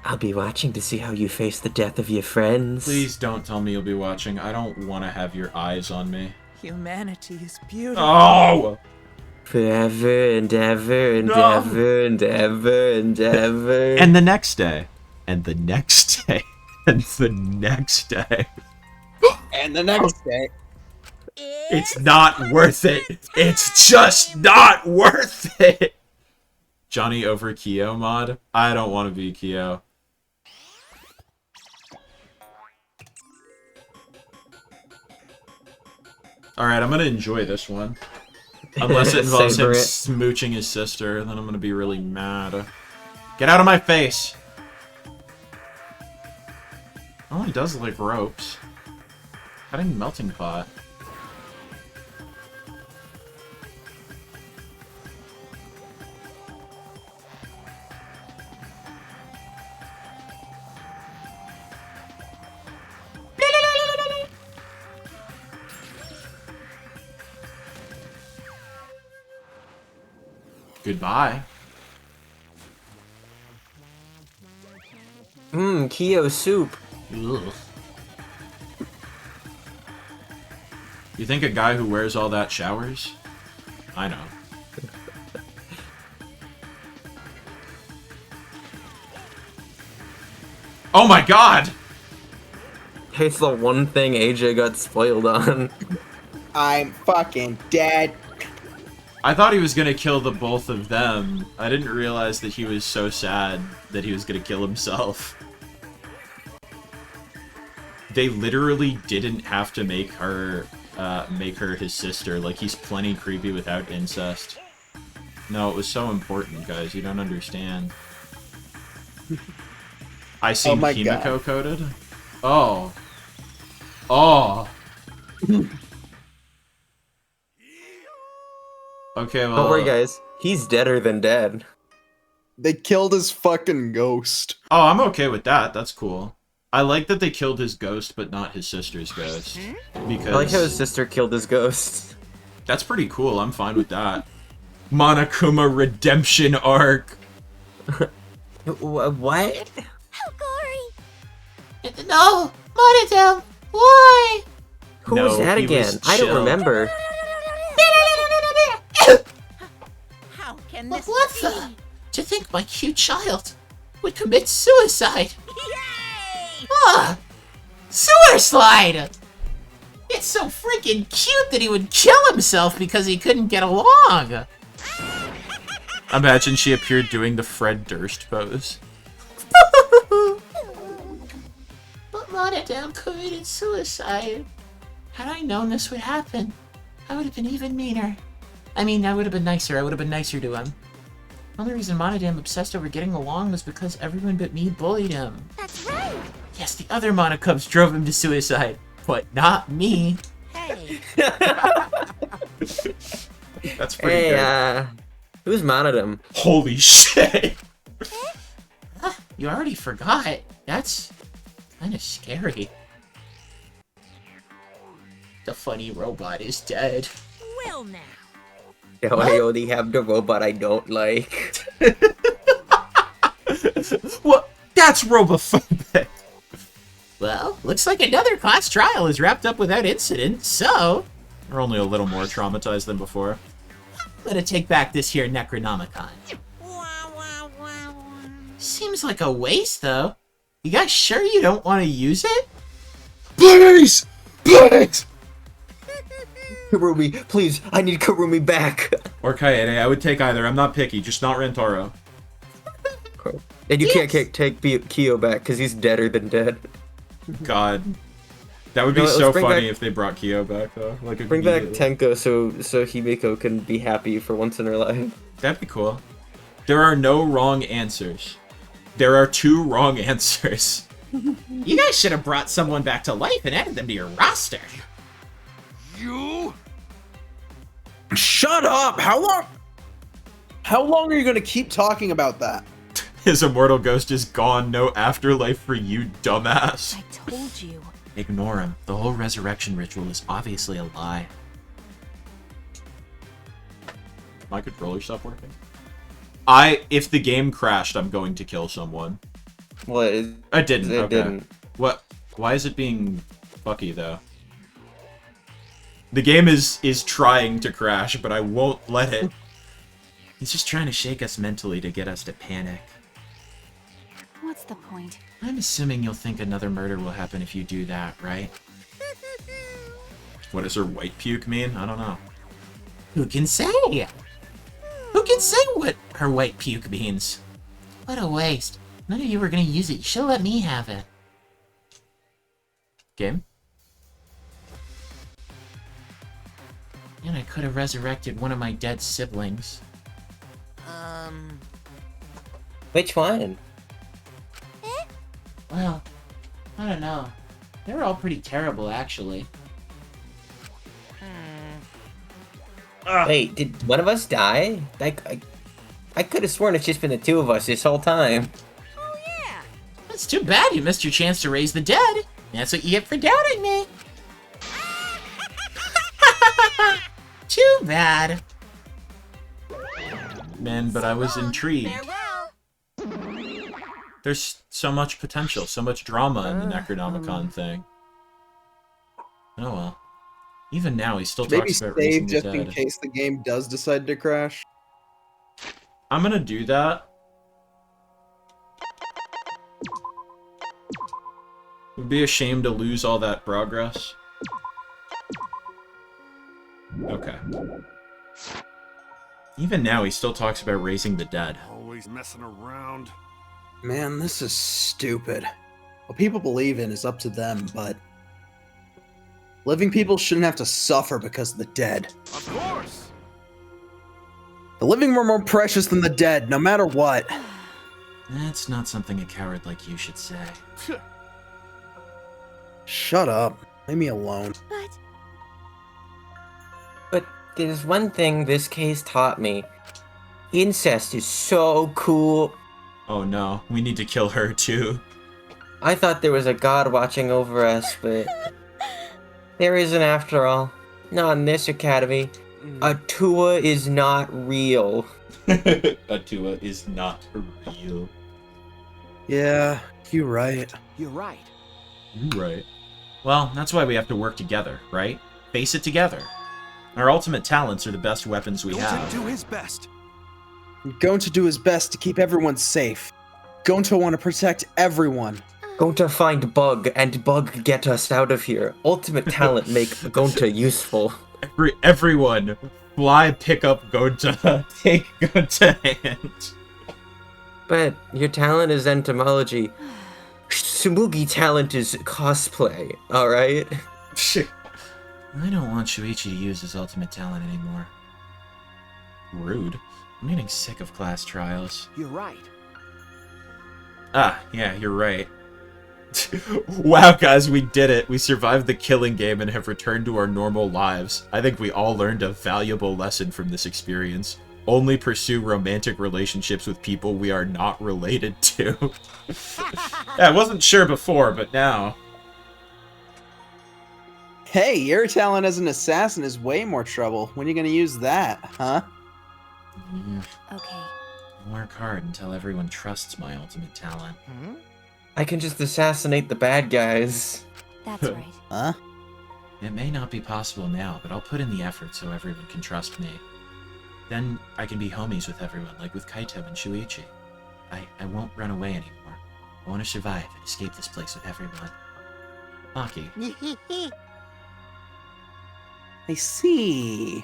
I'll be watching to see how you face the death of your friends. Please don't tell me you'll be watching. I don't want to have your eyes on me. Humanity is beautiful. Oh! Forever and ever and ever and ever and ever. And the next day. And the next day. And the next day. And the next day. It's not worth it. It's just not worth it. Johnny over Kyo mod? I don't want to be Kyo. Alright, I'm gonna enjoy this one. Unless it involves him smooching his sister, then I'm gonna be really mad. Get out of my face! Oh, he does like ropes. Cutting melting pot. Goodbye. Kyo soup. Ugh. You think a guy who wears all that showers? I know. Oh my god! It's the one thing AJ got spoiled on. I'm fucking dead. I thought he was gonna kill the both of them. I didn't realize that he was so sad that he was gonna kill himself. They literally didn't have to make her his sister. Like, he's plenty creepy without incest. No, it was so important, guys. You don't understand. I seem Kimiko coded? Oh. Oh. Okay, well... Don't worry, guys. He's deader than dead. They killed his fucking ghost. Oh, I'm okay with that. That's cool. I like that they killed his ghost, but not his sister's ghost. Because... I like how his sister killed his ghost. That's pretty cool. I'm fine with that. Monokuma Redemption Arc. What? How gory! No! Monodam! Why? Who was that again? I don't remember. How can this What be? the? To think my cute child would commit suicide! Yay! Ah! Sewer slide! It's so freaking cute that he would kill himself because he couldn't get along! Imagine she appeared doing the Fred Durst pose. But Monodam committed suicide. Had I known this would happen, I would have been even meaner. I mean, I would have been nicer. I would have been nicer to him. The only reason Monodam obsessed over getting along was because everyone but me bullied him. That's right! Yes, the other Monocubs drove him to suicide, but not me. Hey! That's pretty good. Who's Monodam? Holy shit! You already forgot. That's kind of scary. The funny robot is dead. Well now. Now I only have the robot I don't like. What? That's robophobic. Well, looks like another class trial is wrapped up without incident, so... We're only a little more traumatized than before. I'm gonna take back this here Necronomicon. Seems like a waste, though. You guys sure you don't want to use it? Please! Please! Karumi, please, I need Karumi back. Or Kaede, I would take either. I'm not picky, just not Rentaro. And you can't take Kyo back, because he's deader than dead. God. That would be let's so bring funny back- if they brought Kyo back, though. Like, Bring back immediately. Tenko so Himiko can be happy for once in her life. That'd be cool. There are no wrong answers. There are 2 wrong answers. You guys should have brought someone back to life and added them to your roster. You? Shut up! How long are you gonna keep talking about that? His immortal ghost is gone. No afterlife for you, dumbass. I told you. Ignore him. The whole resurrection ritual is obviously a lie. My controller stopped working. If the game crashed, I'm going to kill someone. What? I didn't. It Okay. didn't. What? Why is it being fucky though? The game is trying to crash, but I won't let it. He's just trying to shake us mentally to get us to panic. What's the point? I'm assuming you'll think another murder will happen if you do that, right? What does her white puke mean? I don't know. Who can say? Who can say what her white puke means? What a waste. None of you were gonna use it. You should have let me have it. Game? And I could have resurrected one of my dead siblings. Which one? Well, I don't know. They were all pretty terrible, actually. Wait, did one of us die? I could have sworn it's just been the 2 of us this whole time. It's too bad you missed your chance to raise the dead. That's what you get for doubting me. Too bad. Man, but I was intrigued. There's so much potential, so much drama in the Necronomicon thing. Oh well. Even now, he still Maybe talks about save raising the just in dead. case the game does decide to crash. I'm gonna do that. It would be a shame to lose all that progress. Okay. Even now, he still talks about raising the dead. Always messing around. Man, this is stupid. What people believe in is up to them, but living people shouldn't have to suffer because of the dead. Of course. The living were more precious than the dead, no matter what. That's not something a coward like you should say. Shut up. Leave me alone. But there's one thing this case taught me. Incest is so cool. Oh no, we need to kill her too. I thought there was a god watching over us, but there isn't after all. Not in this academy. Atua is not real. Atua is not real. Yeah, you're right. You're right. You're right. Well, that's why we have to work together, right? Face it together. Our ultimate talents are the best weapons we have. Do his best. Going to do his best to keep everyone safe. Going to want to protect everyone. Going to find Bug, and Bug get us out of here. Ultimate talent make Gonta useful. Everyone, fly, pick up Gonta, take Gonta hand. But your talent is entomology. Tsumugi talent is cosplay, alright? I don't want Shuichi to use his ultimate talent anymore. Rude. I'm getting sick of class trials. You're right. Ah, yeah, you're right. Wow, guys, we did it. We survived the killing game and have returned to our normal lives. I think we all learned a valuable lesson from this experience. Only pursue romantic relationships with people we are not related to. Yeah, I wasn't sure before, but now. Hey, your talent as an assassin is way more trouble. When are you gonna use that, huh? Okay. I'll work hard until everyone trusts my ultimate talent. I can just assassinate the bad guys. That's right. Huh? It may not be possible now, but I'll put in the effort so everyone can trust me. Then I can be homies with everyone, like with Kaito and Shuichi. I won't run away anymore. I want to survive and escape this place with everyone. Maki. I see.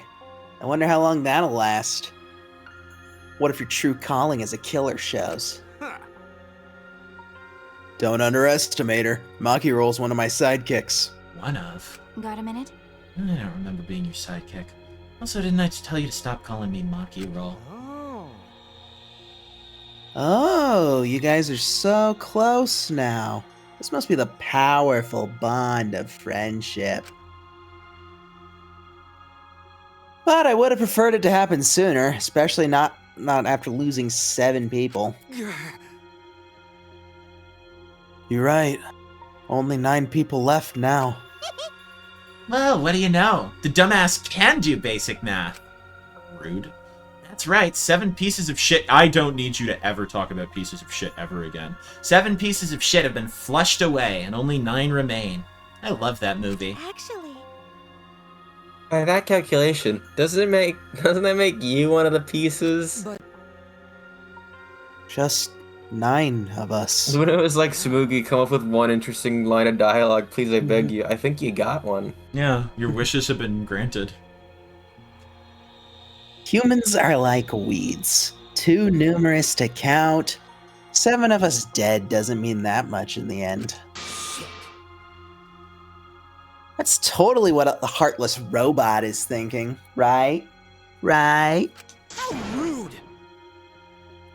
I wonder how long that'll last. What if your true calling as a killer shows? Don't underestimate her. Maki Roll's one of my sidekicks. One of? Got a minute? I don't remember being your sidekick. Also, didn't I tell you to stop calling me Maki Roll? Oh, you guys are so close now. This must be the powerful bond of friendship. But I would have preferred it to happen sooner, especially not after losing 7 people. You're right. Only 9 people left now. Well, what do you know? The dumbass can do basic math. Rude. That's right, 7 pieces of shit. I don't need you to ever talk about pieces of shit ever again. 7 pieces of shit have been flushed away, and only 9 remain. I love that movie. Actually, By that calculation, doesn't that make you one of the pieces? Just 9 of us. When it was like, Smoogie, come up with one interesting line of dialogue, please, I beg you. I think you got one. Yeah, your wishes have been granted. Humans are like weeds. Too numerous to count. 7 of us dead doesn't mean that much in the end. That's totally what a heartless robot is thinking, right? Right? How rude!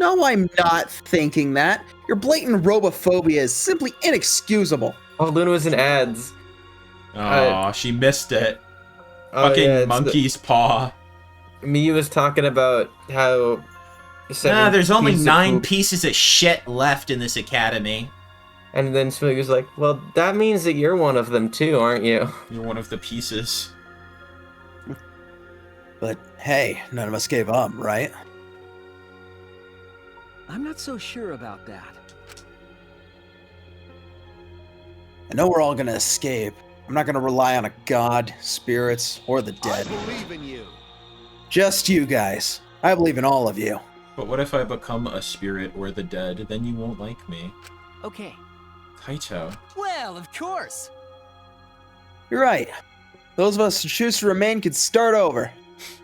No, I'm not thinking that. Your blatant robophobia is simply inexcusable. Oh, Luna was in ads. Aw, she missed it. Oh, Fucking yeah, monkey's paw. Me was talking about how... There's only pieces of 9 poop. pieces of shit left in this academy. And then Smoogie was like, well, that means that you're one of them too, aren't you? You're one of the pieces. But hey, none of us gave up, right? I'm not so sure about that. I know we're all gonna escape. I'm not gonna rely on a god, spirits, or the dead. I believe in you. Just you guys. I believe in all of you. But what if I become a spirit or the dead? Then you won't like me. Okay. Kaito. Well, of course. You're right. Those of us who choose to remain can start over.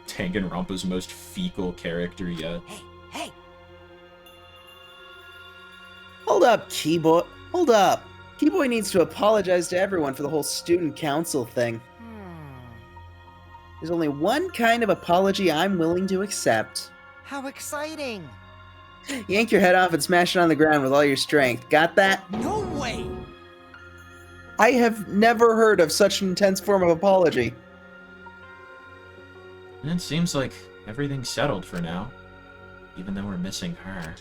Danganronpa's most fecal character yet. Hey! Hold up, Keyboy. Hold up. Keyboy needs to apologize to everyone for the whole student council thing. There's only one kind of apology I'm willing to accept. How exciting! Yank your head off and smash it on the ground with all your strength. Got that? No way! I have never heard of such an intense form of apology. And it seems like everything's settled for now. Even though we're missing her.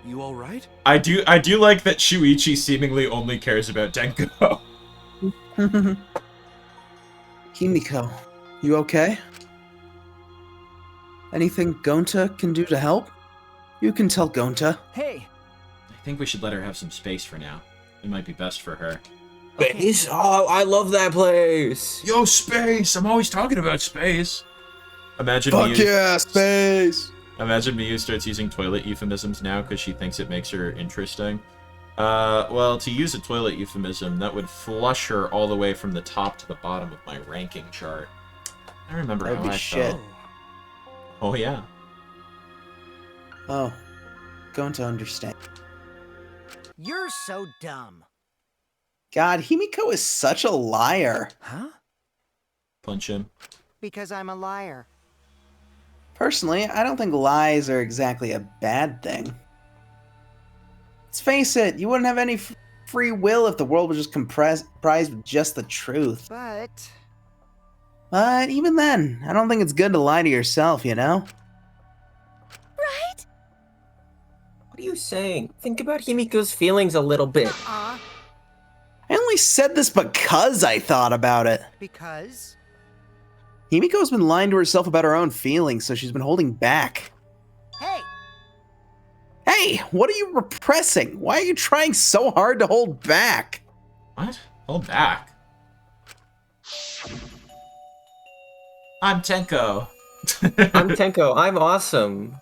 You alright? I do like that Shuichi seemingly only cares about Denko. Himiko, you okay? Anything Gonta can do to help? You can tell Gonta. Hey! I think we should let her have some space for now. It might be best for her. Space? Oh, I love that place! Yo, space! I'm always talking about space! Imagine Fuck Miyu, yeah, space! Imagine Miyu starts using toilet euphemisms now because she thinks it makes her interesting. Well, to use a toilet euphemism, that would flush her all the way from the top to the bottom of my ranking chart. I remember That'd how be I shit. felt. Oh, yeah. Oh, Gonta understand. You're so dumb. God, Himiko is such a liar. Huh? Punch him. Because I'm a liar. Personally, I don't think lies are exactly a bad thing. Let's face it, you wouldn't have any free will if the world was just comprised with just the truth. But even then, I don't think it's good to lie to yourself, you know? right? What are you saying? Think about Himiko's feelings a little bit. I only only said this because I thought about it. Because? Himiko's been lying to herself about her own feelings, so she's been holding back. Hey! Hey, what are you repressing? Why are you trying so hard to hold back? What? Hold back? I'm Tenko. I'm Tenko. I'm awesome.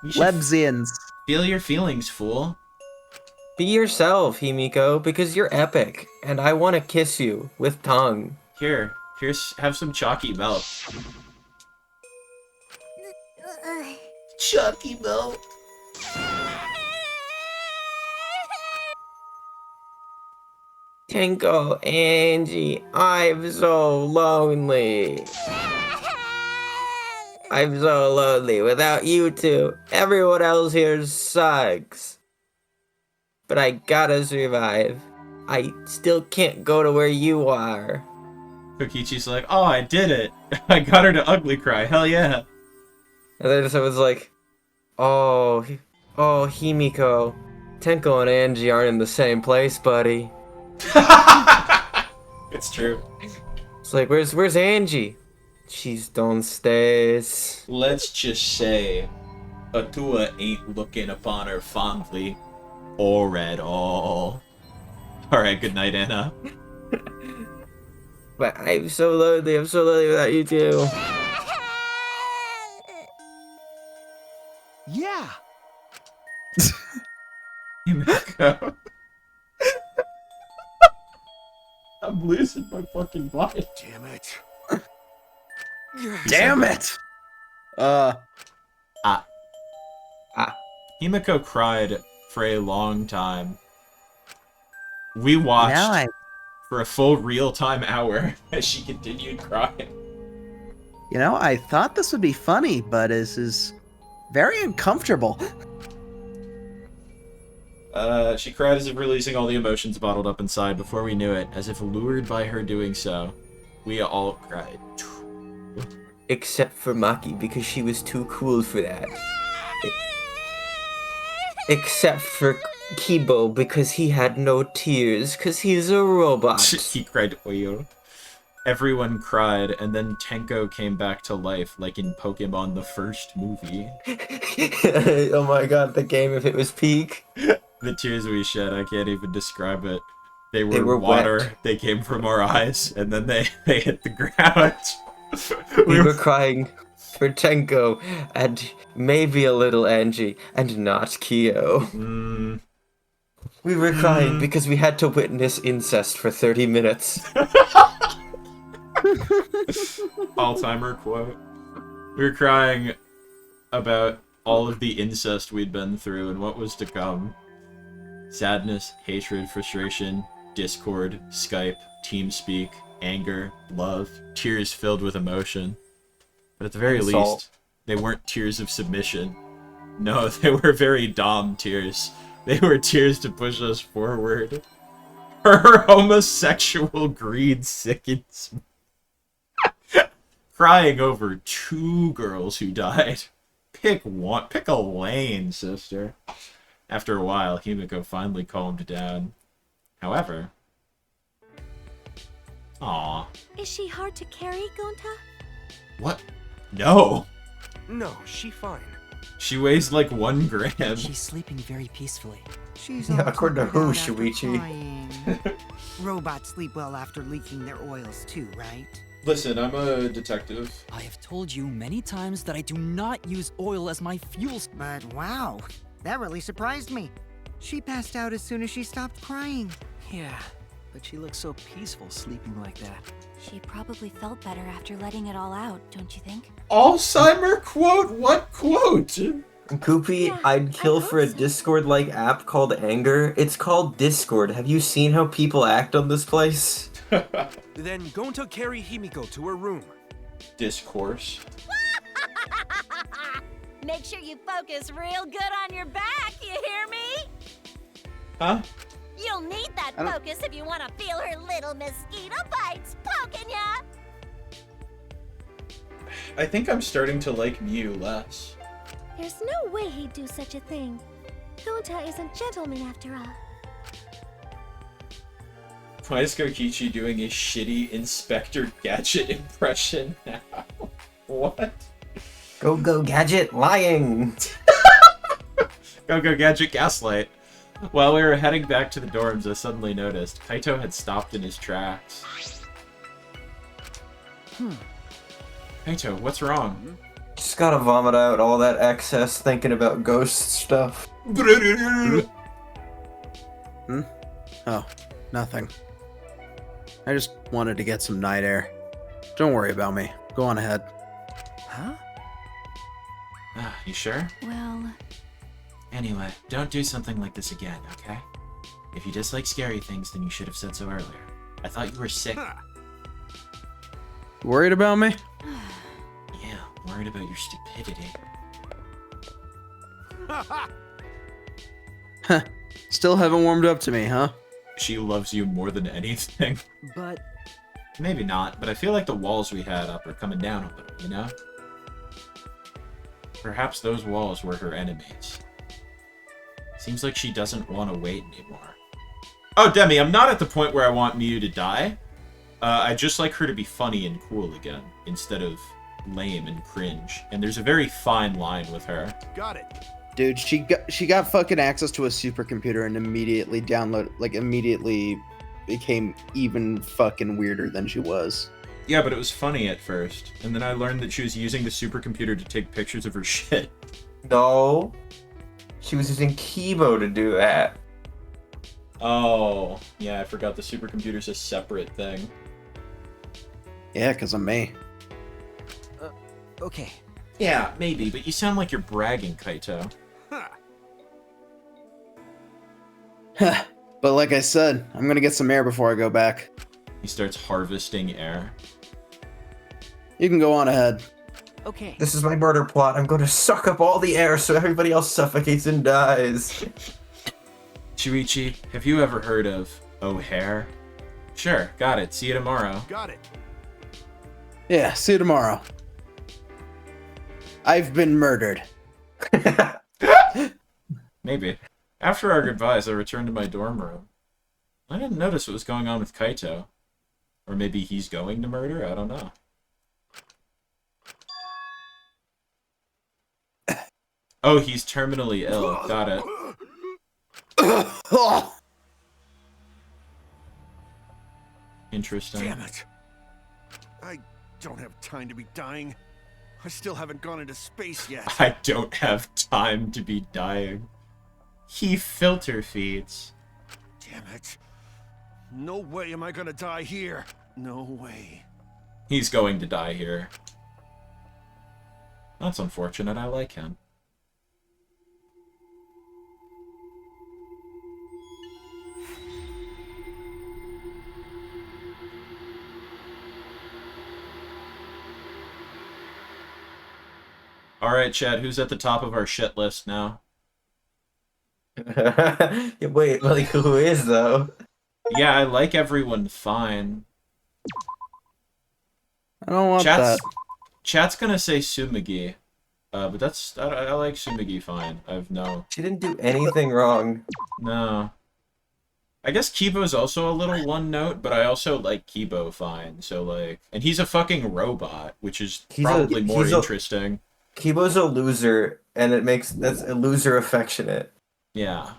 Lebsians. Feel your feelings, fool. Be yourself, Himiko, because you're epic, and I want to kiss you with tongue. Here's have some chalky milk. Chalky milk. Tenko, Angie, I'm so lonely. I'm so lonely without you two. Everyone else here sucks. But I gotta survive. I still can't go to where you are. Kokichi's like, oh, I did it. I got her to ugly cry. Hell yeah. And then someone's like, oh, Himiko, Tenko and Angie aren't in the same place, buddy. It's true. It's like, where's Angie? She's downstairs. Let's just say, Atua ain't looking upon her fondly, or at all. Alright, good night, Anna. But I'm so lonely without you two. Yeah. Himiko. I'm losing my fucking mind. Damn it. Damn it! Himiko cried for a long time. We watched for a full real-time hour as she continued crying. You know, I thought this would be funny, but this is very uncomfortable. She cried as if releasing all the emotions bottled up inside. Before we knew it, as if lured by her doing so, we all cried. Except for Maki, because she was too cool for that. Except for Kibo, because he had no tears, because he's a robot. He cried oil. Everyone cried, and then Tenko came back to life, like in Pokemon the first movie. Oh my god, the game if it was peak. The tears we shed, I can't even describe it. They were water, wet. They came from our eyes, and then they hit the ground. We were crying for Tenko, and maybe a little Angie, and not Kyo. We were crying because we had to witness incest for 30 minutes. All-timer quote. We were crying about all of the incest we'd been through and what was to come. Sadness, hatred, frustration, Discord, Skype, TeamSpeak, anger, love, tears filled with emotion. But at the very least, they weren't tears of submission. No, they were very Dom tears. They were tears to push us forward. Her homosexual greed sickens me. Crying over 2 girls who died. Pick one. Pick a lane, sister. After a while, Himiko finally calmed down. However... Aww. Is she hard to carry, Gonta? What? No! No, she fine. She weighs like 1 gram. She's sleeping very peacefully. She's Yeah, all according to tuckered who, out after Shuichi? crying. Robots sleep well after leaking their oils too, right? Listen, I'm a detective. I have told you many times that I do not use oil as my fuel. But wow, that really surprised me. She passed out as soon as she stopped crying. Yeah, but she looks so peaceful sleeping like that. She probably felt better after letting it all out, don't you think? Alzheimer quote? What quote? Goopy, I'd kill for a Discord-like app called Anger. It's called Discord. Have you seen how people act on this place? Then Gonta carry Himiko to her room. Discourse. Make sure you focus real good on your back, you hear me? Huh? You'll need that focus if you want to feel her little mosquito bites poking ya. I think I'm starting to like Mew less. There's no way he'd do such a thing. Gonta is a gentleman after all. Why is Kokichi doing a shitty Inspector Gadget impression now? What? Go Gadget lying. Go Gadget gaslight. While we were heading back to the dorms, I suddenly noticed Kaito had stopped in his tracks. Kaito, what's wrong? Just gotta vomit out all that excess thinking about ghost stuff. Oh, nothing. I just wanted to get some night air. Don't worry about me. Go on ahead. Huh? You sure? Well... Anyway, don't do something like this again, okay? If you dislike scary things, then you should have said so earlier. I thought you were sick. Worried about me? Yeah, worried about your stupidity. Still haven't warmed up to me, huh? She loves you more than anything. But... Maybe not, but I feel like the walls we had up are coming down a little, you know? Perhaps those walls were her enemies. Seems like she doesn't want to wait anymore. Oh, Demi, I'm not at the point where I want Miyu to die. I just like her to be funny and cool again, instead of lame and cringe. And there's a very fine line with her. Got it. Dude, she got fucking access to a supercomputer and immediately immediately became even fucking weirder than she was. Yeah, but it was funny at first. And then I learned that she was using the supercomputer to take pictures of her shit. No. She was using Kibo to do that. Oh, yeah, I forgot the supercomputer's a separate thing. Yeah, because of me. Okay. Yeah, maybe, but you sound like you're bragging, Kaito. But like I said, I'm gonna get some air before I go back. He starts harvesting air. You can go on ahead. Okay. This is my murder plot. I'm going to suck up all the air so everybody else suffocates and dies. Shuichi, have you ever heard of O'Hare? Sure, got it. See you tomorrow. Got it. Yeah, see you tomorrow. I've been murdered. Maybe. After our goodbyes, I returned to my dorm room. I didn't notice what was going on with Kaito. Or maybe he's going to murder? I don't know. Oh, he's terminally ill. Got it. Interesting. Damn it. I don't have time to be dying. I still haven't gone into space yet. I don't have time to be dying. He filter feeds. Damn it. No way am I gonna die here. No way. He's going to die here. That's unfortunate. I like him. Alright, Chad, who's at the top of our shit list now? Yeah, wait, like, who is, though? Yeah, I like everyone fine. I don't want that. Chat's gonna say Sumagi. But that's... I like Sumagi fine. I've no... She didn't do anything wrong. No. I guess Kibo's also a little one note, but I also like Kibo fine, so like... And he's a fucking robot, which is probably more interesting. Kibo's a loser, and that's a loser affectionate. Yeah.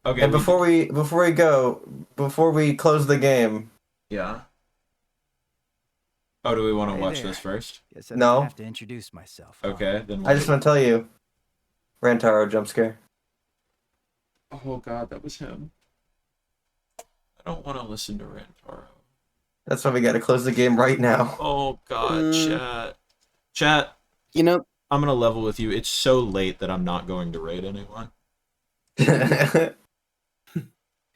Okay. And before we close the game. Yeah. Oh, do we want to Hey watch there. this first? Guess I No. don't have to introduce myself. Okay, then I just want to tell you, Rantaro jump scare. Oh god, that was him. I don't want to listen to Rantaro. That's why we got to close the game right now. Oh god, chat. Chat. You know, I'm gonna level with you. It's so late that I'm not going to raid anyone.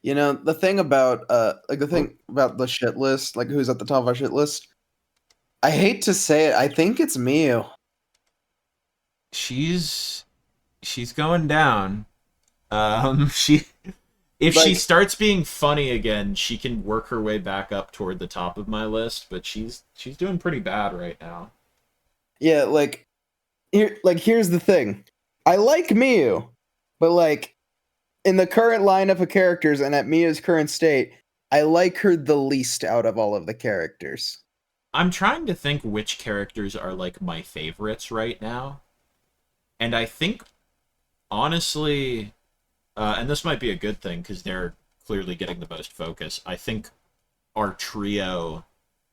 You know, the thing about the shit list, like who's at the top of our shit list, I hate to say it, I think it's Miyu. She's going down. If she starts being funny again, she can work her way back up toward the top of my list, but she's doing pretty bad right now. Yeah, here's the thing. I like Miyu, but like in the current lineup of characters and at Miyu's current state, I like her the least out of all of the characters. I'm trying to think which characters are like my favorites right now. And I think, honestly, and this might be a good thing because they're clearly getting the most focus. I think our trio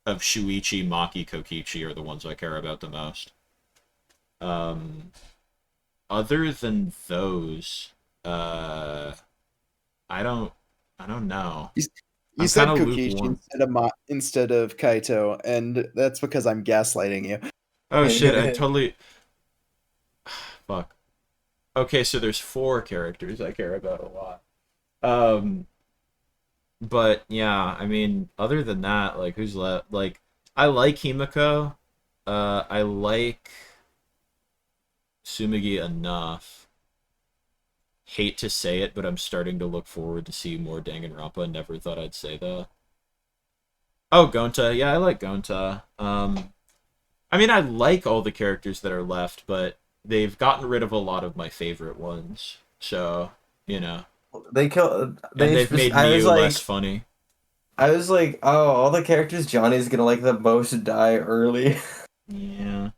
of Shuichi, Maki, Kokichi are the ones I care about the most. Other than those, I don't know. You said Kokichi instead of Kaito, and that's because I'm gaslighting you. Oh shit! I totally. Fuck. Okay, so there's 4 characters I care about a lot. But yeah, I mean, other than that, like, who's left? Like, I like Himiko. I like Sumigi enough. Hate to say it, but I'm starting to look forward to see more Danganronpa. Never thought I'd say that. Oh, Gonta. Yeah, I like Gonta. I mean, I like all the characters that are left, but they've gotten rid of a lot of my favorite ones. So, you know. They've made Miu less funny. I was like, oh, all the characters Johnny's gonna like the most die early. Yeah.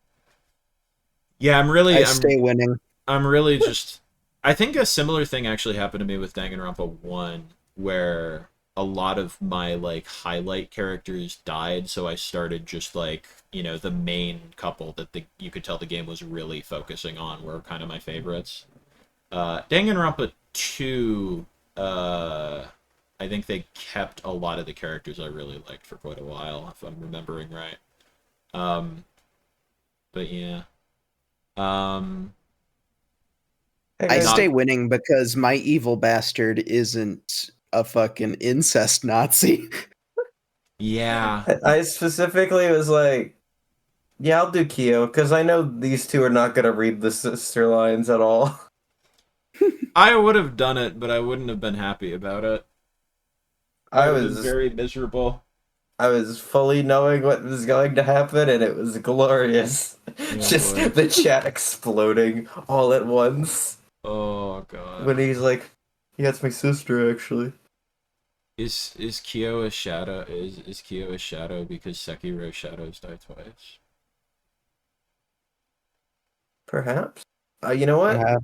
Yeah, I'm stay winning. I'm really just... I think a similar thing actually happened to me with Danganronpa 1, where a lot of my, like, highlight characters died, so I started just, like, you know, the main couple that you could tell the game was really focusing on were kind of my favorites. Danganronpa 2, I think they kept a lot of the characters I really liked for quite a while, if I'm remembering right. But yeah. I stay winning because my evil bastard isn't a fucking incest Nazi. Yeah. I specifically was like, yeah, I'll do Kyo, because I know these two are not going to read the sister lines at all. I would have done it, but I wouldn't have been happy about it. I was very miserable. I was fully knowing what was going to happen, and it was glorious. Oh, just boy. the chat exploding all at once. Oh god. When he's like, yeah, it's my sister, actually. Is Kyo a shadow? Is Kyo a shadow because Sekiro shadows die twice? Perhaps. You know what?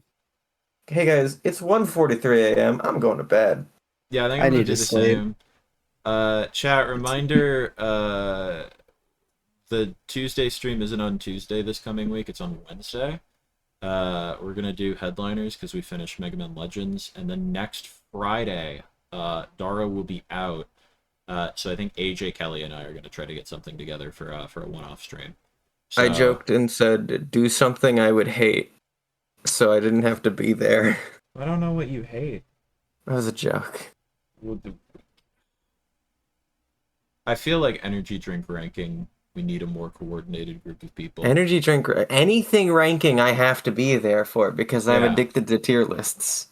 Hey guys, it's 1:43 a.m. I'm going to bed. Yeah, I think I'm gonna do the same. Chat reminder, the Tuesday stream isn't on Tuesday this coming week, it's on Wednesday. We're gonna do headliners because we finished Mega Man Legends, and then next Friday, Dara will be out. So I think AJ, Kelly, and I are gonna try to get something together for a one-off stream. So, I joked and said, do something I would hate, so I didn't have to be there. I don't know what you hate. That was a joke. I feel like energy drink ranking, we need a more coordinated group of people. Energy drink, anything ranking I have to be there for, because I'm Yeah. addicted to tier lists.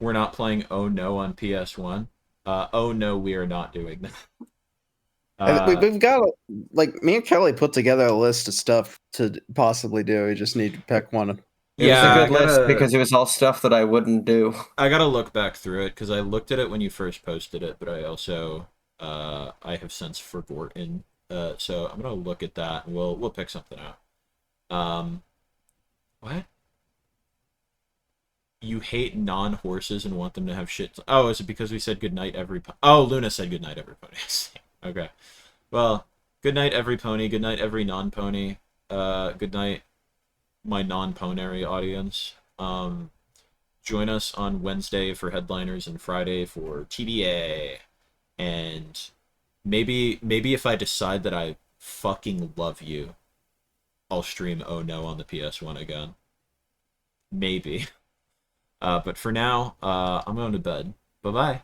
We're not playing Oh No on PS1. Oh no, we are not doing that. We've got, like, me and Kelly put together a list of stuff to possibly do. We just need to pick one. It was a good list because it was all stuff that I wouldn't do. I gotta look back through it because I looked at it when you first posted it, but I also I have since forgotten. So I'm gonna look at that and we'll pick something out. What? You hate non-horses and want them to have shit. Oh, is it because we said goodnight every Oh, Luna said goodnight every pony. Okay. Well, goodnight every pony, goodnight every non-pony. Goodnight my non-ponary audience. Join us on Wednesday for headliners and Friday for TBA. And maybe if I decide that I fucking love you, I'll stream Oh No on the PS1 again. Maybe. But for now, I'm going to bed. Bye-bye.